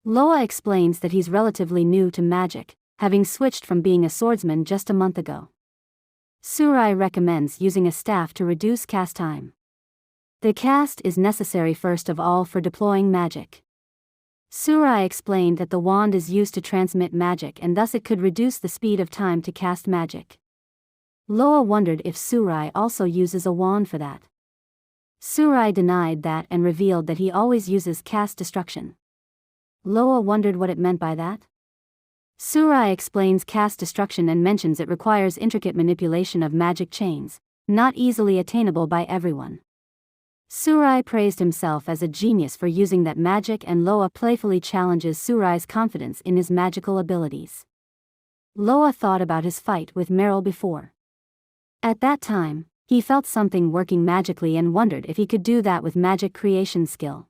Speaker 1: Loa explains that he's relatively new to magic, having switched from being a swordsman just a month ago. Surai recommends using a staff to reduce cast time. The cast is necessary first of all for deploying magic. Surai explained that the wand is used to transmit magic and thus it could reduce the speed of time to cast magic. Loa wondered if Surai also uses a wand for that. Surai denied that and revealed that he always uses cast destruction. Loa wondered what it meant by that. Surai explains cast destruction and mentions it requires intricate manipulation of magic chains, not easily attainable by everyone. Surai praised himself as a genius for using that magic, and Loa playfully challenges Surai's confidence in his magical abilities. Loa thought about his fight with Meryl before. At that time, he felt something working magically and wondered if he could do that with magic creation skill.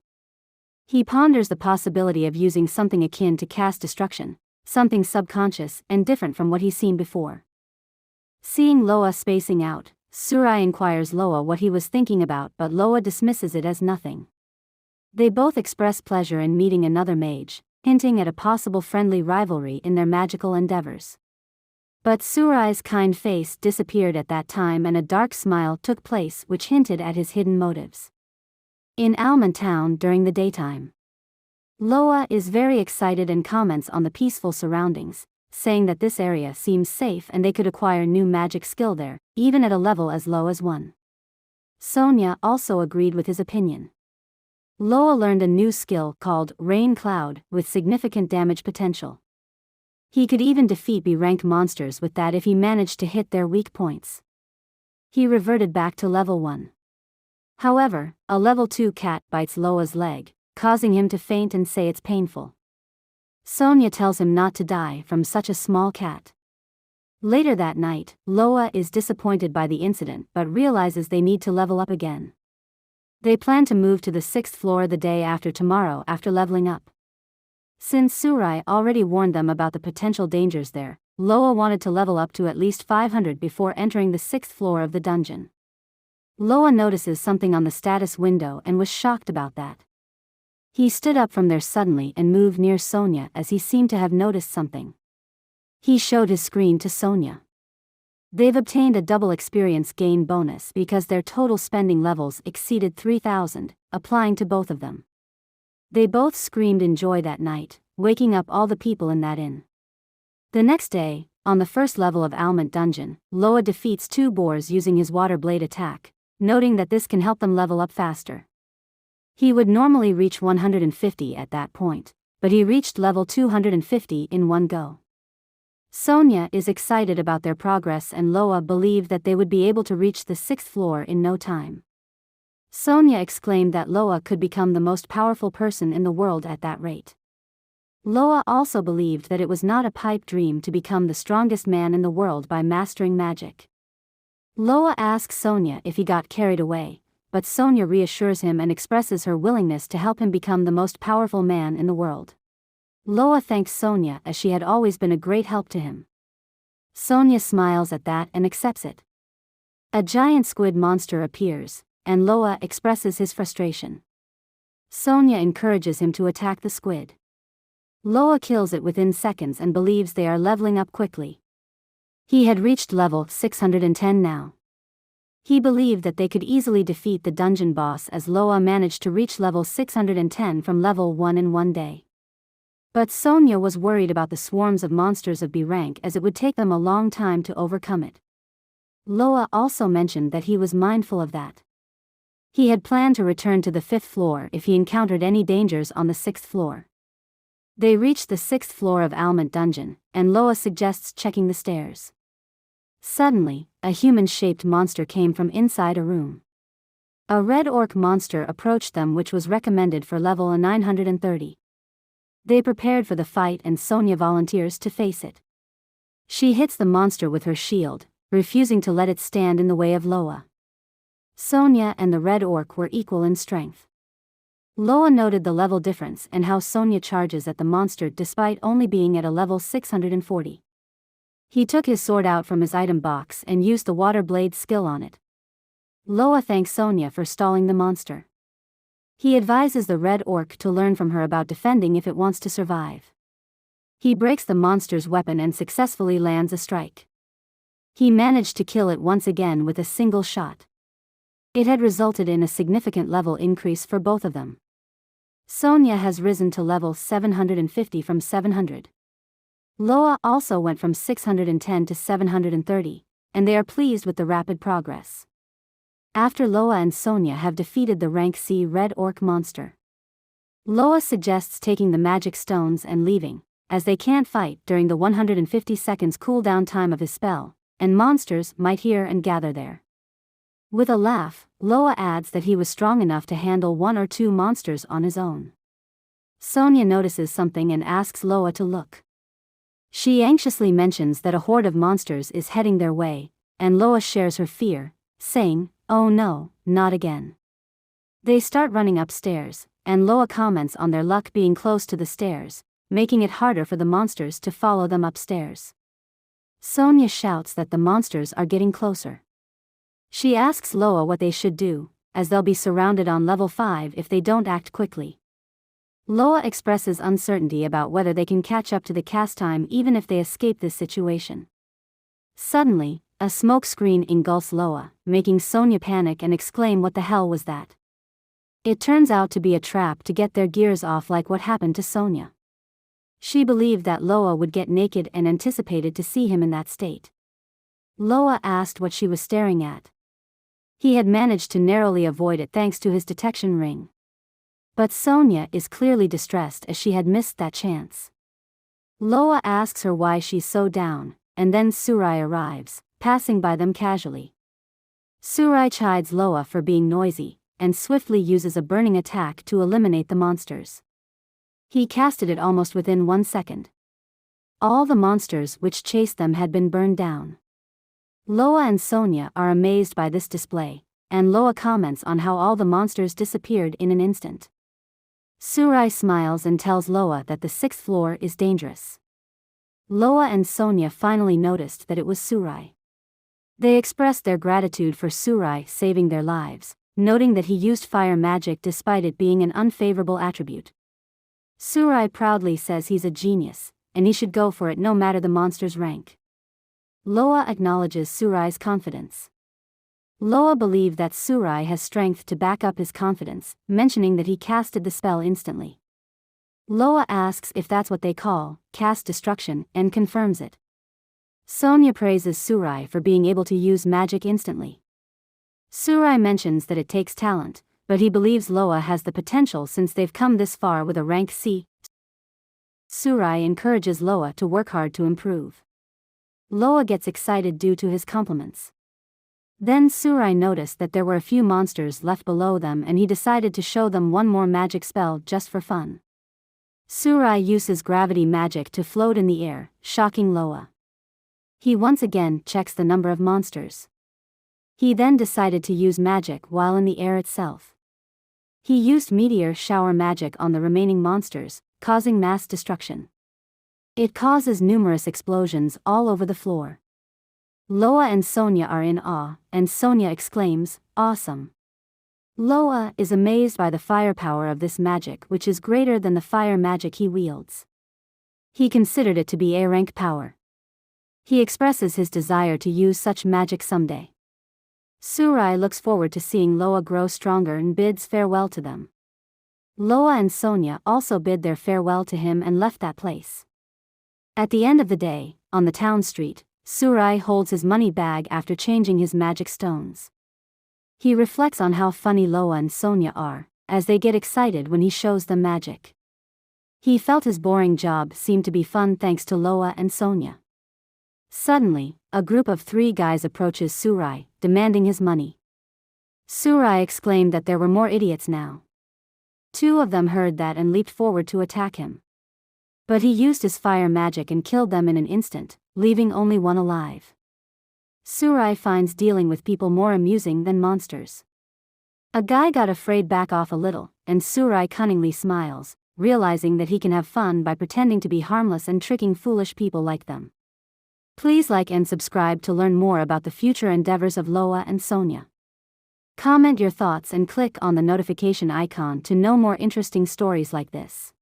Speaker 1: He ponders the possibility of using something akin to cast destruction, something subconscious and different from what he's seen before. Seeing Loa spacing out, Surai inquires Loa what he was thinking about, but Loa dismisses it as nothing. They both express pleasure in meeting another mage, hinting at a possible friendly rivalry in their magical endeavors. But Surai's kind face disappeared at that time and a dark smile took place which hinted at his hidden motives. In Almond town during the daytime, Loa is very excited and comments on the peaceful surroundings, saying that this area seems safe and they could acquire new magic skill there, even at a level as low as 1. Sonia also agreed with his opinion. Loa learned a new skill called Rain Cloud with significant damage potential. He could even defeat B-rank monsters with that if he managed to hit their weak points. He reverted back to level 1. However, a level 2 cat bites Loa's leg, causing him to faint and say it's painful. Sonia tells him not to die from such a small cat. Later that night, Loa is disappointed by the incident but realizes they need to level up again. They plan to move to the 6th floor the day after tomorrow after leveling up. Since Surai already warned them about the potential dangers there, Loa wanted to level up to at least 500 before entering the 6th floor of the dungeon. Loa notices something on the status window and was shocked about that. He stood up from there suddenly and moved near Sonia as he seemed to have noticed something. He showed his screen to Sonia. They've obtained a double experience gain bonus because their total spending levels exceeded 3,000, applying to both of them. They both screamed in joy that night, waking up all the people in that inn. The next day, on the first level of Almond dungeon, Loa defeats 2 boars using his water blade attack, noting that this can help them level up faster. He would normally reach 150 at that point, but he reached level 250 in one go. Sonia is excited about their progress and Loa believed that they would be able to reach the 6th floor in no time. Sonia exclaimed that Loa could become the most powerful person in the world at that rate. Loa also believed that it was not a pipe dream to become the strongest man in the world by mastering magic. Loa asks Sonia if he got carried away, but Sonia reassures him and expresses her willingness to help him become the most powerful man in the world. Loa thanks Sonia as she had always been a great help to him. Sonia smiles at that and accepts it. A giant squid monster appears, and Loa expresses his frustration. Sonia encourages him to attack the squid. Loa kills it within seconds and believes they are leveling up quickly. He had reached level 610 now. He believed that they could easily defeat the dungeon boss as Loa managed to reach level 610 from level 1 in one day. But Sonia was worried about the swarms of monsters of B rank as it would take them a long time to overcome it. Loa also mentioned that he was mindful of that. He had planned to return to the 5th floor if he encountered any dangers on the 6th floor. They reached the 6th floor of Almond dungeon, and Loa suggests checking the stairs. Suddenly, a human-shaped monster came from inside a room. A red orc monster approached them which was recommended for level 930. They prepared for the fight and Sonia volunteers to face it. She hits the monster with her shield, refusing to let it stand in the way of Loa. Sonia and the red orc were equal in strength. Loa noted the level difference and how Sonia charges at the monster despite only being at a level 640. He took his sword out from his item box and used the water blade skill on it. Loa thanks Sonia for stalling the monster. He advises the red orc to learn from her about defending if it wants to survive. He breaks the monster's weapon and successfully lands a strike. He managed to kill it once again with a single shot. It had resulted in a significant level increase for both of them. Sonia has risen to level 750 from 700. Loa also went from 610 to 730, and they are pleased with the rapid progress. After Loa and Sonia have defeated the rank C red orc monster, Loa suggests taking the magic stones and leaving, as they can't fight during the 150 seconds cooldown time of his spell, and monsters might hear and gather there. With a laugh, Loa adds that he was strong enough to handle 1 or 2 monsters on his own. Sonia notices something and asks Loa to look. She anxiously mentions that a horde of monsters is heading their way, and Loa shares her fear, saying, "Oh no, not again." They start running upstairs, and Loa comments on their luck being close to the stairs, making it harder for the monsters to follow them upstairs. Sonia shouts that the monsters are getting closer. She asks Loa what they should do, as they'll be surrounded on level 5 if they don't act quickly. Loa expresses uncertainty about whether they can catch up to the cast time even if they escape this situation. Suddenly, a smoke screen engulfs Loa, making Sonia panic and exclaim what the hell was that. It turns out to be a trap to get their gears off, like what happened to Sonia. She believed that Loa would get naked and anticipated to see him in that state. Loa asked what she was staring at. He had managed to narrowly avoid it thanks to his detection ring. But Sonia is clearly distressed as she had missed that chance. Loa asks her why she's so down, and then Surai arrives, passing by them casually. Surai chides Loa for being noisy, and swiftly uses a burning attack to eliminate the monsters. He casted it almost within 1 second. All the monsters which chased them had been burned down. Loa and Sonia are amazed by this display, and Loa comments on how all the monsters disappeared in an instant. Surai smiles and tells Loa that the 6th floor is dangerous. Loa and Sonia finally noticed that it was Surai. They expressed their gratitude for Surai saving their lives, noting that he used fire magic despite it being an unfavorable attribute. Surai proudly says he's a genius, and he should go for it no matter the monster's rank. Loa acknowledges Surai's confidence. Loa believed that Surai has strength to back up his confidence, mentioning that he casted the spell instantly. Loa asks if that's what they call cast destruction, and confirms it. Sonia praises Surai for being able to use magic instantly. Surai mentions that it takes talent, but he believes Loa has the potential since they've come this far with a rank C. Surai encourages Loa to work hard to improve. Loa gets excited due to his compliments. Then Surai noticed that there were a few monsters left below them, and he decided to show them one more magic spell just for fun. Surai uses gravity magic to float in the air, shocking Loa. He once again checks the number of monsters. He then decided to use magic while in the air itself. He used meteor shower magic on the remaining monsters, causing mass destruction. It causes numerous explosions all over the floor. Loa and Sonia are in awe, and Sonia exclaims, "Awesome." Loa is amazed by the firepower of this magic, which is greater than the fire magic he wields. He considered it to be A-rank power. He expresses his desire to use such magic someday. Surai looks forward to seeing Loa grow stronger and bids farewell to them. Loa and Sonia also bid their farewell to him and left that place. At the end of the day, on the town street, Surai holds his money bag after changing his magic stones. He reflects on how funny Loa and Sonia are, as they get excited when he shows them magic. He felt his boring job seemed to be fun thanks to Loa and Sonia. Suddenly, a group of 3 guys approaches Surai, demanding his money. Surai exclaimed that there were more idiots now. 2 of them heard that and leaped forward to attack him. But he used his fire magic and killed them in an instant, leaving only 1 alive. Surai finds dealing with people more amusing than monsters. A guy got afraid back off a little, and Surai cunningly smiles, realizing that he can have fun by pretending to be harmless and tricking foolish people like them. Please like and subscribe to learn more about the future endeavors of Loa and Sonia. Comment your thoughts and click on the notification icon to know more interesting stories like this.